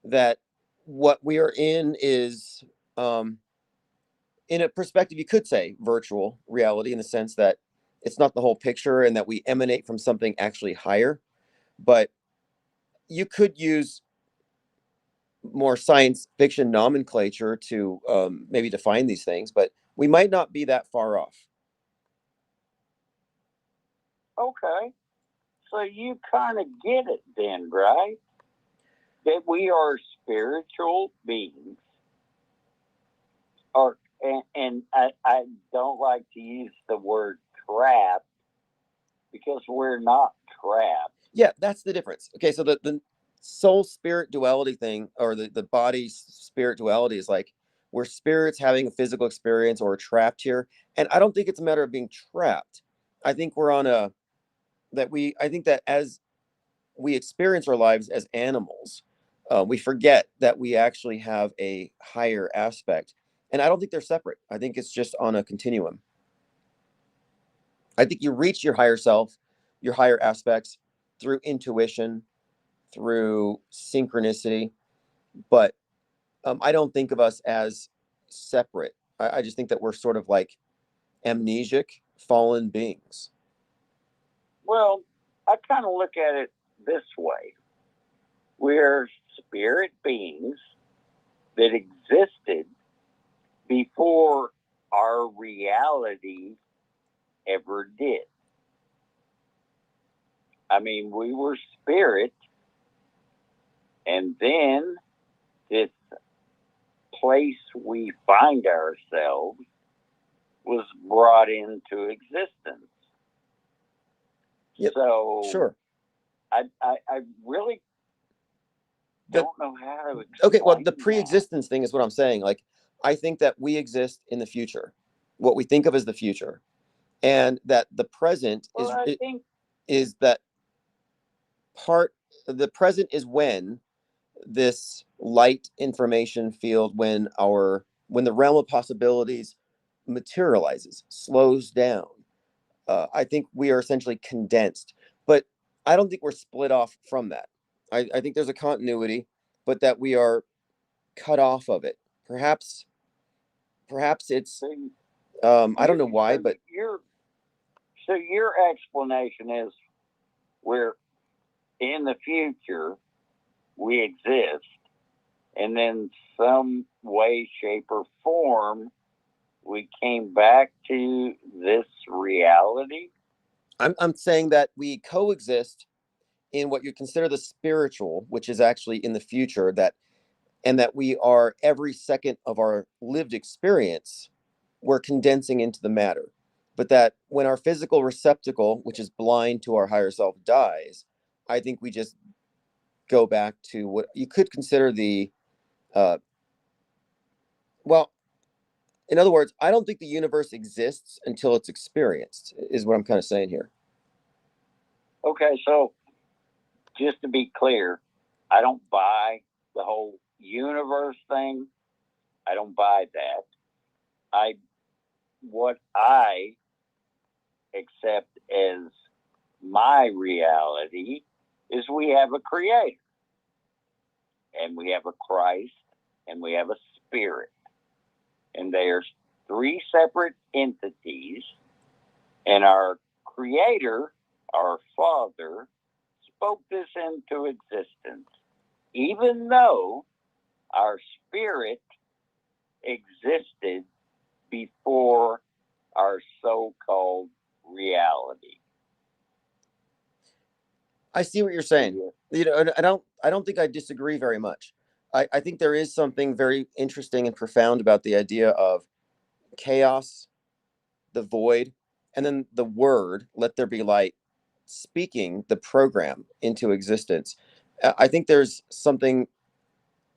that what we are in is, in a perspective, you could say virtual reality, in the sense that it's not the whole picture and that we emanate from something actually higher. But you could use more science fiction nomenclature to maybe define these things, but we might not be that far off. Okay. So you kind of get it then, right? That we are spiritual beings. And I don't like to use the word trapped, because we're not trapped. Yeah, that's the difference. Okay, so the soul spirit duality thing, or the body spirit duality, is like we're spirits having a physical experience or trapped here. And I don't think it's a matter of being trapped. I think we're on I think that as we experience our lives as animals, We forget that we actually have a higher aspect. And I don't think they're separate. I think it's just on a continuum. I think you reach your higher self, your higher aspects through intuition, through synchronicity. But I don't think of us as separate. I just think that we're sort of like amnesic, fallen beings. Well, I kind of look at it this way. We're spirit beings that existed before our reality ever did. I mean, we were spirit, and then this place we find ourselves was brought into existence. Yep. So, Sure. I really don't know how to explain. Okay, well, the that. pre-existence thing is what I'm saying. Like, I think that we exist in the future, what we think of as the future, and that the present Well, I think is that part. The present is when this light information field, when the realm of possibilities materializes, slows down. I think we are essentially condensed, but I don't think we're split off from that. I think there's a continuity, but that we are cut off of it. Perhaps it's I don't know why, but your explanation is we're in the future, we exist, and then some way, shape, or form we came back to this reality. I'm saying that we coexist in what you consider the spiritual, which is actually in the future, and that we are every second of our lived experience, we're condensing into the matter. But that when our physical receptacle, which is blind to our higher self, dies, I think we just go back to what you could consider the well, in other words, I don't think the universe exists until it's experienced, is what I'm kind of saying here. Okay, so just to be clear, I don't buy the whole universe thing. I don't buy that. What I accept as my reality is we have a creator, and we have a Christ, and we have a spirit. And there's three separate entities, and our creator, our Father, spoke this into existence, even though our spirit existed before our so-called reality. I see what you're saying. You know, and I don't think I disagree very much. I think there is something very interesting and profound about the idea of chaos, the void, and then the word, let there be light, speaking the program into existence. I think there's something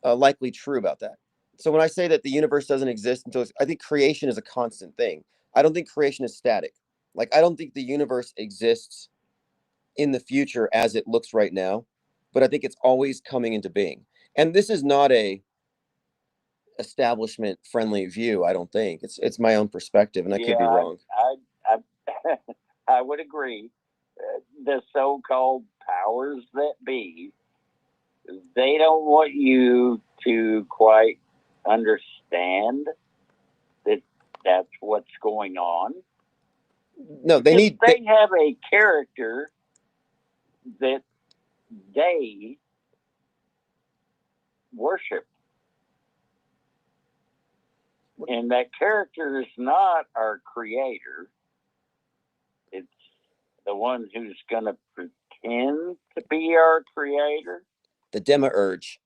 likely true about that. So when I say that the universe doesn't exist until I think creation is a constant thing. I don't think creation is static. Like, I don't think the universe exists in the future as it looks right now, but I think it's always coming into being. And this is not a establishment friendly view. I don't think it's my own perspective, and I could be wrong. I would agree. The so-called powers that be, they don't want you to quite understand that that's what's going on. No, they have a character that they worship. And that character is not our creator. It's the one who's going to pretend to be our creator. The demiurge.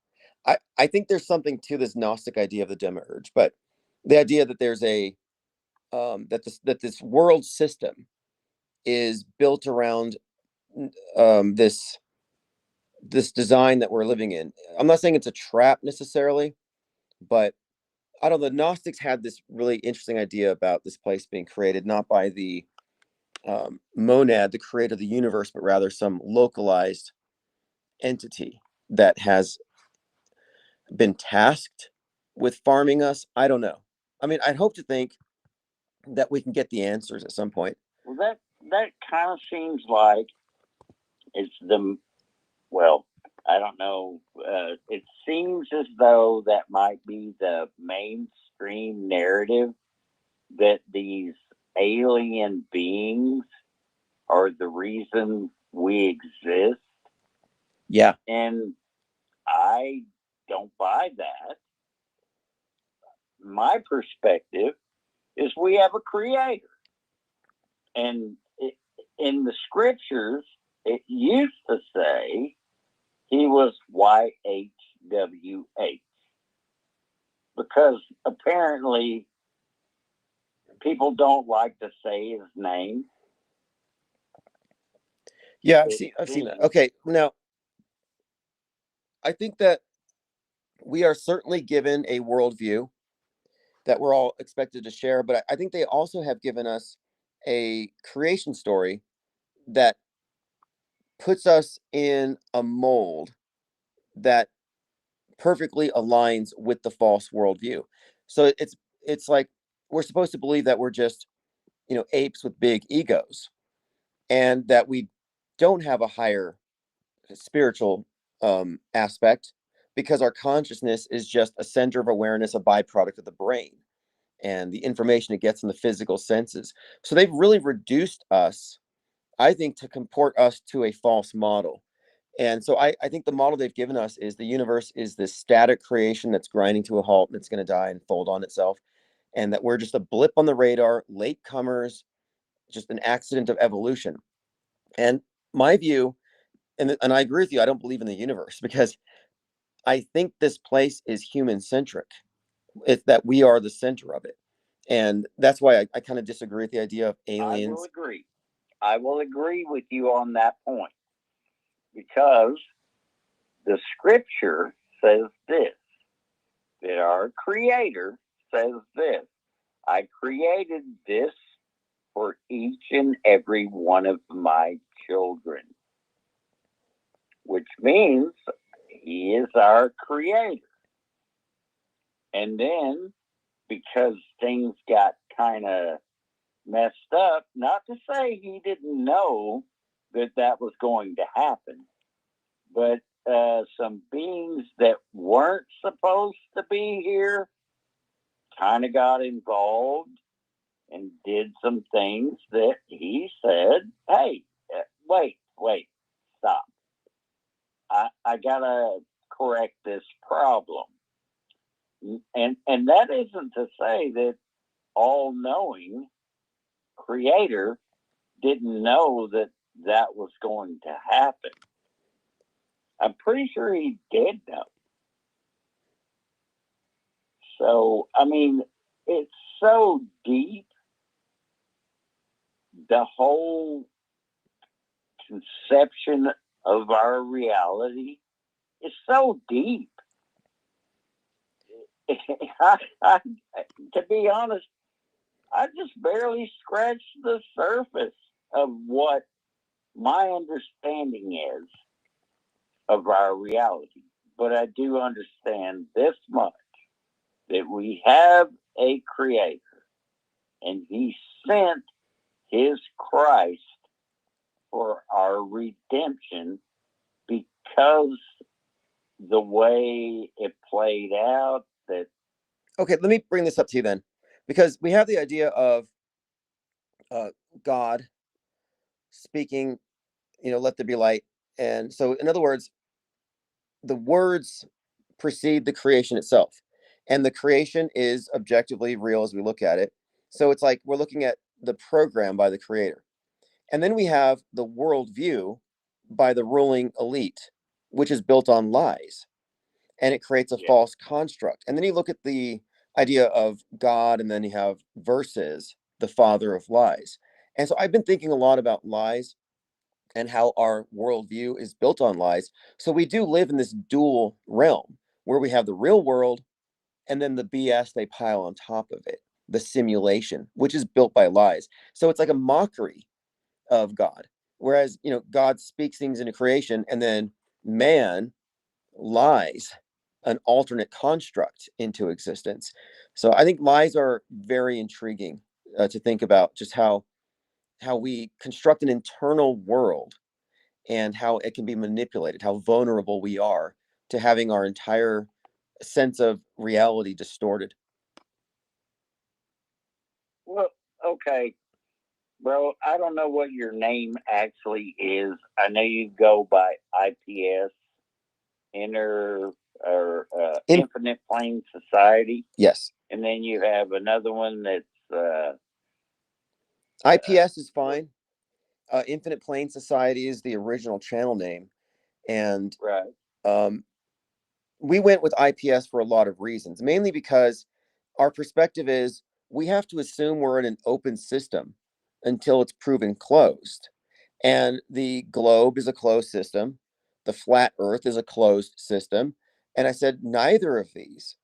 I think there's something to this Gnostic idea of the demiurge, but the idea that there's a that this world system is built around this design that we're living in. I'm not saying it's a trap necessarily, but I don't know. The Gnostics had this really interesting idea about this place being created not by the monad, the creator of the universe, but rather some localized entity that has been tasked with farming us. I don't know. I mean, I'd hope to think that we can get the answers at some point. Well, that kind of seems like it's the, well, I don't know. It seems as though that might be the mainstream narrative, that these alien beings are the reason we exist. Yeah. And I don't buy that. My perspective is we have a creator. And in the scriptures, it used to say he was YHWH, because apparently people don't like to say his name. Yeah, I've seen that. Okay, now I think that we are certainly given a worldview that we're all expected to share, but I think they also have given us a creation story that puts us in a mold that perfectly aligns with the false worldview. So it's like we're supposed to believe that we're just, apes with big egos, and that we don't have a higher spiritual aspect, because our consciousness is just a center of awareness, a byproduct of the brain and the information it gets in the physical senses. So they've really reduced us, I think, to comport us to a false model. And so I think the model they've given us is the universe is this static creation that's grinding to a halt and it's going to die and fold on itself. And that we're just a blip on the radar, latecomers, just an accident of evolution. And my view, and I agree with you, I don't believe in the universe, because I think this place is human centric. It's that we are the center of it. And that's why I kind of disagree with the idea of aliens. I will agree with you on that point, because the scripture says this, that our creator says this: I created this for each and every one of my children, which means he is our creator. And then, because things got kind of messed up, not to say he didn't know that that was going to happen, but some beings that weren't supposed to be here kind of got involved and did some things that he said, hey, wait, stop. I gotta correct this problem. And that isn't to say that all-knowing creator didn't know that that was going to happen. I'm pretty sure he did know. So, I mean, it's so deep. The whole conception of our reality is so deep. To be honest, I just barely scratched the surface of what my understanding is of our reality. But I do understand this much, that we have a creator, and he sent his Christ for our redemption, because the way it played out, that... Okay, let me bring this up to you then, because we have the idea of God speaking, let there be light. And so, in other words, the words precede the creation itself, and the creation is objectively real as we look at it. So it's like we're looking at the program by the creator. And then we have the worldview by the ruling elite, which is built on lies, and it creates a false construct. And then you look at the idea of God, and then you have versus the father of lies. And so I've been thinking a lot about lies and how our worldview is built on lies. So we do live in this dual realm where we have the real world and then the BS they pile on top of it, the simulation, which is built by lies. So it's like a mockery of God. Whereas, God speaks things into creation, and then man lies an alternate construct into existence. So I think lies are very intriguing to think about, just how we construct an internal world and how it can be manipulated, how vulnerable we are to having our entire sense of reality distorted. Well, okay, bro. I don't know what your name actually is. I know you go by IPS, Infinite Plane Society. Yes. And then you have another one that's IPS is fine. Infinite Plane Society is the original channel name, and right. We went with IPS for a lot of reasons, mainly because our perspective is we have to assume we're in an open system until it's proven closed. And the globe is a closed system. The flat earth is a closed system. And I said, neither of these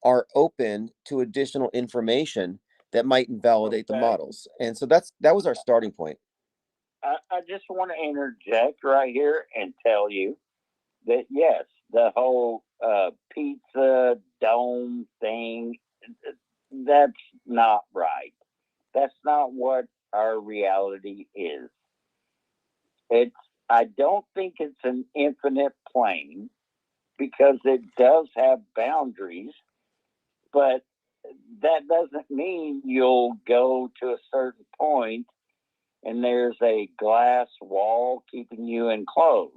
are open to additional information that might invalidate the models. And so that was our starting point. I just want to interject right here and tell you that, yes, the whole pizza dome thing, that's not right. That's not what our reality is. I don't think it's an infinite plane, because it does have boundaries, but that doesn't mean you'll go to a certain point and there's a glass wall keeping you enclosed.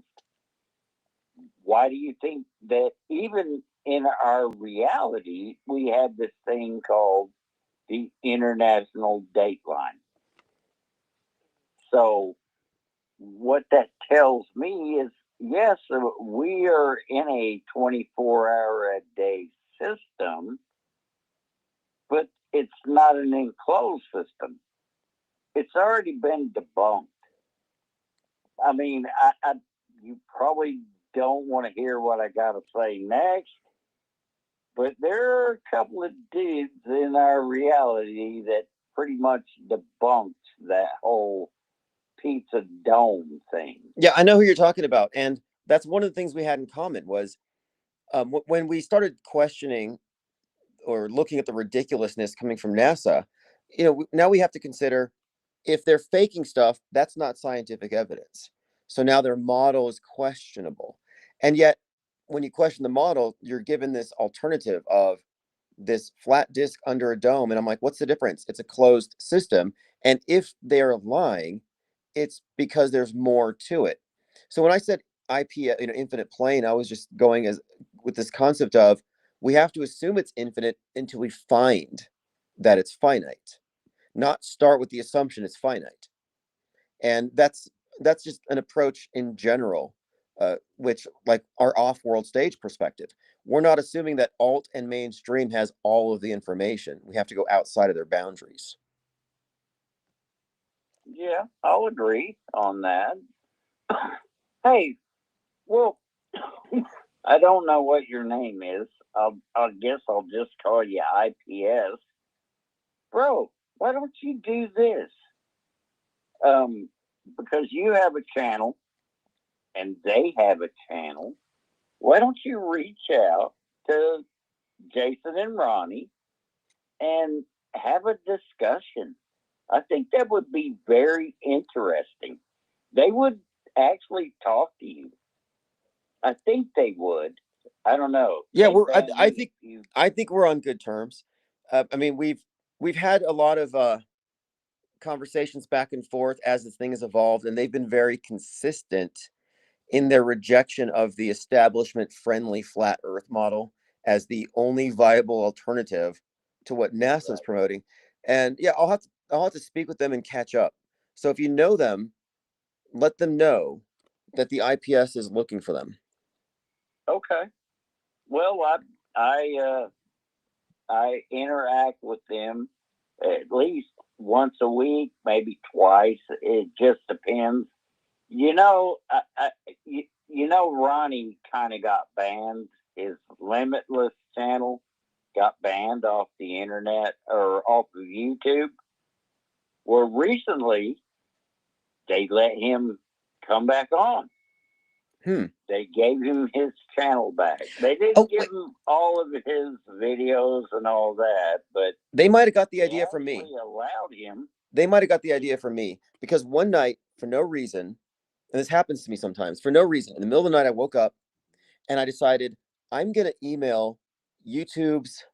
Why do you think that even in our reality, we have this thing called the international dateline? So what that tells me is, yes, we are in a 24-hour-a-day system, but it's not an enclosed system. It's already been debunked. I mean, you probably don't want to hear what I got to say next, but there are a couple of dudes in our reality that pretty much debunked that whole pizza dome thing. Yeah, I know who you're talking about. And that's one of the things we had in common was when we started questioning or looking at the ridiculousness coming from NASA, now we have to consider, if they're faking stuff, that's not scientific evidence. So now their model is questionable. And yet, when you question the model, you're given this alternative of this flat disk under a dome. And I'm like, what's the difference? It's a closed system. And if they're lying, it's because there's more to it. So when I said infinite plane, I was just going as with this concept of, we have to assume it's infinite until we find that it's finite, not start with the assumption it's finite. And that's just an approach in general, which, like our off-world stage perspective, we're not assuming that alt and mainstream has all of the information. We have to go outside of their boundaries. Yeah, I'll agree on that. Hey, well, I don't know what your name is. I guess I'll just call you IPS. Bro, why don't you do this? Because you have a channel and they have a channel. Why don't you reach out to Jason and Ronnie and have a discussion? I think that would be very interesting. They would actually talk to you. I think they would. I don't know. Yeah, I think we're on good terms. I mean, we've had a lot of conversations back and forth as this thing has evolved, and they've been very consistent in their rejection of the establishment friendly flat earth model as the only viable alternative to what NASA is promoting. And yeah, I'll have to speak with them and catch up. So if you know them, let them know that the IPS is looking for them. Okay. Well, I interact with them at least once a week, maybe twice. It just depends. You know, Ronnie kind of got banned. His Limitless channel got banned off the internet or off of YouTube. Well, recently they let him come back on. They gave him his channel back. They didn't give him all of his videos and all that, but they might have got the idea from me. Allowed him. They might have got the idea from me because one night, for no reason, and this happens to me sometimes, for no reason, in the middle of the night, I woke up and I decided I'm going to email YouTube's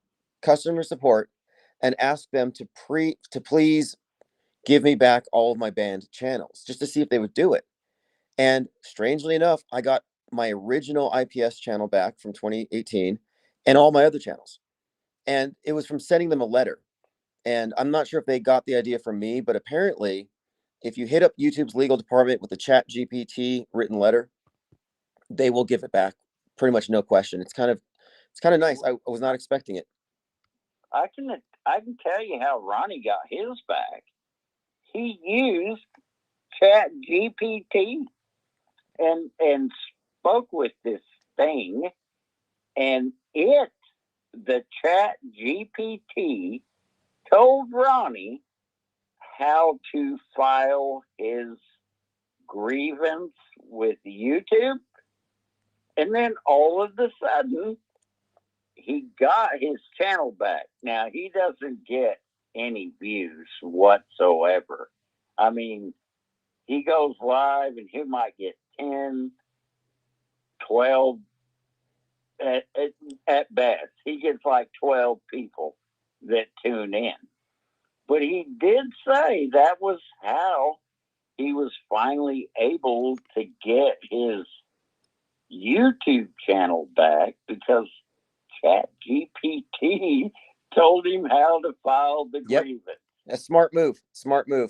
customer support and ask them to please give me back all of my banned channels just to see if they would do it. And strangely enough, I got my original IPS channel back from 2018 and all my other channels. And it was from sending them a letter. And I'm not sure if they got the idea from me, but apparently if you hit up YouTube's legal department with the Chat GPT written letter, they will give it back pretty much no question. It's kind of nice. I was not expecting it. I can tell you how Ronnie got his back. He used Chat GPT and spoke with this thing, and the Chat GPT told Ronnie how to file his grievance with YouTube, and then all of a sudden he got his channel back. Now he doesn't get any views whatsoever. I mean, he goes live and he might get 10, 12 at best. He gets like 12 people that tune in. But he did say that was how he was finally able to get his YouTube channel back, because ChatGPT told him how to file the grievance. A smart move.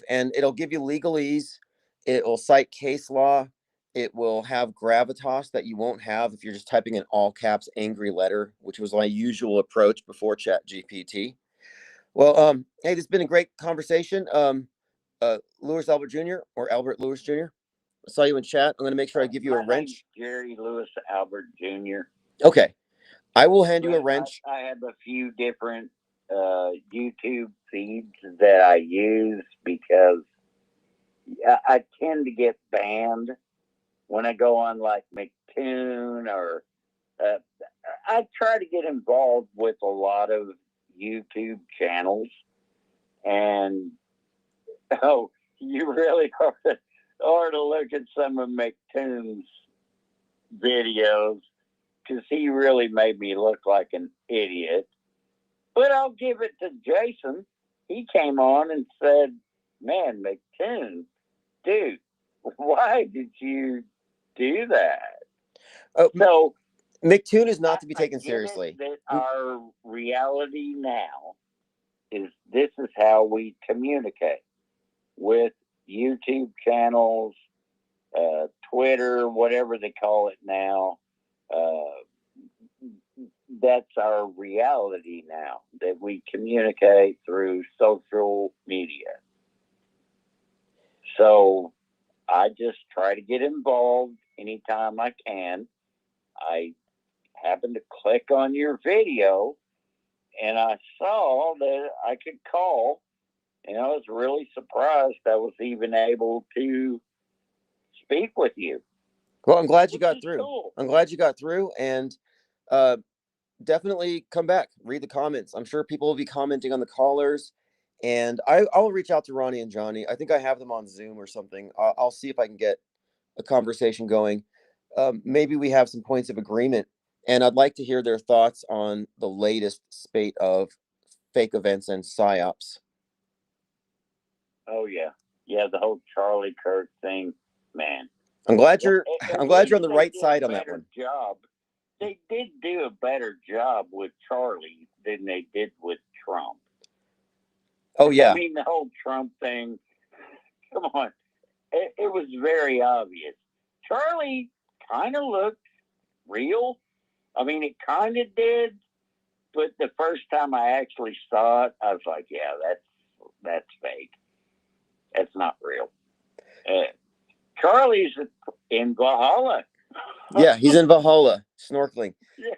And it'll give you legalese. It will cite case law. It will have gravitas that you won't have if you're just typing in all caps angry letter, which was my usual approach before ChatGPT. Well, hey, this has been a great conversation. Lewis Albert Jr. or Albert Lewis Jr. I saw you in chat. I'm going to make sure I give you a wrench. Jerry Lewis Albert Jr. Okay. I will hand you a wrench. I have a few different YouTube feeds that I use because I tend to get banned when I go on like McToon, or I try to get involved with a lot of YouTube channels. And you really ought to look at some of McToon's videos, because he really made me look like an idiot. But I'll give it to Jason. He came on and said, man, McToon, dude, why did you do that? So McToon is not to be taken seriously. That our reality now is this is how we communicate with YouTube channels, Twitter, whatever they call it now. That's our reality now, that we communicate through social media. So I just try to get involved anytime I can. I happened to click on your video and I saw that I could call, and I was really surprised I was even able to speak with you. Well, I'm glad you got through. Cool. I'm glad you got through, and definitely come back, read the comments. I'm sure people will be commenting on the callers, and I'll reach out to Ronnie and Johnny. I think I have them on Zoom or something. I'll see if I can get a conversation going. Maybe we have some points of agreement, and I'd like to hear their thoughts on the latest spate of fake events and psyops. Oh yeah, the whole Charlie Kirk thing, man. I'm glad you're on the right side on that one. They did do a better job with Charlie than they did with Trump. Oh yeah. I mean, the whole Trump thing, come on. It was very obvious. Charlie kind of looked real. I mean, it kind of did, but the first time I actually saw it, I was like, yeah, that's fake. That's not real. Charlie's in Valhalla. Yeah, he's in Valhalla snorkeling. Yeah.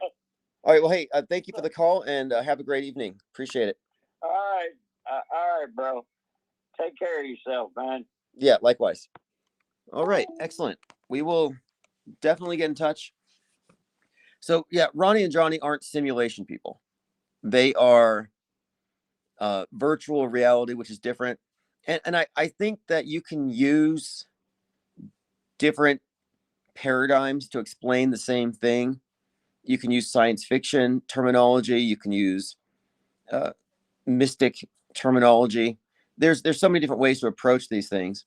All right. Well, hey, thank you for the call, and have a great evening. Appreciate it. All right, bro. Take care of yourself, man. Yeah, likewise. All right, excellent. We will definitely get in touch. So yeah, Ronnie and Johnny aren't simulation people. They are virtual reality, which is different. And I think that you can use different paradigms to explain the same thing. You can use science fiction terminology. You can use uh, mystic terminology. There's so many different ways to approach these things.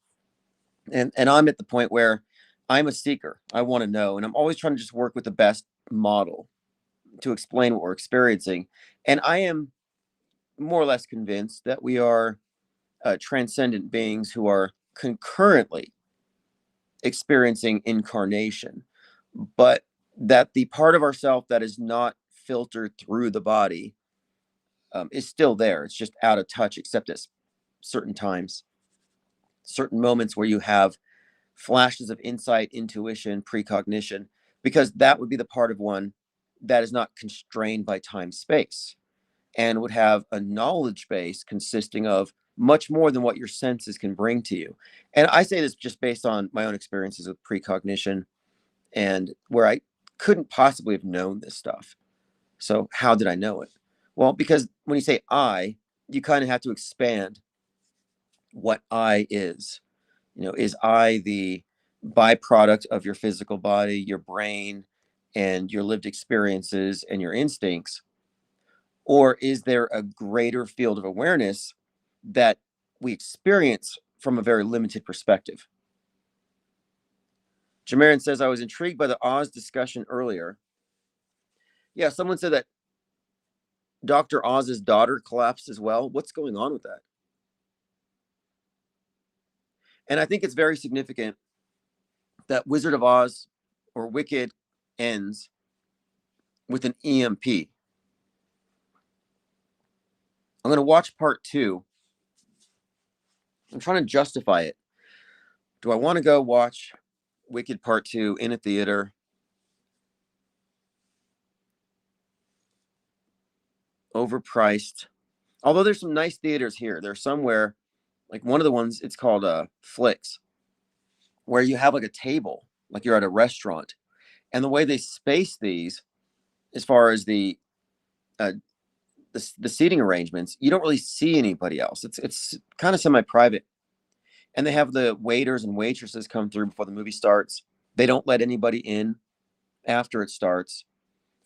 And I'm at the point where I'm a seeker. I want to know, and I'm always trying to just work with the best model to explain what we're experiencing. And I am more or less convinced that we are transcendent beings who are concurrently experiencing incarnation, but that the part of ourself that is not filtered through the body is still there. It's just out of touch, except at certain times, certain moments where you have flashes of insight, intuition, precognition, because that would be the part of one that is not constrained by time space and would have a knowledge base consisting of much more than what your senses can bring to you. And I say this just based on my own experiences with precognition and where I couldn't possibly have known this stuff. So how did I know it? Well, because when you say I, you kind of have to expand what I is. Is I the byproduct of your physical body, your brain, and your lived experiences and your instincts? Or is there a greater field of awareness that we experience from a very limited perspective? Jamarin says, I was intrigued by the Oz discussion earlier. Yeah, someone said that Dr. Oz's daughter collapsed as well. What's going on with that? And I think it's very significant that Wizard of Oz or Wicked ends with an EMP. I'm going to watch part 2. I'm trying to justify it. Do I want to go watch Wicked Part 2 in a theater? Overpriced. Although there's some nice theaters here. There's somewhere, like one of the ones, it's called Flicks, where you have like a table, like you're at a restaurant. And the way they space these, as far as the seating arrangements, you don't really see anybody else. It's kind of semi-private. And they have the waiters and waitresses come through before the movie starts. They don't let anybody in after it starts.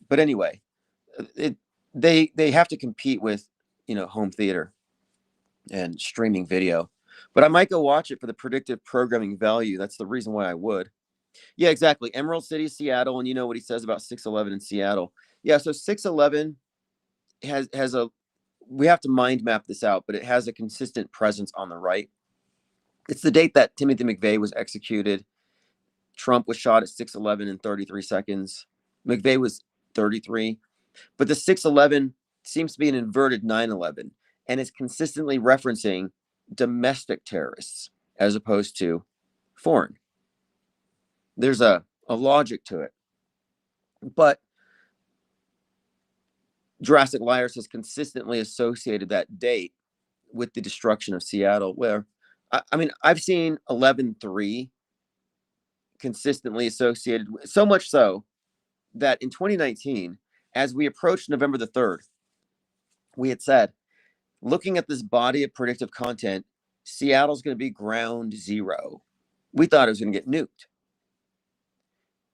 But anyway, they have to compete with, home theater and streaming video. But I might go watch it for the predictive programming value. That's the reason why I would. Yeah, exactly. Emerald City, Seattle, and you know what he says about 611 in Seattle. Yeah, so 611 has a, we have to mind map this out, but it has a consistent presence on the right. It's the date that Timothy McVeigh was executed. Trump was shot at 6:11 in 33 seconds. McVeigh was 33. But the 6:11 seems to be an inverted 9/11 and is consistently referencing domestic terrorists as opposed to foreign. There's a logic to it. But Jurassic Liars has consistently associated that date with the destruction of Seattle, where, I mean, I've seen 11/3 consistently associated, so much so that in 2019, as we approached November the 3rd, we had said, looking at this body of predictive content, Seattle's going to be ground zero. We thought it was going to get nuked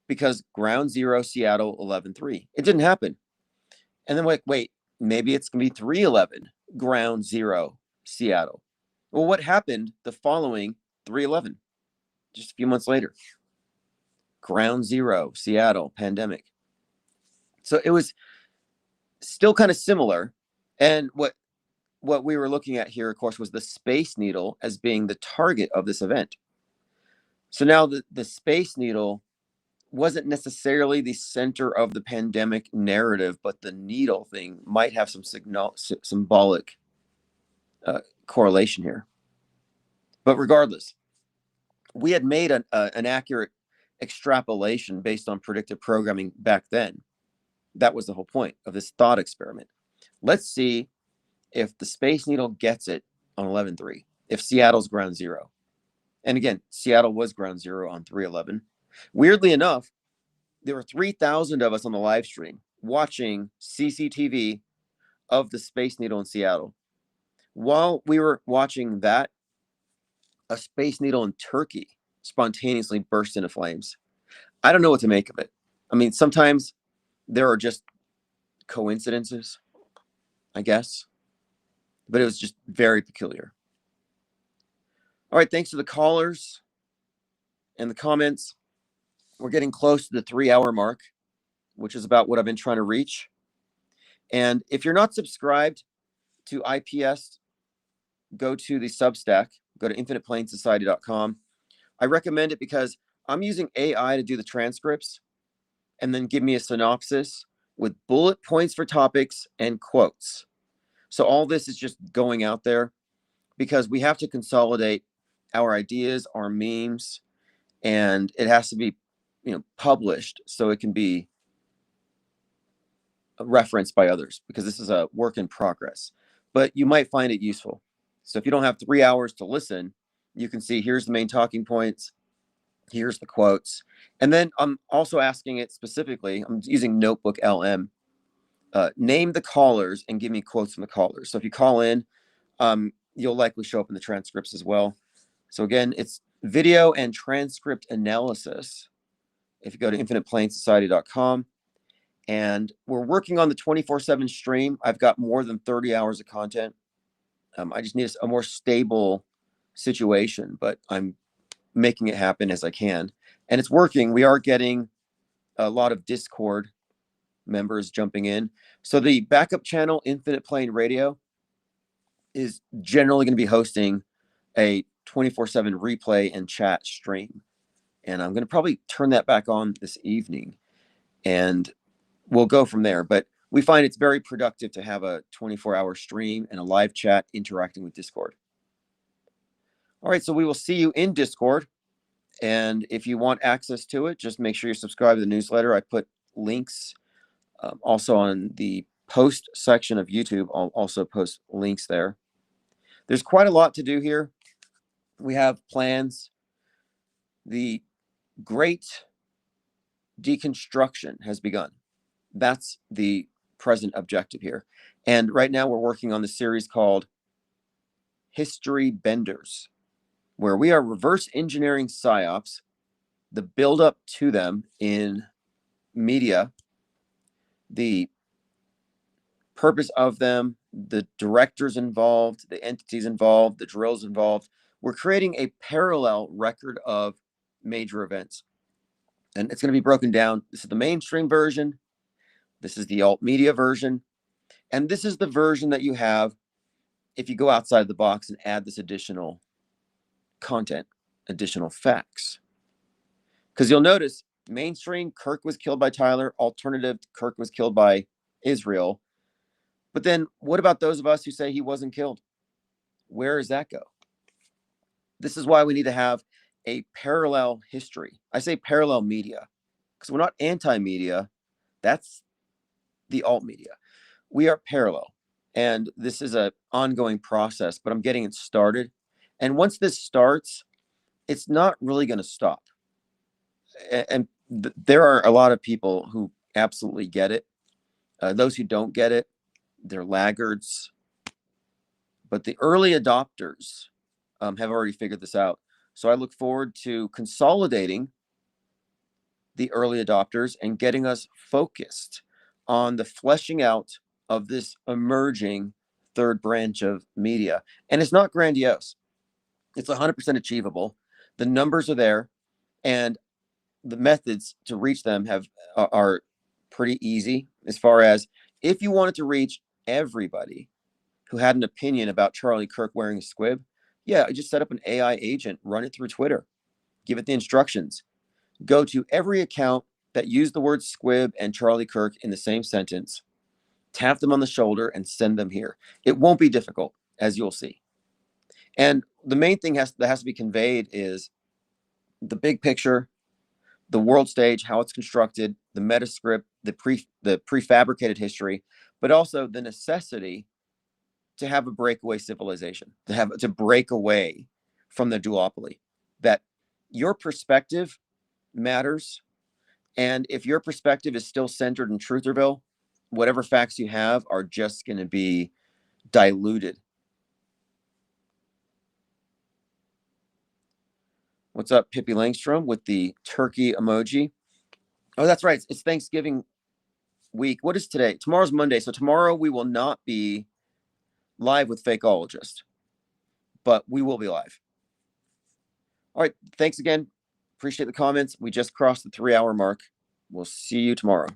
because ground zero, Seattle, 11/3. It didn't happen. And then wait, maybe it's going to be 3/11, ground zero, Seattle. Well, what happened the following 3/11? Just a few months later, ground zero, Seattle, pandemic. So it was still kind of similar. And what we were looking at here, of course, was the Space Needle as being the target of this event. So now the Space Needle wasn't necessarily the center of the pandemic narrative, but the needle thing might have some symbolic correlation here. But regardless, we had made an accurate extrapolation based on predictive programming back then. That was the whole point of this thought experiment. Let's see if the Space Needle gets it on 11/3, if Seattle's ground zero. And again, Seattle was ground zero on 3/11. Weirdly enough, there were 3,000 of us on the live stream watching CCTV of the Space Needle in Seattle. While we were watching that, a Space Needle in Turkey spontaneously burst into flames. I don't know what to make of it. I mean, sometimes there are just coincidences, I guess, but it was just very peculiar. All right, thanks to the callers and the comments. We're getting close to the 3-hour mark, which is about what I've been trying to reach. And if you're not subscribed to IPS, go to the Substack, go to infiniteplainsociety.com. I recommend it because I'm using AI to do the transcripts and then give me a synopsis with bullet points for topics and quotes. So all this is just going out there because we have to consolidate our ideas, our memes, and it has to be, published so it can be referenced by others, because this is a work in progress. But you might find it useful. So if you don't have 3 hours to listen, you can see here's the main talking points, here's the quotes. And then I'm also asking it specifically, I'm using Notebook LM, name the callers and give me quotes from the callers. So if you call in, you'll likely show up in the transcripts as well. So again, it's video and transcript analysis. If you go to infiniteplainsociety.com, and we're working on the 24/7 stream. I've got more than 30 hours of content. I just need a more stable situation, but I'm making it happen as I can. And it's working. We are getting a lot of Discord members jumping in. So the backup channel, Infinite Plane Radio, is generally going to be hosting a 24/7 replay and chat stream. And I'm going to probably turn that back on this evening. And we'll go from there. But we find it's very productive to have a 24-hour stream and a live chat interacting with Discord. All right, so we will see you in Discord. And if you want access to it, just make sure you subscribe to the newsletter. I put links also on the post section of YouTube. I'll also post links there. There's quite a lot to do here. We have plans. The great deconstruction has begun. That's the present objective here. And right now we're working on the series called History Benders, where we are reverse engineering psyops, the buildup to them in media, the purpose of them, the directors involved, the entities involved, the drills involved. We're creating a parallel record of major events. And it's going to be broken down. This is the mainstream version. This is the alt media version. And this is the version that you have if you go outside the box and add this additional content, additional facts. Because you'll notice mainstream, Kirk was killed by Tyler. Alternative, Kirk was killed by Israel. But then what about those of us who say he wasn't killed? Where does that go? This is why we need to have a parallel history. I say parallel media because we're not anti-media. That's the alt media. We are parallel. And this is an ongoing process, but I'm getting it started. And once this starts, it's not really going to stop. And there are a lot of people who absolutely get it. Those who don't get it, they're laggards. But the early adopters have already figured this out. So I look forward to consolidating the early adopters and getting us focused on the fleshing out of this emerging third branch of media. And it's not grandiose. It's 100% achievable. The numbers are there, and the methods to reach them are pretty easy. As far as if you wanted to reach everybody who had an opinion about Charlie Kirk wearing a squib, yeah, I just set up an AI agent, run it through Twitter, give it the instructions, go to every account that used the word squib and Charlie Kirk in the same sentence, tap them on the shoulder and send them here. It won't be difficult, as you'll see. And the main thing that has to be conveyed is the big picture, the world stage, how it's constructed, the meta script, the prefabricated history, but also the necessity to have a breakaway civilization, to break away from the duopoly. That your perspective matters. And if your perspective is still centered in Trutherville, whatever facts you have are just going to be diluted. What's up, Pippi Langstrom with the turkey emoji? Oh, that's right. It's Thanksgiving week. What is today? Tomorrow's Monday. So tomorrow we will not be live with Fakeologist, but we will be live. All right. Thanks again. Appreciate the comments. We just crossed the 3-hour mark. We'll see you tomorrow.